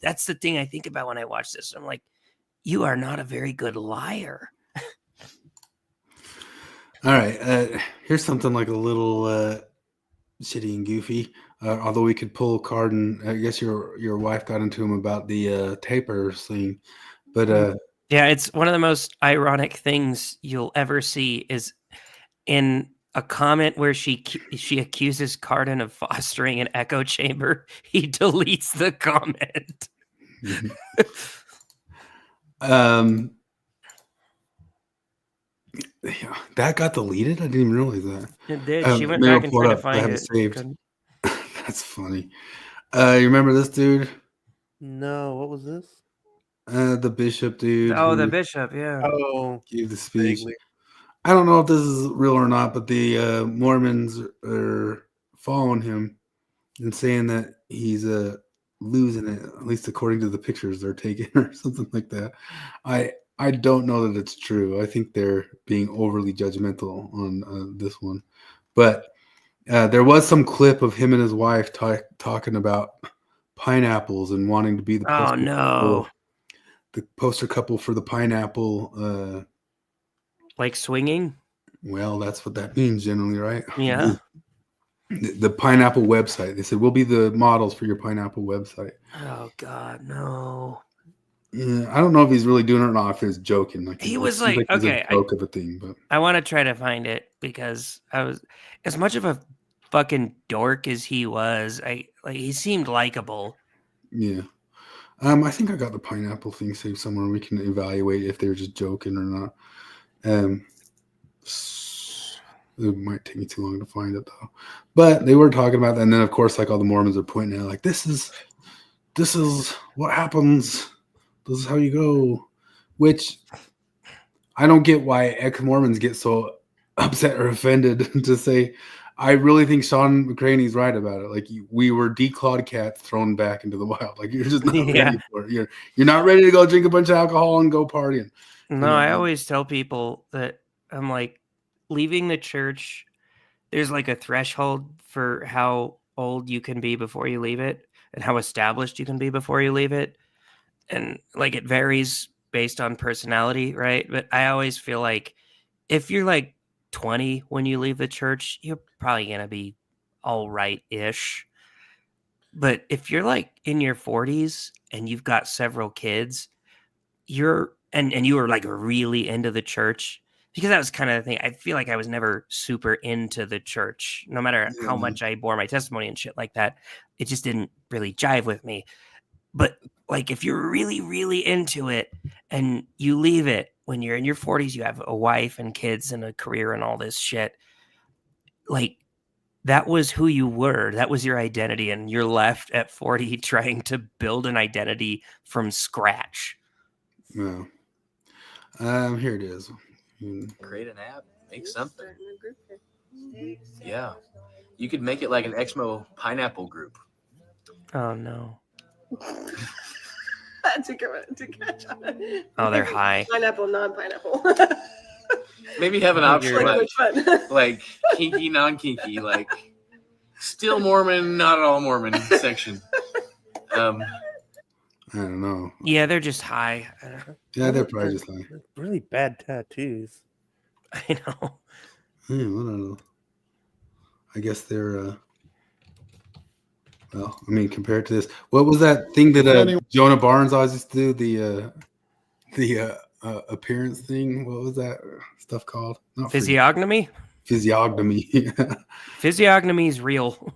That's the thing I think about when I watch this. I'm like, you are not a very good liar. All right, here's something like a little shitty and goofy. Although we could pull a card, and I guess your wife got into him about the taper thing, but Yeah, it's one of the most ironic things you'll ever see is in a comment where she accuses Cardin of fostering an echo chamber. He deletes the comment. Yeah, that got deleted. I didn't even realize that. It did. She went maybe back I'll and pull tried to up. I find have it. saved. Couldn't. That's funny. You remember this dude? No, what was this? The bishop dude. Oh, the who bishop, yeah. Oh, gave the speech. vaguely. I don't know if this is real or not, but the Mormons are following him and saying that he's losing it, at least according to the pictures they're taking or something like that. I don't know that it's true. I think they're being overly judgmental on this one. But there was some clip of him and his wife talking about pineapples and wanting to be the Oh no! The poster couple for the pineapple. Like swinging? Well, that's what that means generally, right? Yeah. The pineapple website. They said we'll be the models for your pineapple website. Oh God, no! Yeah, I don't know if he's really doing it or not. If he's joking, like He it was seems like, it's okay, a joke of a thing. But I want to try to find it because I was as much of a fucking dork as he was. He seemed likable. yeah, I think I got the pineapple thing saved somewhere. We can evaluate if they're just joking or not. It might take me too long to find it though. But they were talking about that, and then of course, like all the Mormons are pointing out, like this is what happens. This is how you go. Which I don't get why ex-Mormons get so upset or offended to say. I really think Sean McCraney's right about it. Like we were declawed cats thrown back into the wild. Like you're just not ready for it. You're not ready to go drink a bunch of alcohol and go partying. No, I always tell people that I'm like leaving the church. There's like a threshold for how old you can be before you leave it and how established you can be before you leave it. And like it varies based on personality, right? But I always feel like if you're like 20 when you leave the church, you're probably going to be all right-ish. But if you're like in your 40s and you've got several kids, you're and you were like really into the church, because that was kind of the thing. I feel like I was never super into the church, no matter how much I bore my testimony and shit like that. It just didn't really jive with me. But like if you're really, really into it and you leave it when you're in your 40s, you have a wife and kids and a career and all this shit, like that was who you were. That was your identity. And you're left at 40 trying to build an identity from scratch. No. Here it is. Create an app, make something. Yeah. You could make it like an Exmo pineapple group. Oh no. To catch on. Oh, they're high. Pineapple, non-pineapple. Maybe have an option Like, like kinky, non-kinky, like still Mormon, not at all Mormon section. I don't know. Yeah, they're just high. Yeah, they're probably just high. Really bad tattoos. I know. I don't know. I guess they're well, I mean, compared to this, what was that thing that Jonah Barnes always used to do? The appearance thing. What was that stuff called? Not Physiognomy. Physiognomy. Physiognomy is real.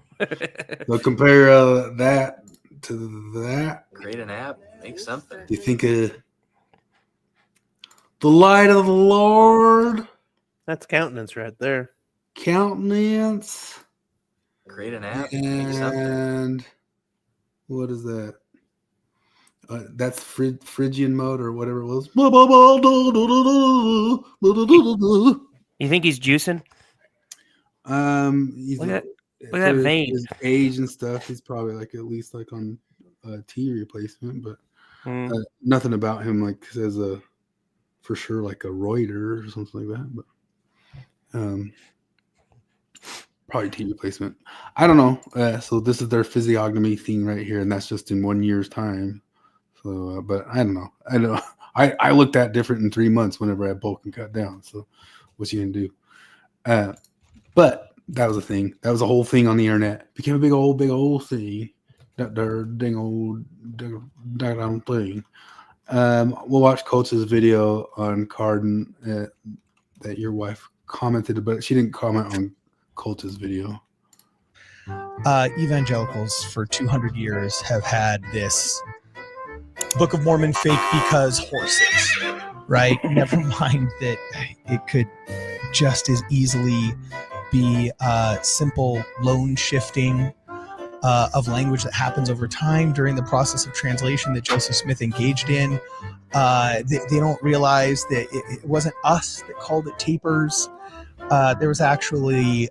So compare that to that. Create an app, make something. Do you think the light of the Lord? That's countenance right there. Countenance. Create an app, make something. And what is that? That's Phrygian mode or whatever it was. You think he's juicing? He's Look at for that vein. his age and stuff. He's probably like at least like on T replacement, but nothing about him like says for sure like a Reuter or something like that. But probably T replacement. I don't know. So this is their physiognomy thing right here, and that's just in 1 year's time. So, but I don't know. I looked at different in 3 months whenever I bulk and cut down. So, what's you gonna do? But that was a thing. That was a whole thing on the internet. Became a big old thing. That dang old thing. We'll watch Coach's video on Cardin that your wife commented, but she didn't comment on Coach's video. Evangelicals for 200 years have had this Book of Mormon fake because horses, right? Never mind that it could just as easily be simple loan shifting of language that happens over time during the process of translation that Joseph Smith engaged in. They don't realize that it wasn't us that called it tapers. There was actually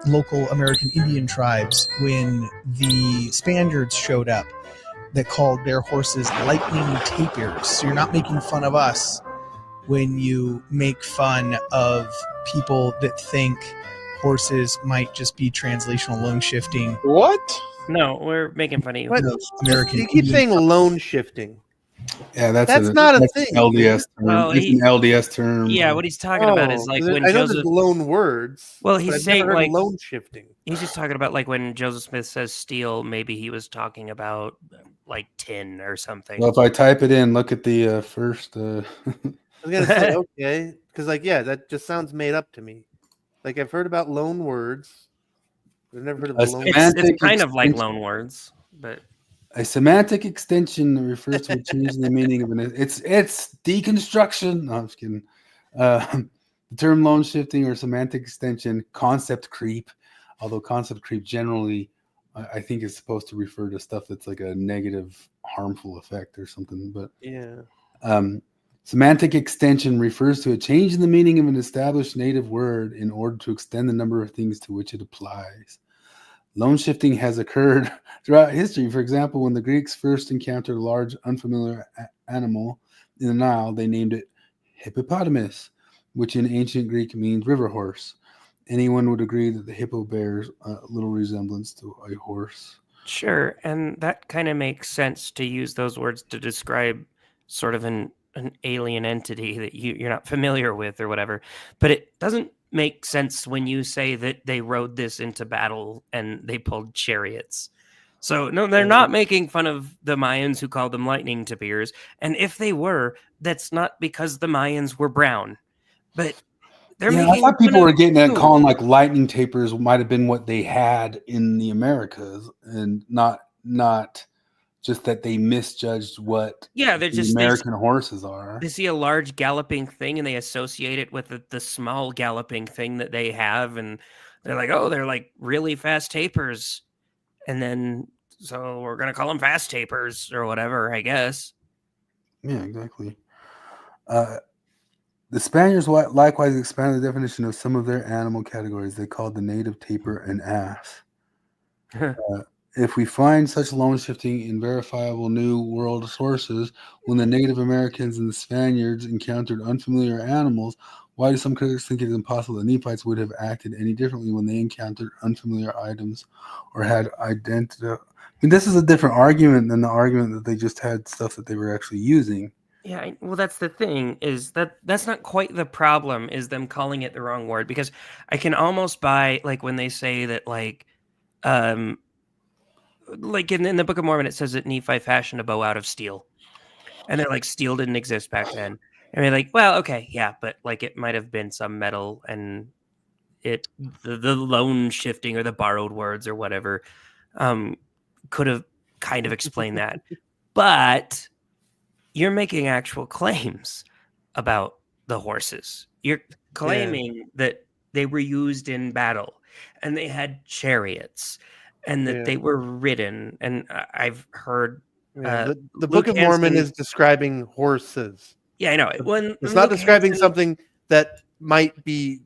local American Indian tribes when the Spaniards showed up that called their horses lightning tapirs. So you're not making fun of us when you make fun of people that think horses might just be translational loan shifting. What? No, we're making fun of you. What? American You keep saying loan shifting. Yeah, that's not a that's thing. an LDS term. Well, It's an LDS term. Yeah, what he's talking about is like when I know Joseph. there's loan words. Well, but he's I've saying never heard like of loan shifting. He's just talking about like when Joseph Smith says steel, maybe he was talking about like tin or something. Well, if I type it in, look at the first. I was gonna say okay, because like that just sounds made up to me. Like I've heard about loan words. I've never heard of loan. It's kind of like loan words, but a semantic extension that refers to a change in the meaning of an. It's deconstruction. No, I'm just kidding. The term loan shifting or semantic extension, concept creep, although concept creep generally, I think is supposed to refer to stuff that's like a negative, harmful effect or something. But yeah. Semantic extension refers to a change in the meaning of an established native word in order to extend the number of things to which it applies. Loan shifting has occurred throughout history. For example, when the Greeks first encountered a large, unfamiliar animal in the Nile, they named it hippopotamus, which in ancient Greek means river horse. Anyone would agree that the hippo bears a little resemblance to a horse. sure, and that kind of makes sense to use those words to describe sort of an alien entity that you're not familiar with or whatever. But it doesn't make sense when you say that they rode this into battle and they pulled chariots. So no, they're not making fun of the Mayans who called them lightning tapirs. And if they were, that's not because the Mayans were brown. But they're I making thought people fun were of getting at you. calling like lightning tapers might have been what they had in the Americas, and not just that they misjudged what Yeah, they're the just American horses are. They see a large galloping thing and they associate it with the small galloping thing that they have, and they're like, oh, they're like really fast tapers, and then so we're gonna call them fast tapers or whatever, I guess. Yeah, exactly. The Spaniards likewise expanded the definition of some of their animal categories. They called the native taper an ass. If we find such loan shifting in verifiable New World sources, when the Native Americans and the Spaniards encountered unfamiliar animals, why do some critics think it is impossible that Nephites would have acted any differently when they encountered unfamiliar items or had identity? I mean, this is a different argument than the argument that they just had stuff that they were actually using. Yeah, well, that's the thing, is that's not quite the problem, is them calling it the wrong word, because I can almost buy, like, when they say that, like in the Book of Mormon, it says that Nephi fashioned a bow out of steel. And they're like, steel didn't exist back then. And they're like, well, okay, yeah, but like it might have been some metal, and the loan shifting or the borrowed words or whatever could have kind of explained that. But you're making actual claims about the horses. You're claiming that they were used in battle and they had chariots and that they were ridden. And I've heard The Book of Mormon is describing horses. Yeah, I know. It's not describing something that might be,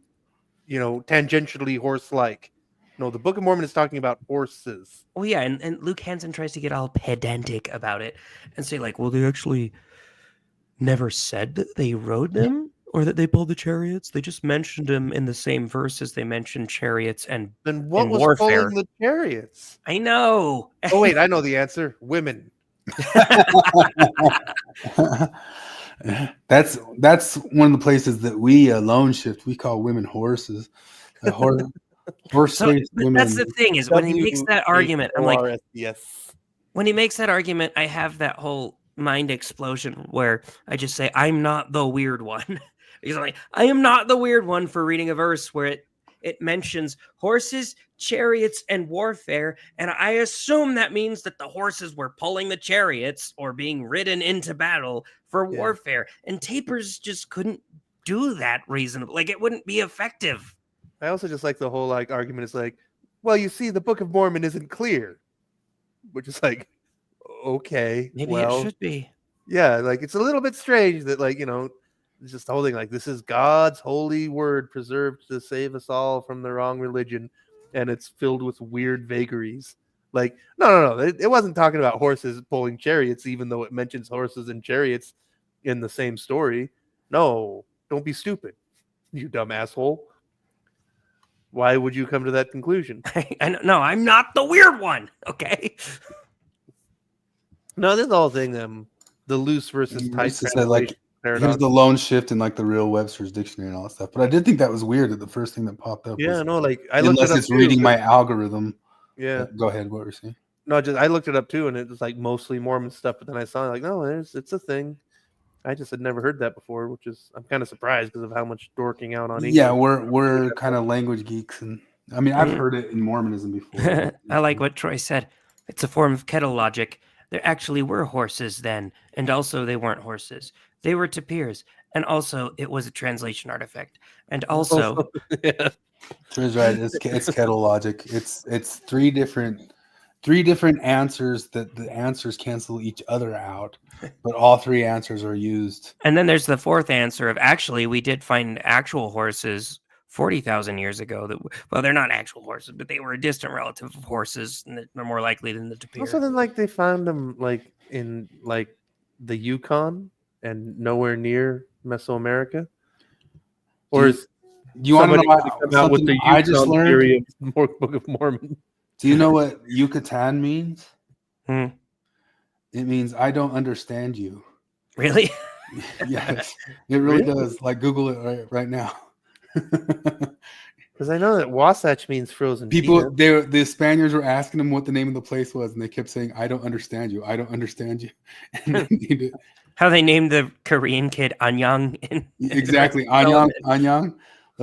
tangentially horse-like. No, the Book of Mormon is talking about horses. Well, yeah, and Luke Hansen tries to get all pedantic about it and say, like, well, they actually never said that they rode them or that they pulled the chariots. They just mentioned them in the same verse as they mentioned chariots and Then what and was warfare. pulling the chariots? I know. Oh, wait, I know the answer. Women. That's one of the places that we lone shift. We call women horses. Horse So women. that's the thing is when he makes that argument, I'm like, yes. when he makes that argument, I have that whole mind explosion where I just say, I'm not the weird one. Because I'm like, I am not the weird one for reading a verse where it mentions horses, chariots, and warfare. And I assume that means that the horses were pulling the chariots or being ridden into battle for warfare. And tapers just couldn't do that reasonably. Like, it wouldn't be effective. I also just like the whole argument is like, well, you see, the Book of Mormon isn't clear. Which is like, okay. Maybe well, it should be. Yeah, it's a little bit strange that it's just the whole thing, this is God's holy word preserved to save us all from the wrong religion, and it's filled with weird vagaries. No. It wasn't talking about horses pulling chariots, even though it mentions horses and chariots in the same story. No, don't be stupid, you dumb asshole. Why would you come to that conclusion? No, I'm not the weird one. Okay. No, this whole thing, the loose versus tight translation. Here's the lone shift in the real Webster's dictionary and all that stuff. But I did think that was weird that the first thing that popped up. Yeah, was, no, I looked unless it up it's too, reading my algorithm. Yeah. Go ahead. What were you saying? No, I looked it up too, and it was mostly Mormon stuff. But then I saw no, it's a thing. I just had never heard that before, which is I'm kind of surprised because of how much dorking out on English. Yeah, we're kind of language geeks, and I mean I've heard it in Mormonism before. I like what Troy said. It's a form of kettle logic. There actually were horses then, and also they weren't horses. They were tapirs, and also it was a translation artifact, and also. Troy's right. It's kettle logic. It's three different answers that the answers cancel each other out, but all three answers are used. And then there's the fourth answer of actually we did find actual horses 40,000 years ago that they're not actual horses, but they were a distant relative of horses, and they're more likely than the tapir. Also, then they found them in the Yukon and nowhere near Mesoamerica. Or is you want to know come out with the Yukon I just learned? theory of Book of Mormon? Do you know what Yucatan means? Hmm. It means I don't understand you. Really? Yes, it really does. Google it right now. Because I know that Wasatch means frozen. People, the Spaniards were asking them what the name of the place was, and they kept saying, "I don't understand you. I don't understand you." And how they named the Korean kid Anyang. Exactly, Anyang.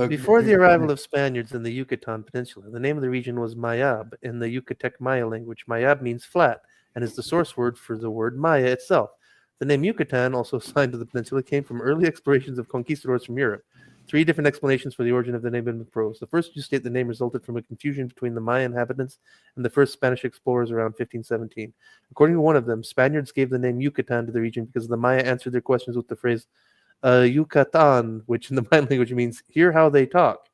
Before the arrival of Spaniards in the Yucatan Peninsula, the name of the region was Mayab in the Yucatec Maya language. Mayab means flat and is the source word for the word Maya itself. The name Yucatan, also assigned to the peninsula, came from early explorations of conquistadors from Europe. 3 different explanations for the origin of the name have been proposed. The first two state the name resulted from a confusion between the Maya inhabitants and the first Spanish explorers around 1517. According to one of them, Spaniards gave the name Yucatan to the region because the Maya answered their questions with the phrase Yucatan, which in the Mayan language means hear how they talk.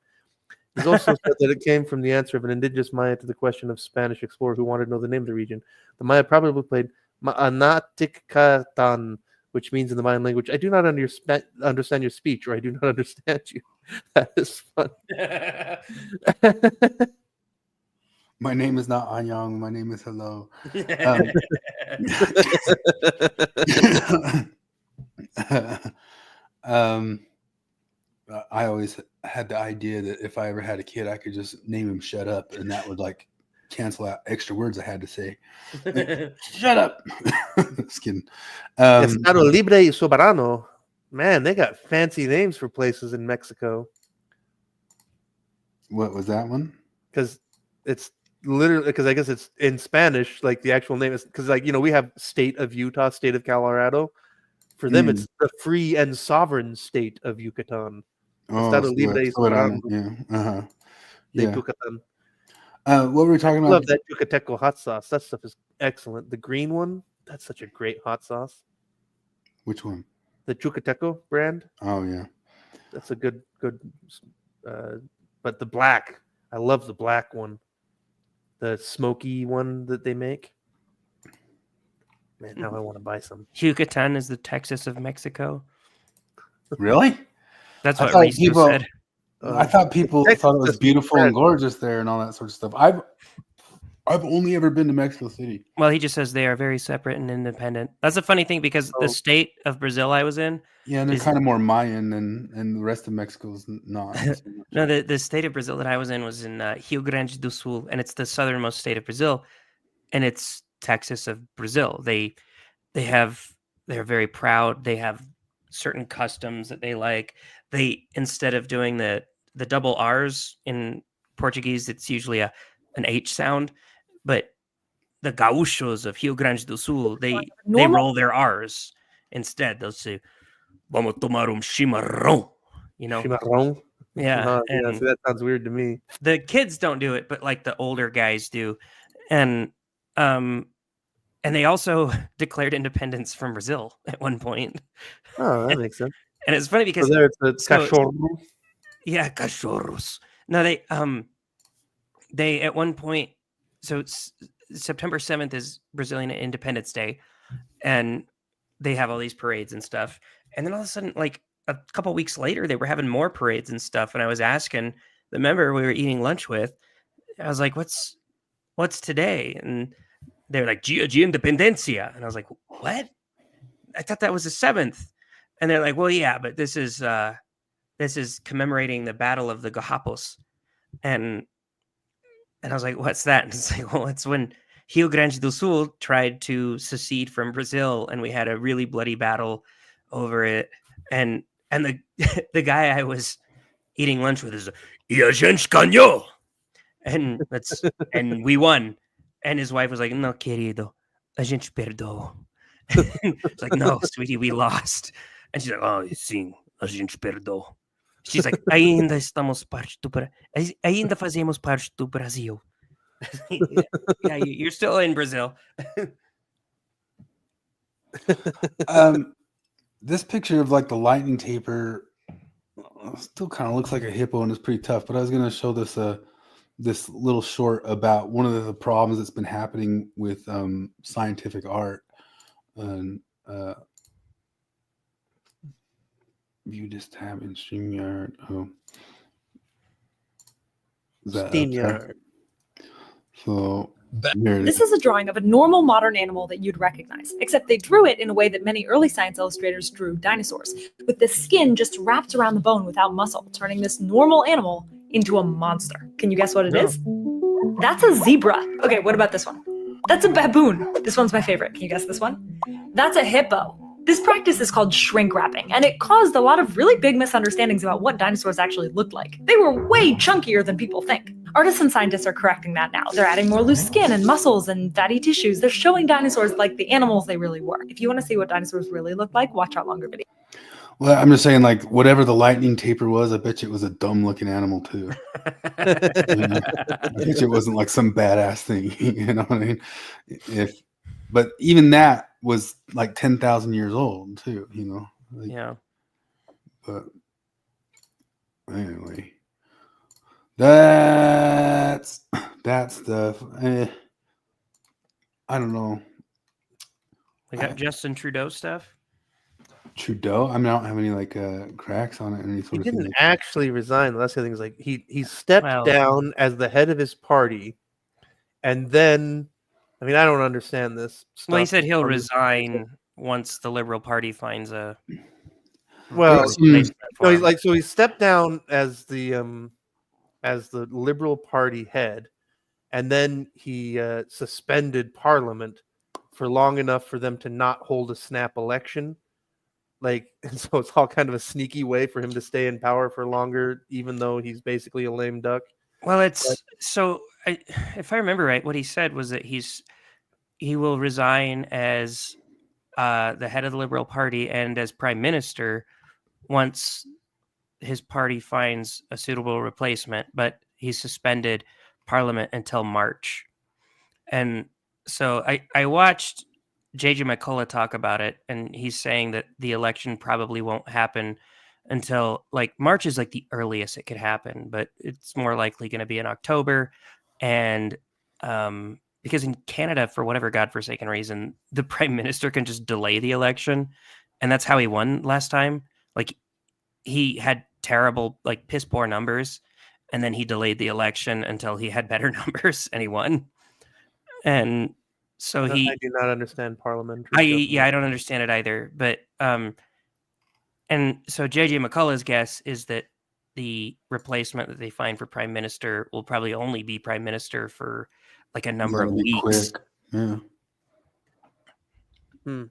It's also said that it came from the answer of an indigenous Maya to the question of Spanish explorer who wanted to know the name of the region. The Maya probably played Ma'anatikatan, which means in the Mayan language, I do not understand your speech, or I do not understand you. That is fun. My name is not Anyang. My name is Hello. I always had the idea that if I ever had a kid, I could just name him Shut Up, and that would cancel out extra words I had to say. Shut up. Just kidding. Estado Libre y Soberano. Man, they got fancy names for places in Mexico. What was that one? Because it's literally, because I guess it's in Spanish, the actual name is, because we have state of Utah, state of Colorado. For them, it's the free and sovereign state of Yucatan. Estado Libre y Soberano. Yeah. Yucatan. What were we talking about? I love that Yucateco hot sauce. That stuff is excellent. The green one, That's such a great hot sauce. Which one? The Chucateco brand. Oh yeah. That's a good. But the black, I love the black one. The smoky one that they make. Man, now I want to buy some. Yucatan is the Texas of Mexico. Really? That's I what thought Reese people- said. I thought people Texas thought it was is beautiful and red. gorgeous there and all that sort of stuff. I've only ever been to Mexico City. Well, he just says they are very separate and independent. That's a funny thing because the state of Brazil I was in. Yeah, and they're is- kind of more Mayan and the rest of Mexico's not. No, the state of Brazil that I was in was in Rio Grande do Sul, and it's the southernmost state of Brazil, and it's Texas of Brazil. They're very proud. They have certain customs that they like. They, instead of doing the double R's in Portuguese, it's usually an H sound, but the gaúchos of Rio Grande do Sul, they roll their R's instead. They'll say, "Vamos tomar chimarrão," you know. Chimarrón. Yeah, yeah. and See, that sounds weird to me. the kids don't do it, but like the older guys do, and they also declared independence from Brazil at one point. Oh, that makes sense. And it's funny because So there it's cachorro. Yeah, cachorros. No, they at one point. So it's September 7th is Brazilian Independence Day, and they have all these parades and stuff. And then all of a sudden, like a couple weeks later, they were having more parades and stuff. And I was asking the member we were eating lunch with, I was like, "What's today?" And they were like, "Dia de Independencia," and I was like, "What? I thought that was the 7th." And they're like, "Well, yeah, but this is commemorating the Battle of the Gahapos," and I was like, "What's that?" And it's like, "Well, it's when Rio Grande do Sul tried to secede from Brazil, and we had a really bloody battle over it." And the the guy I was eating lunch with is, "E a gente ganhou," and we won. And his wife was like, "No, querido, a gente perdeu." It's like, "No, sweetie, we lost." And she's like, "Oh, sim, a gente perdeu." She's like, "Ainda estamos parte do ainda fazemos parte do Brasil." Yeah, you're still in Brazil. This picture of like the lightning taper still kind of looks like a hippo and it's pretty tough. But I was going to show this this little short about one of the problems that's been happening with scientific art. And view this tab in StreamYard. Oh, StreamYard. So here it This is. is a drawing of a normal modern animal that you'd recognize, except they drew it in a way that many early science illustrators drew dinosaurs, with the skin just wrapped around the bone without muscle, turning this normal animal into a monster. Can you guess what it is? That's a zebra. Okay, what about this one? That's a baboon. This one's my favorite. Can you guess this one? That's a hippo. This practice is called shrink wrapping, and it caused a lot of really big misunderstandings about what dinosaurs actually looked like. They were way chunkier than people think. Artists and scientists are correcting that now. They're adding more loose skin and muscles and fatty tissues. They're showing dinosaurs like the animals they really were. If you want to see what dinosaurs really look like, watch our longer video. Well, I'm just saying, like, whatever the lightning taper was, I bet you it was a dumb looking animal too. You know? I bet you it wasn't like some badass thing. You know what I mean? But even that was like 10,000 years old too. You know? Like, Yeah. But anyway, that stuff. I don't know. We got Justin Trudeau stuff. Trudeau. I mean, I don't have any like cracks on it or any sort He of thing. didn't actually resign. That's the thing. Is like he stepped down as the head of his party, and then, I mean, I don't understand this. Well, he stuff said he'll on- resign once the Liberal Party finds a Well, replacement for no, him. so he stepped down as the Liberal Party head, and then he suspended Parliament for long enough for them to not hold a snap election. Like, and so it's all kind of a sneaky way for him to stay in power for longer, even though he's basically a lame duck. Well, if I remember right, what he said was that he will resign as the head of the Liberal Party and as prime minister once his party finds a suitable replacement, but he's suspended Parliament until March. And so I watched J.J. McCullough talk about it, and he's saying that the election probably won't happen until like March is like the earliest it could happen, but it's more likely going to be in October. And because in Canada, for whatever godforsaken reason, the prime minister can just delay the election, and that's how he won last time. Like he had terrible, like piss poor numbers, and then he delayed the election until he had better numbers, and he won. And so I he, do not understand parliamentary. I don't understand it either. But and so JJ McCullough's guess is that the replacement that they find for prime minister will probably only be prime minister for like a number of That'll be weeks. quick. Yeah. Hmm.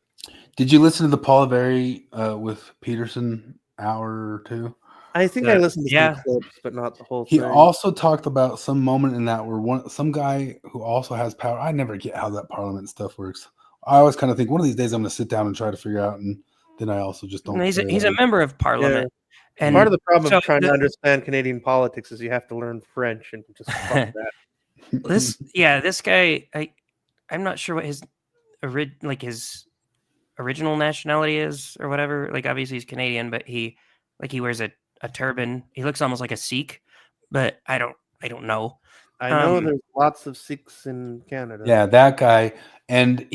Did you listen to the Paul Very with Peterson hour or two? I think I listened to some clips, but not the whole He thing. also talked about some moment in that where some guy who also has power. I never get how that parliament stuff works. I always kind of think one of these days I'm going to sit down and try to figure out, and then I also just don't. And he's a member of parliament. Yeah. And part of the problem so of trying to understand Canadian politics is you have to learn French and just fuck that. This guy, I'm not sure what his his original nationality is or whatever. Like obviously he's Canadian, but he wears a turban. He looks almost like a Sikh, but I don't know. I know there's lots of Sikhs in Canada. Yeah, that guy, and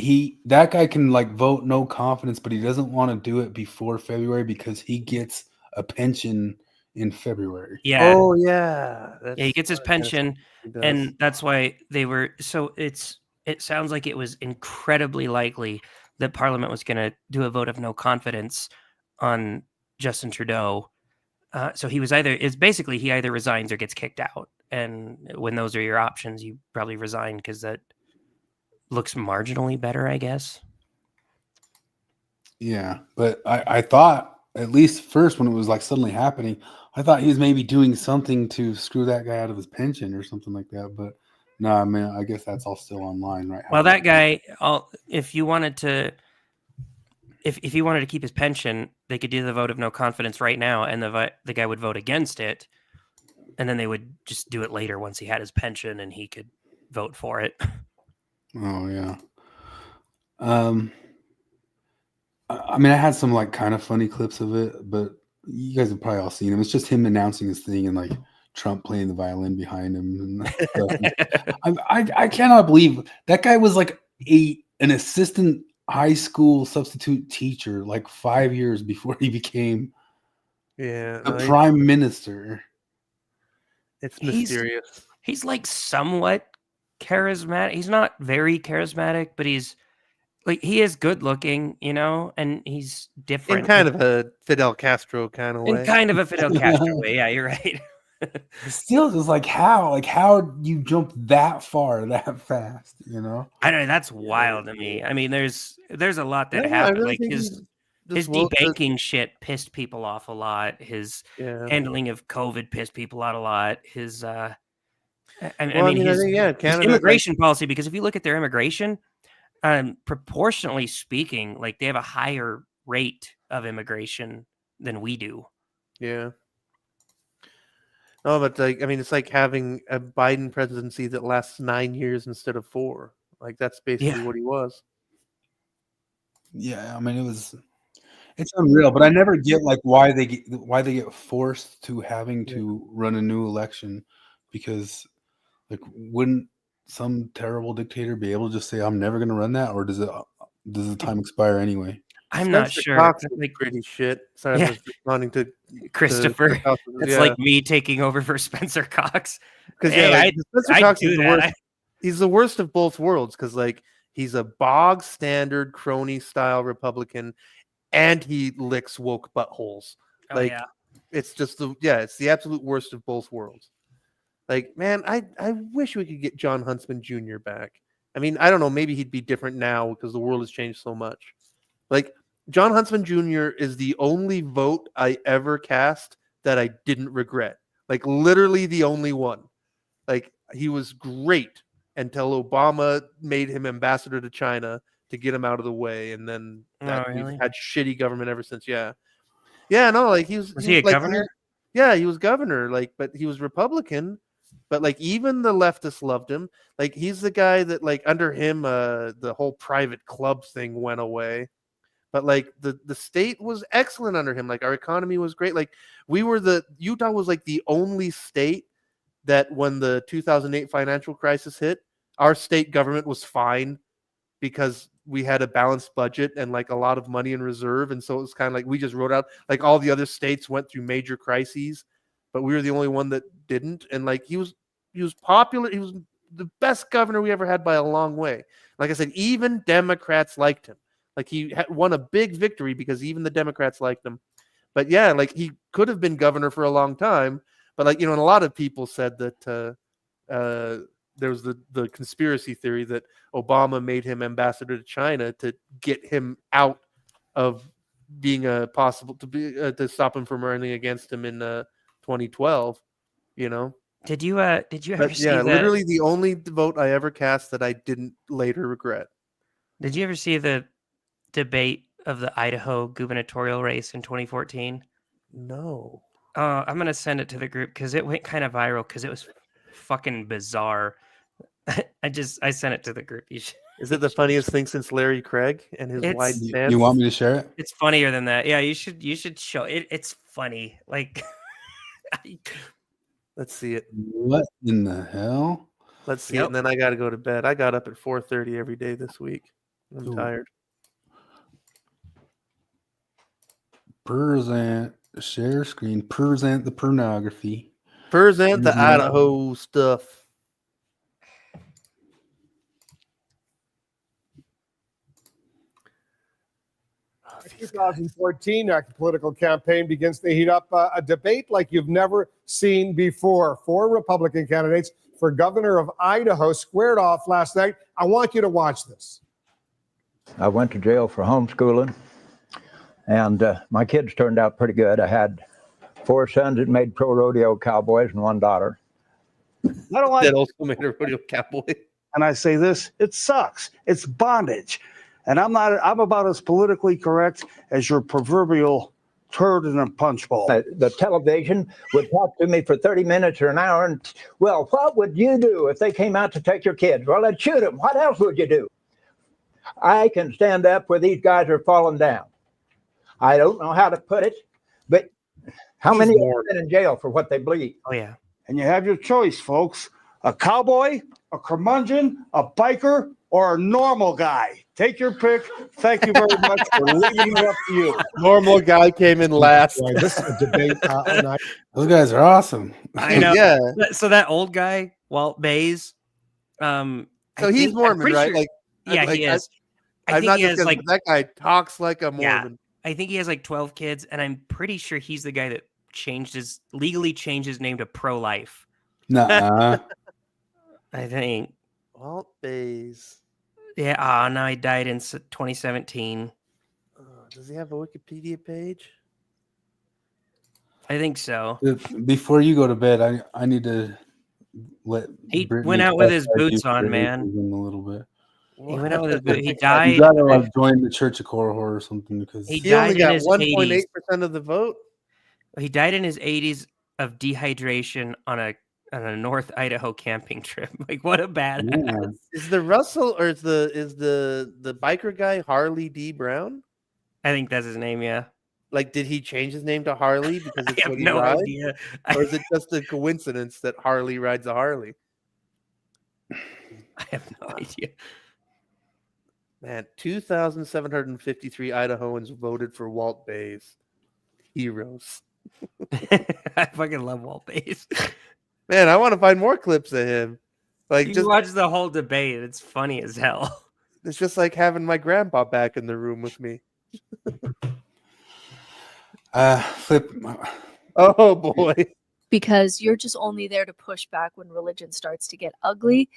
that guy can like vote no confidence, but he doesn't want to do it before February because he gets a pension in February. Yeah. Oh yeah. Yeah, he gets his pension, and that's why they were. So it sounds like it was incredibly likely that Parliament was going to do a vote of no confidence on Justin Trudeau. So he was he either resigns or gets kicked out. And when those are your options, you probably resign because that looks marginally better, I guess. Yeah, but I thought at least first when it was like suddenly happening, I thought he was maybe doing something to screw that guy out of his pension or something like that. But no, I mean, I guess that's all still online, right? Well, that guy, if you wanted to, if he wanted to keep his pension, they could do the vote of no confidence right now, and the guy would vote against it, and then they would just do it later once he had his pension and he could vote for it. Oh yeah. I mean, I had some like kind of funny clips of it, but you guys have probably all seen him. It's just him announcing his thing and like Trump playing the violin behind him. And I cannot believe that guy was like an assistant high school substitute teacher like 5 years before he became the prime minister. It's mysterious. He's like somewhat charismatic. He's not very charismatic, but he is good looking, and he's different. In kind of a Fidel Castro kind of way. In kind of a Fidel Castro way. Yeah, you're right. Still just like how you jump that far that fast, I don't know. That's wild to me. I mean, there's a lot that happened. Really like his debanking shit pissed people off a lot. His handling of COVID pissed people out a lot. His his immigration policy, because if you look at their immigration, proportionally speaking, like they have a higher rate of immigration than we do. Yeah. No, but it's like having a Biden presidency that lasts 9 years instead of 4. Like that's basically what he was. Yeah, I mean it's unreal, but I never get like why they get forced to having to run a new election, because like wouldn't some terrible dictator be able to just say I'm never going to run that, or does the time expire anyway? I'm not sure. Cox is like pretty shit. Sorry, I was responding to Christopher. It's like me taking over for Spencer Cox. Because Spencer Cox is the worst. He's the worst of both worlds, because like he's a bog standard crony style Republican, and he licks woke buttholes. It's just it's the absolute worst of both worlds. Like, man, I wish we could get John Huntsman Jr. back. I mean, I don't know, maybe he'd be different now because the world has changed so much. Like, John Huntsman Jr. is the only vote I ever cast that I didn't regret. Like, literally the only one. Like, he was great until Obama made him ambassador to China to get him out of the way, and then we've had shitty government ever since. Yeah, no, like was he a governor? Yeah, he was governor. Like, but he was Republican. but like even the leftists loved him. Like he's the guy that like under him the whole private club thing went away. But like the state was excellent under him. Like our economy was great. Like Utah was like the only state that when the 2008 financial crisis hit, our state government was fine because we had a balanced budget and like a lot of money in reserve. And so it was kind of like we just wrote out, like all the other states went through major crises, but we were the only one that didn't. And like he was popular. He was the best governor we ever had by a long way. Like I said, even Democrats liked him. Like he won a big victory because even the Democrats liked him. But yeah, like he could have been governor for a long time. But like, and a lot of people said that there was the conspiracy theory that Obama made him ambassador to China to get him out of being to stop him from running against him in 2012. Did you ever see that? Literally the only vote I ever cast that I didn't later regret. Did you ever see the debate of the Idaho gubernatorial race in 2014? No. I'm going to send it to the group because it went kind of viral because it was fucking bizarre. I sent it to the group. Is it the funniest thing since Larry Craig and his wide stance? You want me to share it? It's funnier than that. Yeah, you should show it. It's funny. Like, let's see it. What in the hell? Let's see it, and then I got to go to bed. I got up at 4:30 every day this week. I'm tired. Present share screen. Present the pornography. Present the Idaho stuff. In 2014, our political campaign begins to heat up a debate like you've never seen before. 4 Republican candidates for governor of Idaho squared off last night. I want you to watch this. I went to jail for homeschooling, and my kids turned out pretty good. I had 4 sons that made pro rodeo cowboys and 1 daughter. I don't like that also made a rodeo cowboy. And I say this, it sucks. It's bondage. And I'm about as politically correct as your proverbial turd in a punch bowl. The television would talk to me for 30 minutes or an hour. And, well, what would you do if they came out to take your kids? Well, I'd shoot them. What else would you do? I can stand up where these guys are falling down. I don't know how to put it, but how many have been in jail for what they believe? Oh, yeah. And you have your choice, folks. A cowboy, a curmudgeon, a biker, or a normal guy. Take your pick. Thank you very much for leaving it up to you. Normal guy came in last. This is a debate. Those guys are awesome. I know. Yeah. So that old guy, Walt Bays. So he's Mormon, right? Sure, yeah, he is. I think he has like that guy talks like a Mormon. Yeah, I think he has like 12 kids, and I'm pretty sure he's the guy that legally changed his name to pro-life. Nuh-uh. I think. Walt Bays. Yeah. No, he died in 2017. Does he have a Wikipedia page? I think so. Before you go to bed, I need to let. He Brittany went out with his clarify boots you on, for man. a little bit. He went out with his boots. He died. You gotta like join the Church of Korihor or something because He only died got in his 1.8% of the vote. He died in his 80s of dehydration on a North Idaho camping trip. Like, what a badass! Yeah. Is the Russell or is the biker guy Harley D. Brown? I think that's his name. Yeah. Like, did he change his name to Harley because it's I have what he no rides? idea. Or is it just a coincidence that Harley rides a Harley? I have no idea. Man, 2,753 Idahoans voted for Walt Bays. Heroes. I fucking love Walt Bays. Man, I want to find more clips of him. Like, You just watch the whole debate. It's funny as hell. it's just like having my grandpa back in the room with me. Flip. Oh boy. Because you're just only there to push back when religion starts to get ugly,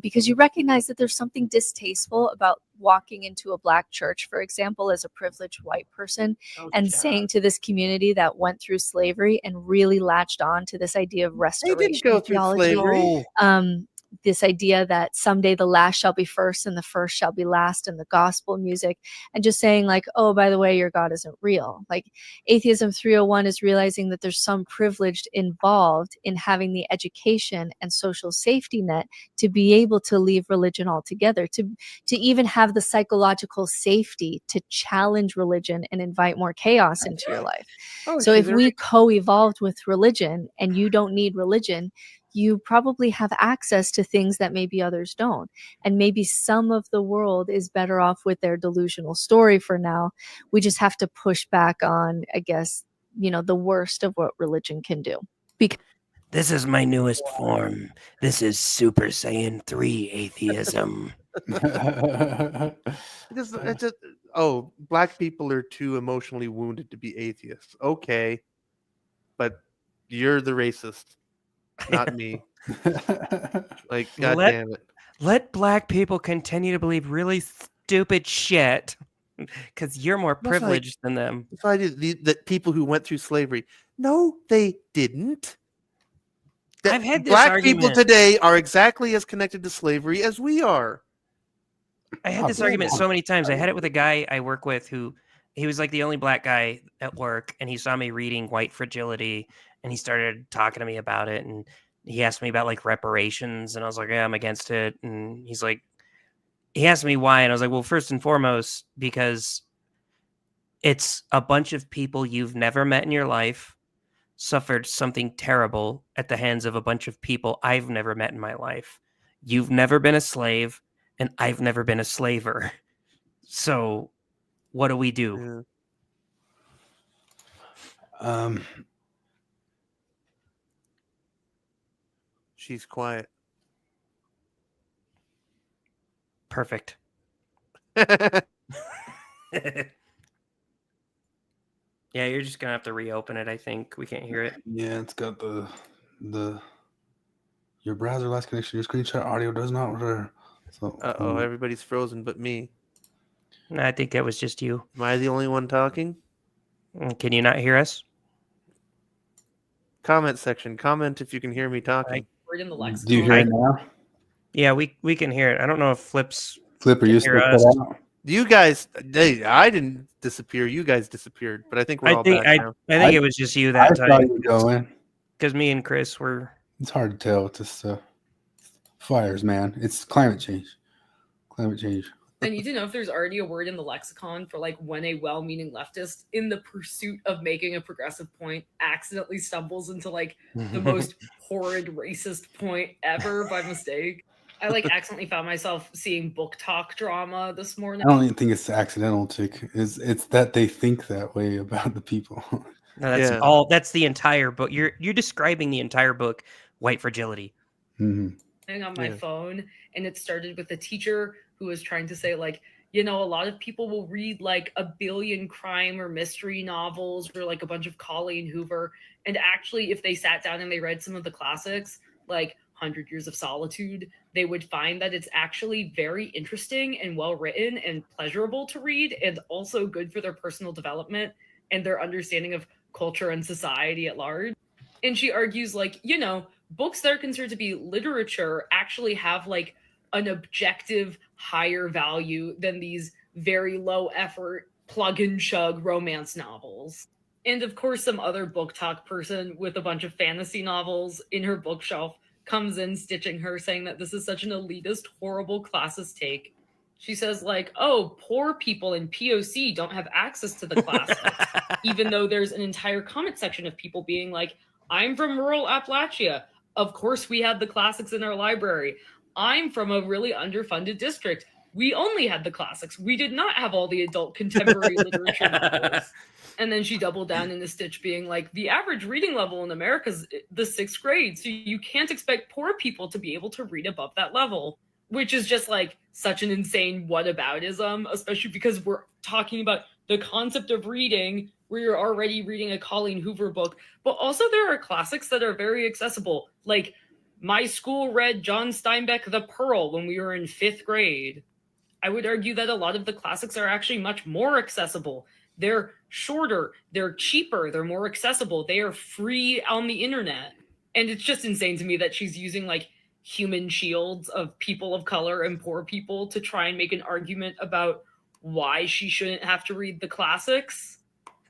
because you recognize that there's something distasteful about walking into a Black church, for example, as a privileged white person, and saying to this community that went through slavery and really latched on to this idea of restoration go through theology, slavery. this idea that someday the last shall be first and the first shall be last, and the gospel music, and just saying like, oh, by the way, your God isn't real. Like Atheism 301 is realizing that there's some privilege involved in having the education and social safety net to be able to leave religion altogether, to even have the psychological safety to challenge religion and invite more chaos into your life. So if we co-evolved with religion and you don't need religion, you probably have access to things that maybe others don't. And maybe some of the world is better off with their delusional story for now. We just have to push back on, I guess, the worst of what religion can do. This is my newest form. This is Super Saiyan 3 atheism. It's just, oh, black people are too emotionally wounded to be atheists. Okay, but you're the racist, not me. Like, God damn it. Let black people continue to believe really stupid shit because you're more privileged than them. It's like that people who went through slavery. No, they didn't. I've had this black argument. people today are exactly as connected to slavery as we are. I had this argument so many times. I had it with a guy I work with who he was like the only black guy at work, and he saw me reading White Fragility, and he started talking to me about it, and he asked me about like reparations, and I was like, yeah, I'm against it. And he's like, he asked me why, and I was like, well, first and foremost, because it's a bunch of people you've never met in your life suffered something terrible at the hands of a bunch of people I've never met in my life. You've never been a slave, and I've never been a slaver. So what do we do? Yeah. She's quiet. Perfect. Yeah, you're just gonna have to reopen it. I think we can't hear it. Yeah, it's got the your browser last connection. Your screenshot audio does not render. So everybody's frozen but me. I think that was just you. Am I the only one talking? Can you not hear us? Comment section. Comment if you can hear me talking. Word in the lexicon. Do you hear it now? Yeah, we can hear it. I don't know if Flip, are you still cut out? You guys, I didn't disappear. You guys disappeared, but I think we're all back now. I think it was just you that I time. saw you going. Because me and Chris were. It's hard to tell. It's just fires, man. It's climate change. Climate change. I need to know if there's already a word in the lexicon for like when a well-meaning leftist, in the pursuit of making a progressive point, accidentally stumbles into like the most horrid racist point ever by mistake. I like accidentally found myself seeing book talk drama this morning. I don't even think it's accidental, Chick. It's that they think that way about the people. No, that's that's the entire book. You're describing the entire book, White Fragility. Mm-hmm. On my phone, and it started with a teacher who was trying to say like, a lot of people will read like a billion crime or mystery novels or like a bunch of Colleen Hoover, and actually if they sat down and they read some of the classics like 100 Years of Solitude, they would find that it's actually very interesting and well written and pleasurable to read, and also good for their personal development and their understanding of culture and society at large. And she argues like, books that are considered to be literature actually have like an objective higher value than these very low effort plug and chug romance novels. And of course, some other book talk person with a bunch of fantasy novels in her bookshelf comes in stitching her, saying that this is such an elitist, horrible classist take. She says like, oh, poor people in POC don't have access to the classics, even though there's an entire comment section of people being like, I'm from rural Appalachia. Of course, we had the classics in our library. I'm from a really underfunded district. We only had the classics. We did not have all the adult contemporary literature novels. And then she doubled down in the stitch being like, the average reading level in America is the 6th grade. So you can't expect poor people to be able to read above that level, which is just like such an insane whataboutism, especially because we're talking about the concept of reading where you're already reading a Colleen Hoover book. But also there are classics that are very accessible. Like my school read John Steinbeck, The Pearl, when we were in 5th grade. I would argue that a lot of the classics are actually much more accessible. They're shorter, they're cheaper, they're more accessible, they are free on the internet. And it's just insane to me that she's using like human shields of people of color and poor people to try and make an argument about why she shouldn't have to read the classics.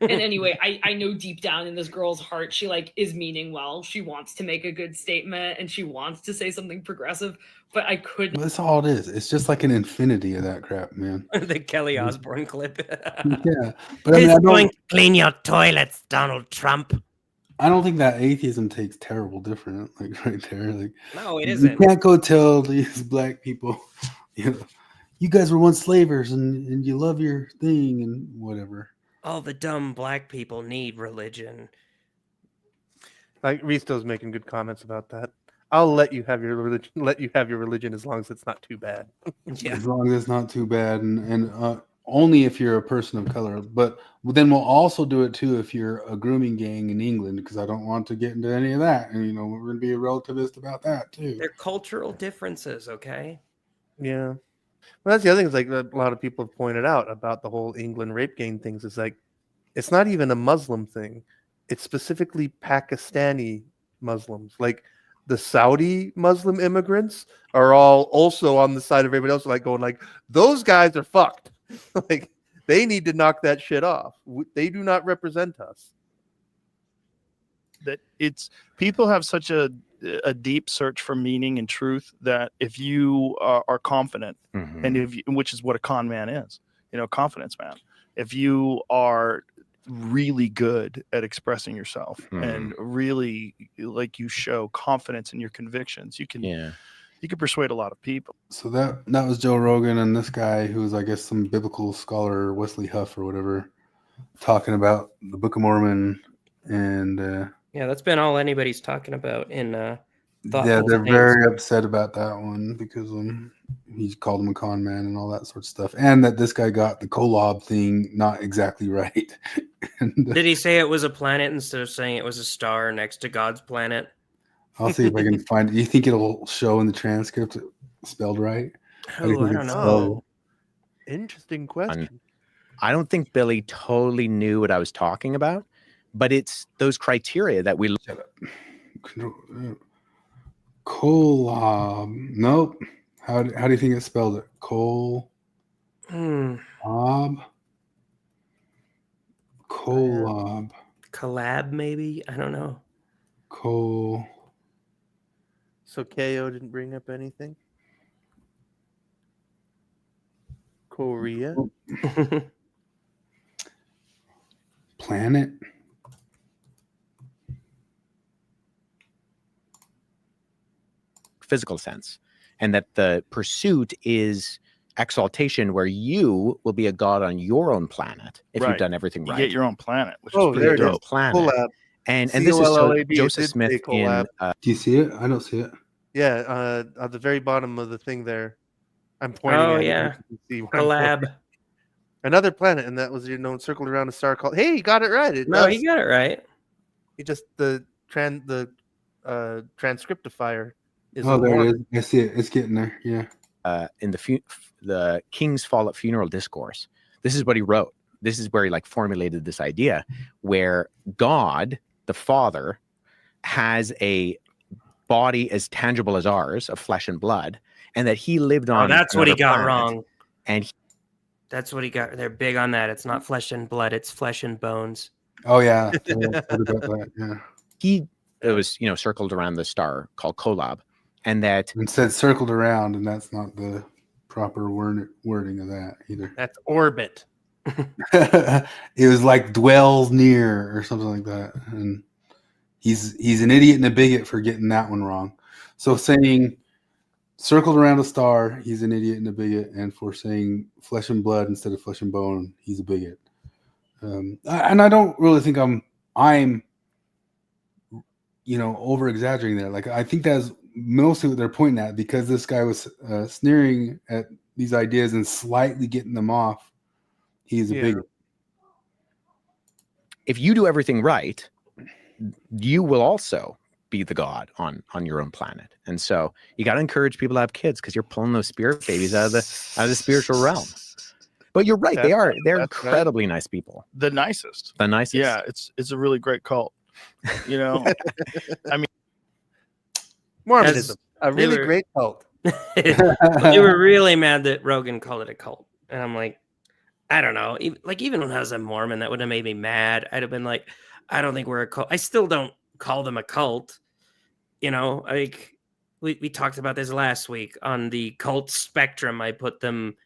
And anyway, I know deep down in this girl's heart, she like is meaning well. She wants to make a good statement and she wants to say something progressive, but I couldn't. That's all it is. It's just like an infinity of that crap, man. The Kelly Osbourne clip. Yeah, but I mean, Who's going to clean your toilets, Donald Trump? I don't think that atheism takes terrible different, like right there. Like, No, it you isn't. can't go tell these black people, you know, you guys were once slavers and you love your thing and whatever. All the dumb black people need religion. Like Risto's making good comments about that. I'll let you have your religion. Let you have your religion as long as it's not too bad. As long as it's not too bad, and only if you're a person of color. But then we'll also do it too if you're a grooming gang in England, because I don't want to get into any of that. And we're going to be a relativist about that too. They're cultural differences, okay? Yeah. Well, that's the other thing. Is like a lot of people have pointed out about the whole England rape gang things. Is like it's not even a Muslim thing. It's specifically Pakistani Muslims. Like the Saudi Muslim immigrants are all also on the side of everybody else, like going like those guys are fucked. Like they need to knock that shit off. They do not represent us. That it's people have such a deep search for meaning and truth that if you are confident, and if you, which is what a con man is, confidence man. If you are really good at expressing yourself and really like you show confidence in your convictions, you can persuade a lot of people. So that was Joe Rogan and this guy who was, I guess, some biblical scholar, Wesley Huff or whatever, talking about the Book of Mormon. And yeah, that's been all anybody's talking about in yeah, thoughtful they're things. very upset about that one because he called him a con man and all that sort of stuff, and that this guy got the Kolob thing not exactly right. Did he say it was a planet instead of saying it was a star next to God's planet? I'll see if I can find it. Do you think it'll show in the transcript spelled right? Oh, I don't know. Interesting question. I don't think Billy totally knew what I was talking about, but it's those criteria that we look at. Kolob. Nope. How do you think it spelled it? Kolob. Kolob. Collab, maybe? I don't know. So KO didn't bring up anything? Korea? Planet? Physical sense, and that the pursuit is exaltation, where you will be a god on your own planet if you've done everything right. You get your own planet, which is there pretty it is. dope. Planet. Collab. And this is so COLLAB, Joseph it did Smith say in collab. Do you see it? I don't see it. Yeah, at the very bottom of the thing there. I'm pointing Oh, at it. yeah. You can see where I'm Collab. pointing. Another planet, and that was circled around a star called. Hey, he got it right. He got it right. He just the transcriptifier is. Oh, there it is. I see it. It's getting there. Yeah. In the King's Follett Funeral Discourse, this is what he wrote. This is where he formulated this idea where God, the Father, has a body as tangible as ours of flesh and blood, and that he lived on. Oh, that's what he another got planet. wrong. And that's what he got. They're big on that. It's not flesh and blood. It's flesh and bones. Oh yeah. Yeah. It was circled around the star called Kolob, and that and said circled around, and that's not the proper wording of that either. That's orbit. It was like dwells near or something like that, and he's an idiot and a bigot for getting that one wrong. So saying circled around a star, he's an idiot and a bigot, and for saying flesh and blood instead of flesh and bone, he's a bigot. And I don't really think I'm over exaggerating there. Like I think that's mostly what they're pointing at, because this guy was sneering at these ideas and slightly getting them off. He's a bigot. if you do everything right, you will also be the god on your own planet. And so you got to encourage people to have kids, because you're pulling those spirit babies out of the spiritual realm. But you're right; they're incredibly nice people. The nicest. The nicest. Yeah, it's a really great cult. You know, I mean, Mormonism, a they really were- great cult. They were really mad that Rogan called it a cult, and I'm like, I don't know. Even when I was a Mormon, that would have made me mad. I'd have been like, I don't think we're a cult. I still don't call them a cult. You know, like we talked about this last week on the cult spectrum. I put them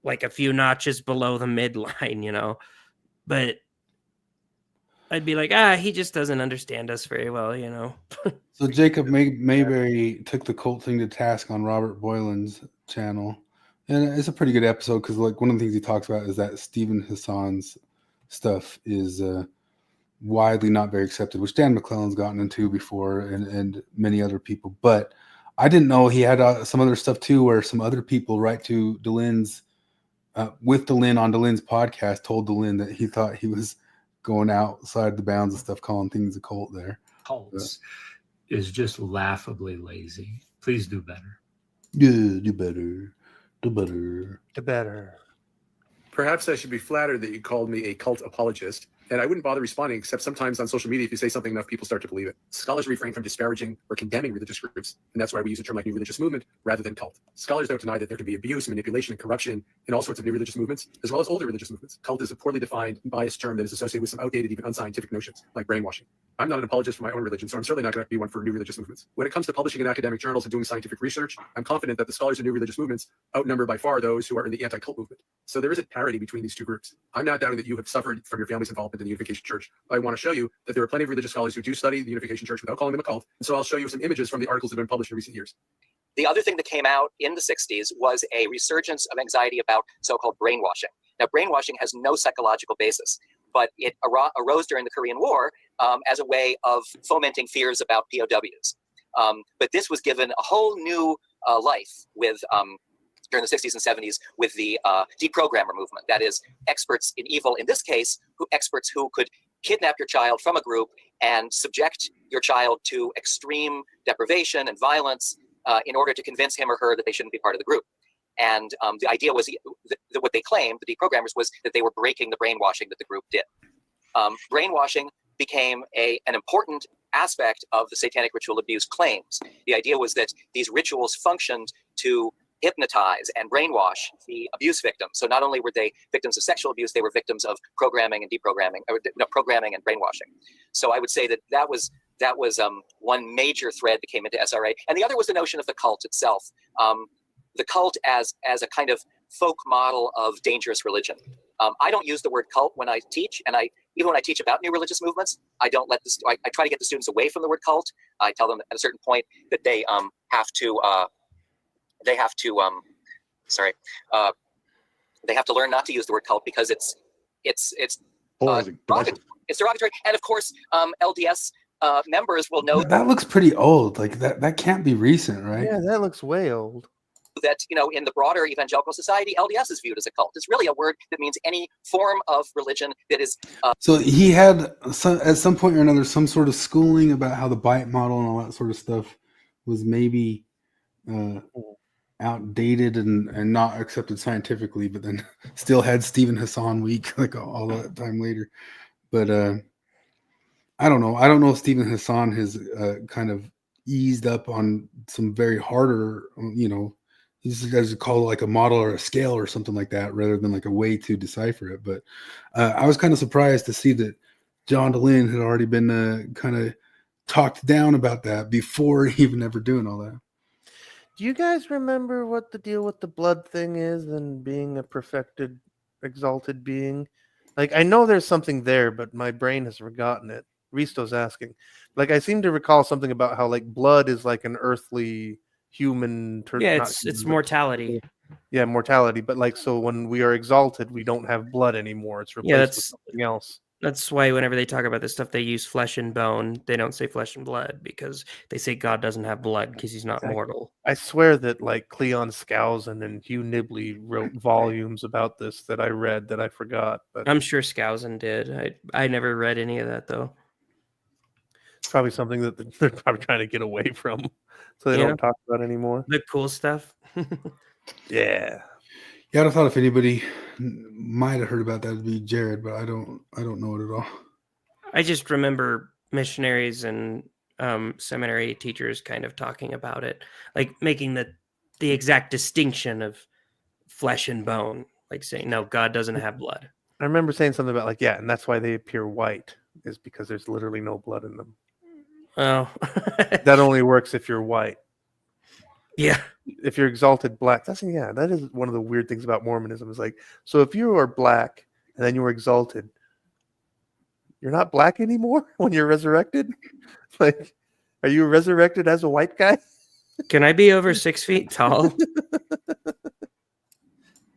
like a few notches below the midline, you know, but I'd be like, he just doesn't understand us very well, you know. So Jacob Mayberry took the cult thing to task on Robert Boylan's channel, and it's a pretty good episode because like one of the things he talks about is that Stephen Hassan's stuff is widely not very accepted, which Dan McClellan's gotten into before, and many other people. But I didn't know he had some other stuff too, where some other people write to DeLynne's with DeLynne on DeLynne's podcast, told DeLynne that he thought he was going outside the bounds of stuff, calling things a cult there. Cults is just laughably lazy. Please do better. Yeah, do better. Do better. Do better. Perhaps I should be flattered that you called me a cult apologist, and I wouldn't bother responding, except sometimes on social media, if you say something enough, people start to believe it. Scholars refrain from disparaging or condemning religious groups, and that's why we use a term like new religious movement rather than cult. Scholars don't deny that there can be abuse, manipulation, and corruption in all sorts of new religious movements, as well as older religious movements. Cult is a poorly defined, biased term that is associated with some outdated, even unscientific notions, like brainwashing. I'm not an apologist for my own religion, so I'm certainly not going to be one for new religious movements. When it comes to publishing in academic journals and doing scientific research, I'm confident that the scholars of new religious movements outnumber by far those who are in the anti-cult movement. So there is a parity between these two groups. I'm not doubting that you have suffered from your family's involvement in the Unification Church. I want to show you that there are plenty of religious scholars who do study the Unification Church without calling them a cult. And so I'll show you some images from the articles that have been published in recent years. The other thing that came out in the 60s was a resurgence of anxiety about so-called brainwashing. Now, brainwashing has no psychological basis, but it arose during the Korean War as a way of fomenting fears about POWs. But this was given a whole new life with during the 60s and 70s with the deprogrammer movement. That is, experts in evil, in this case, experts who could kidnap your child from a group and subject your child to extreme deprivation and violence in order to convince him or her that they shouldn't be part of the group. And the idea was that what they claimed, the deprogrammers, was that they were breaking the brainwashing that the group did. Brainwashing became an important aspect of the satanic ritual abuse claims. The idea was that these rituals functioned to hypnotize and brainwash the abuse victims. So not only were they victims of sexual abuse, they were victims of programming and deprogramming, programming and brainwashing. So I would say that was one major thread that came into SRA. And the other was the notion of the cult itself. The cult as a kind of folk model of dangerous religion. I don't use the word cult when I teach, and even when I teach about new religious movements, I don't let this. I try to get the students away from the word cult. I tell them at a certain point that they have to learn not to use the word cult because it's derogatory. And of course, LDS members will know That looks pretty old. Like that can't be recent, right? Yeah, that looks way old. that, in the broader evangelical society, LDS is viewed as a cult. It's really a word that means any form of religion that is. So he had at some point or another some sort of schooling about how the bite model and all that sort of stuff was maybe outdated and not accepted scientifically, but then still had Stephen Hassan week like all that time later. But I don't know. I don't know if Stephen Hassan has kind of eased up on some very harder, he's guys call it like a model or a scale or something like that, rather than like a way to decipher it. But I was kind of surprised to see that John DeLynne had already been kind of talked down about that before even ever doing all that. Do you guys remember what the deal with the blood thing is and being a perfected, exalted being? Like, I know there's something there, but my brain has forgotten it. Risto's asking. Like, I seem to recall something about how, like, blood is like an earthly human. It's mortality. Yeah, mortality. But, like, so when we are exalted, we don't have blood anymore. It's replaced with something else. That's why whenever they talk about this stuff, they use flesh and bone. They don't say flesh and blood because they say God doesn't have blood because he's not mortal. I swear that like Cleon Skousen and Hugh Nibley wrote volumes about this that I read that I forgot. But I'm sure Skousen did. I never read any of that though. It's probably something that they're probably trying to get away from, so they don't talk about anymore. The cool stuff. Yeah. Yeah, I thought if anybody might have heard about that, it'd be Jared, but I don't know it at all. I just remember missionaries and seminary teachers kind of talking about it, like making the exact distinction of flesh and bone, like saying, no, God doesn't have blood. I remember saying something about like, yeah, and that's why they appear white, is because there's literally no blood in them. Oh. That only works if you're white. Yeah. If you're exalted black, that is one of the weird things about Mormonism. Is like, so if you are black and then you were exalted, you're not black anymore when you're resurrected. Like, are you resurrected as a white guy? Can I be over 6 feet tall?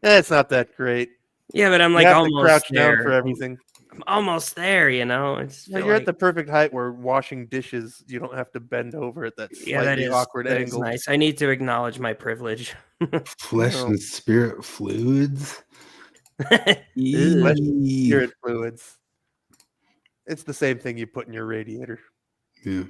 It's not that great. Yeah, but I'm You like have to almost crouch there. down for everything. I'm almost there, you know. It's You're at the perfect height where washing dishes, you don't have to bend over at that slightly that is awkward that is angle. nice. I need to acknowledge my privilege. Flesh No. and spirit fluids. Flesh and spirit fluids. It's the same thing you put in your radiator. Yeah.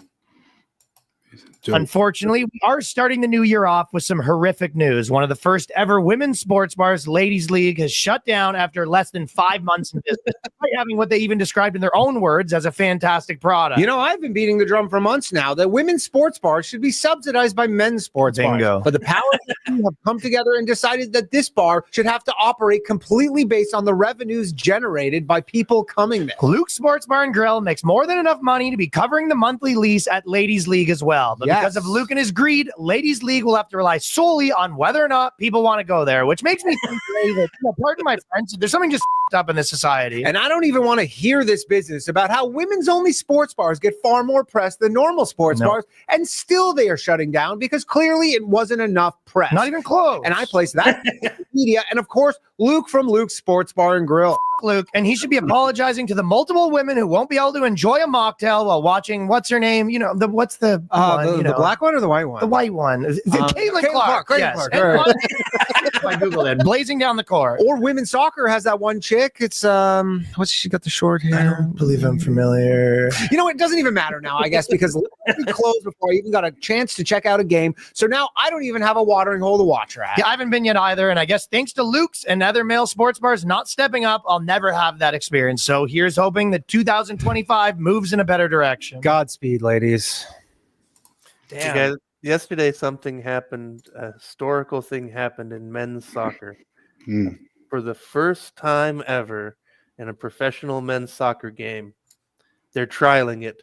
Unfortunately, we are starting the new year off with some horrific news. One of the first ever women's sports bars, Ladies League, has shut down after less than 5 months in business, despite having what they even described in their own words as a fantastic product. You know, I've been beating the drum for months now that women's sports bars should be subsidized by men's sports Bingo. bars. But the powers that be have come together and decided that this bar should have to operate completely based on the revenues generated by people coming there. Luke's Sports Bar and Grill makes more than enough money to be covering the monthly lease at Ladies League as well. But because of Luke and his greed, Ladies League will have to rely solely on whether or not people want to go there, which makes me think, Ray, that, pardon my French, there's something just up in this society. And I don't even want to hear this business about how women's only sports bars get far more press than normal sports bars, and still they are shutting down because clearly it wasn't enough press. Not even close. And I place that in media, and of course, Luke from Luke's Sports Bar and Grill. Luke, and he should be apologizing to the multiple women who won't be able to enjoy a mocktail while watching what's her name? You know, what's the one, the black one or the white one? The white one. Caitlin Clark. Caitlin Yes. Clark. And All right. I googled it. Blazing down the court. Or women's soccer has that one chick. It's what's she got the short hair? I don't believe I'm familiar. You know, it doesn't even matter now, I guess, because we closed before I even got a chance to check out a game. So now I don't even have a watering hole to watch her at. Yeah, I haven't been yet either, and I guess thanks to Luke's and other male sports bars not stepping up, I'll never have that experience. So here's hoping that 2025 moves in a better direction. Godspeed, ladies. You guys, yesterday something happened, a historical thing happened in men's soccer. For the first time ever in a professional men's soccer game, they're trialing it.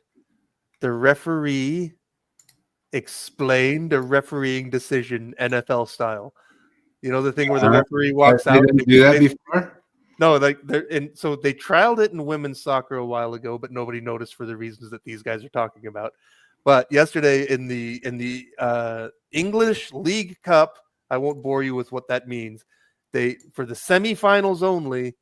The referee explained a refereeing decision NFL style. You know the thing where the referee walks out. Didn't do that before. No, like so they trialed it in women's soccer a while ago, but nobody noticed for the reasons that these guys are talking about. But yesterday in the English League Cup, I won't bore you with what that means. For the semifinals only,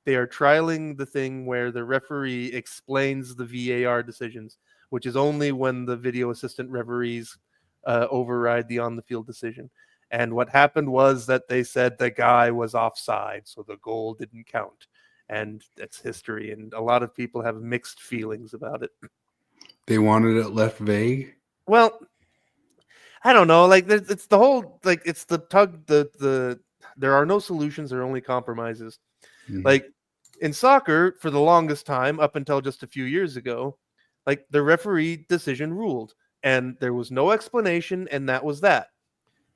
they are trialing the thing where the referee explains the VAR decisions, which is only when the video assistant referees override the on-the-field decision. And what happened was that they said the guy was offside, so the goal didn't count. And that's history. And a lot of people have mixed feelings about it. They wanted it left vague. Well, I don't know. Like it's the whole it's the tug. There are no solutions. There are only compromises. Like in soccer, for the longest time, up until just a few years ago, like the referee decision ruled, and there was no explanation, and that was that.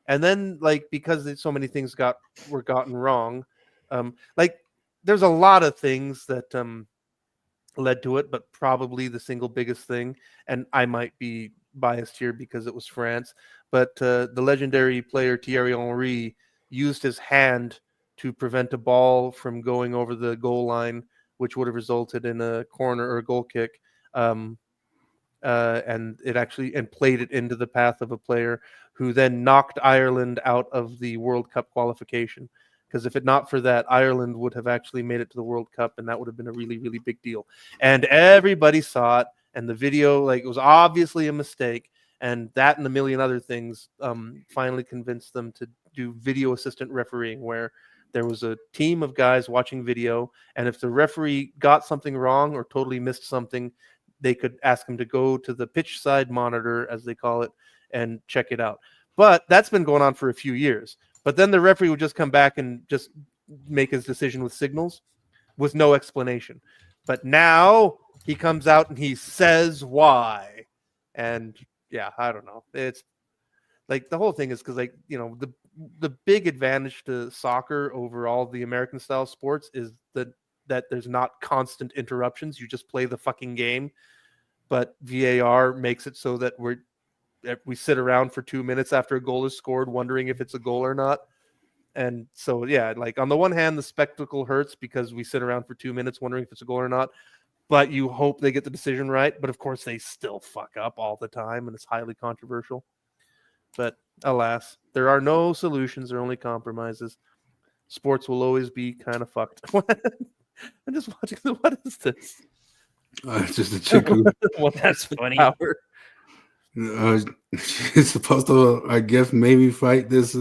And then, like, because so many things were gotten wrong, like there's a lot of things that led to it, but probably the single biggest thing, and I might be biased here because it was France, but the legendary player Thierry Henry used his hand to prevent a ball from going over the goal line, which would have resulted in a corner or a goal kick. And it actually played it into the path of a player who then knocked Ireland out of the World Cup qualification. Because if it not for that, Ireland would have actually made it to the World Cup, and that would have been a really, really big deal. And everybody saw it, and the video, like, it was obviously a mistake, and that and a million other things finally convinced them to do video assistant refereeing, where there was a team of guys watching video, and if the referee got something wrong or totally missed something, they could ask him to go to the pitch side monitor, as they call it, and check it out. But that's been going on for a few years. But then the referee would just come back and just make his decision with signals with no explanation. But now he comes out and he says why. And yeah, I don't know. It's like the whole thing is because like the big advantage to soccer over all the American style sports is that there's not constant interruptions. You just play the fucking game. But VAR makes it so that we sit around for 2 minutes after a goal is scored, wondering if it's a goal or not. And so, yeah, like on the one hand, the spectacle hurts because we sit around for 2 minutes wondering if it's a goal or not. But you hope they get the decision right. But of course, they still fuck up all the time, and it's highly controversial. But alas, there are no solutions. There are only compromises. Sports will always be kind of fucked. I'm just watching. What is this? It's just a chick who That's funny. Power. She's supposed to, I guess, maybe fight this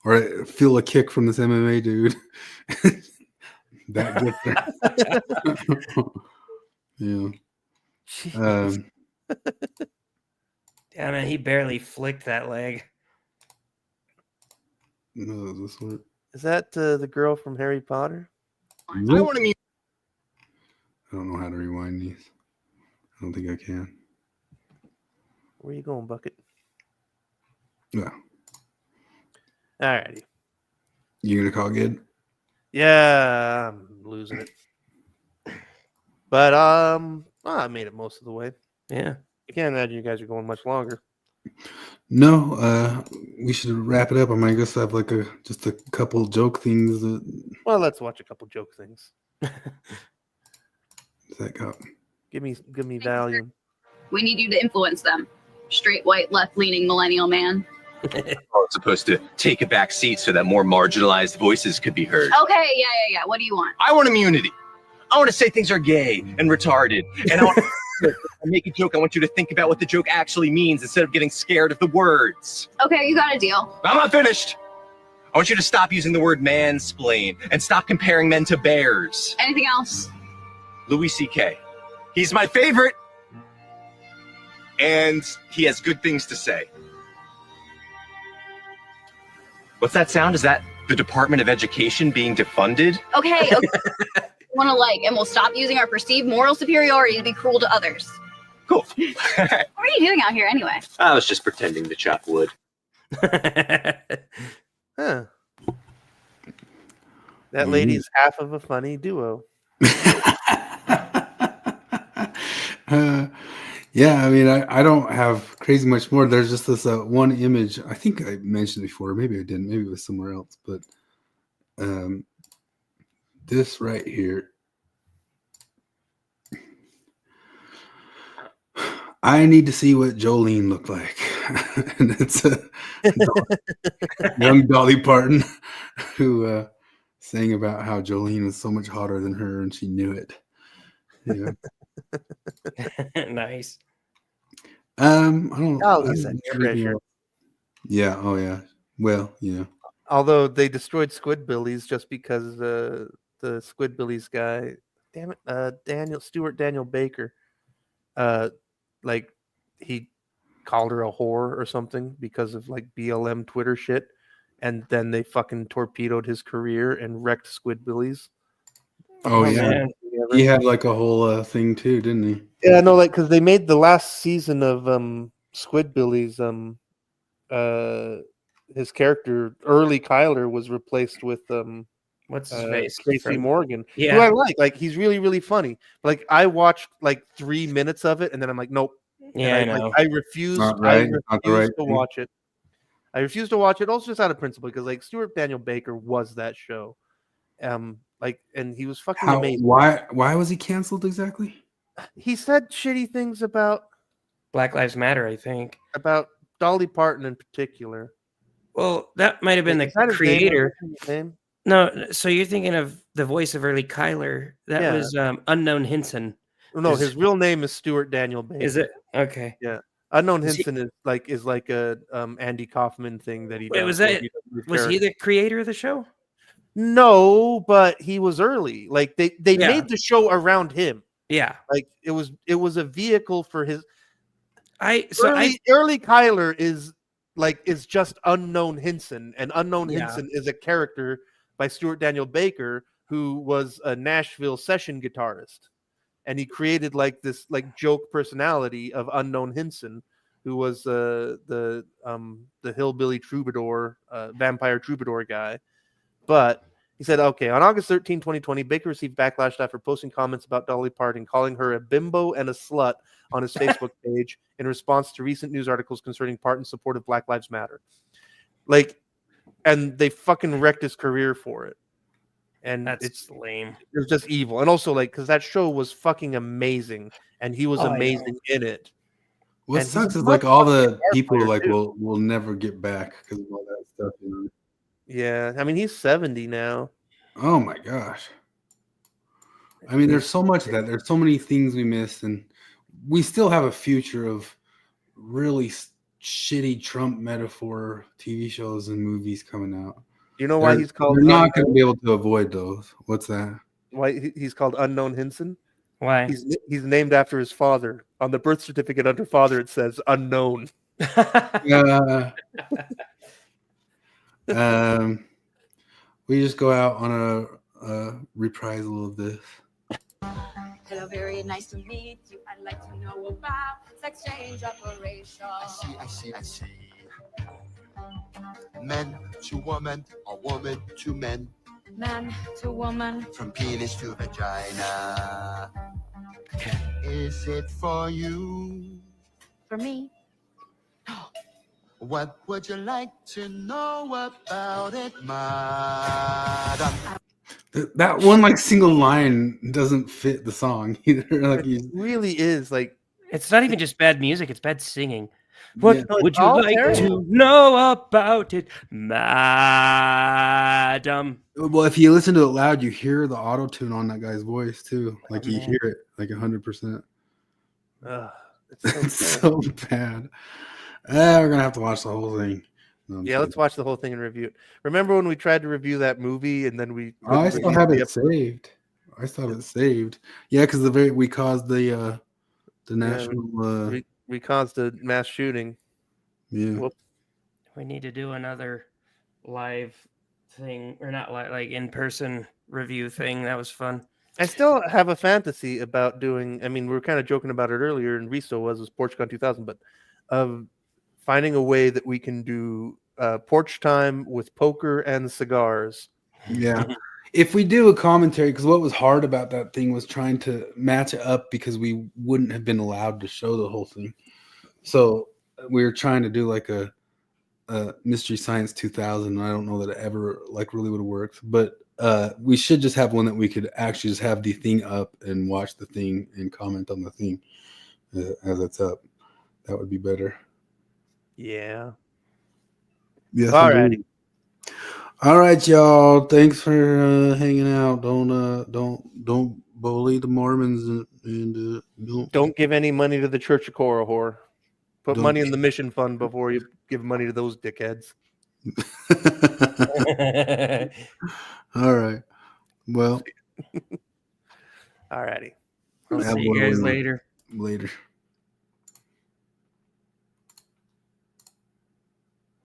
or feel a kick from this MMA dude. That gets her. Yeah. Yeah, man, he barely flicked that leg. No, this one. Is that the girl from Harry Potter? I don't know how to rewind these. I don't think I can. Where you going, Bucket? Yeah. Alrighty. You gonna call good? Yeah, I'm losing it. But I made it most of the way. Yeah. I can't imagine you guys are going much longer. No, we should wrap it up. I mean, I guess I have like just a couple joke things. Well, let's watch a couple joke things. That go? Give me Valium. We need you to influence them. Straight, white, left-leaning millennial man. Oh, it's supposed to take a back seat so that more marginalized voices could be heard. Okay, yeah. What do you want? I want immunity. I want to say things are gay and retarded. And I want to make a joke. I want you to think about what the joke actually means instead of getting scared of the words. Okay, you got a deal. I'm not finished. I want you to stop using the word mansplain and stop comparing men to bears. Anything else? Louis C.K. He's my favorite. And he has good things to say. What's that sound? Is that the Department of Education being defunded? Okay. Want to and we'll stop using our perceived moral superiority to be cruel to others. Cool. What are you doing out here anyway? I was just pretending to chop wood. Huh. That lady's half of a funny duo. Yeah, I mean, I don't have crazy much more. There's just this one image. I think I mentioned before. Maybe I didn't. Maybe it was somewhere else. But this right here. I need to see what Jolene looked like. And it's a young Dolly Parton who sang about how Jolene was so much hotter than her and she knew it. Yeah. Nice. I don't. Oh, Lisa, treasure. Yeah. Oh, yeah. Well, yeah. Although they destroyed Squidbillies just because the Squidbillies guy, damn it, Stuart Daniel Baker, he called her a whore or something because of BLM Twitter shit, and then they fucking torpedoed his career and wrecked Squidbillies. Oh yeah, man. He had a whole thing too, didn't he? Yeah, no, because they made the last season of Squidbillies. His character Early Kyler was replaced with what's his face? Tracy Morgan. Yeah, who I like. He's really, really funny. I watched 3 minutes of it, and then I'm like, nope. Yeah, and I know. I refuse. Not right. I refuse to watch it. I refuse to watch it, also just out of principle, because Stuart Daniel Baker was that show. And he was fucking amazing. Why was he canceled exactly? He said shitty things about Black Lives Matter, I think. About Dolly Parton in particular. Well, that might have been the creator. No, so you're thinking of the voice of Early Kyler. That was Unknown Hinson. No, his real name is Stuart Daniel Baker. Is it? Okay. Yeah. Unknown Hinson is like a Andy Kaufman thing that he does. Was he the creator of the show? No, but he was early. They made the show around him. Yeah. It was a vehicle for his Early Kyler is just Unknown Hinson, and Unknown Hinson is a character by Stuart Daniel Baker, who was a Nashville session guitarist. and he created like this like joke personality of Unknown Hinson, who was the hillbilly troubadour, vampire troubadour guy. But he said, okay, on August 13, 2020, Baker received backlash after posting comments about Dolly Parton, calling her a bimbo and a slut on his Facebook page in response to recent news articles concerning Parton's support of Black Lives Matter. Like, and they fucking wrecked his career for it. And it's lame. It was just evil. And also, like, because that show was fucking amazing, and he was amazing in it. What And sucks he's is like all the a people player, like too. will never get back because of all that stuff. You know? Yeah, I mean, he's 70 now. Oh my gosh. I mean, there's so much of that. There's so many things we missed, and we still have a future of really shitty Trump metaphor TV shows and movies coming out. You know why he's called? We're not going to be able to avoid those. What's that? Why he's called Unknown Hinson? Why? He's named after his father. On the birth certificate under father, it says unknown. We just go out on a reprisal of this. Hello, very nice to meet you. I'd like to know about sex change operation. I see. Men to woman, or woman to men. Man to woman. From penis to vagina. Is it for you? For me. What would you like to know about it, madam? That one like single line doesn't fit the song either. Like It really is like It's not even just bad music; it's bad singing. What Yeah. would you all like terrible. to know about it, madam? Well, if you listen to it loud, you hear the auto tune on that guy's voice too. Like you man. hear it like 100%. It's so bad. We're gonna have to watch the whole thing. No, I'm Yeah, kidding. let's watch the whole thing and review it. Remember when we tried to review that movie and then we? Oh, I couldn't still review have the it episode? saved. I still have it saved. Yeah, because we caused the national. We caused a mass shooting. Yeah. Whoops. We need to do another live thing, or not like in-person review thing. That was fun. I still have a fantasy about doing. I mean, we were kind of joking about it earlier, and Risto was PorchCon 2000, but of finding a way that we can do porch time with poker and cigars. Yeah. If we do a commentary, because what was hard about that thing was trying to match it up because we wouldn't have been allowed to show the whole thing. So we were trying to do like a Mystery Science 2000. I don't know that it ever like really would have worked, but we should just have one that we could actually just have the thing up and watch the thing and comment on the thing as it's up. That would be better. Yeah. Yes. All indeed. righty. All right, y'all. Thanks for hanging out. Don't bully the Mormons and Don't give any money to the Church of Korihor. Put Don't- money in the mission fund before you give money to those dickheads. All right. Well, All righty. I'll have see you one guys of them later. Later.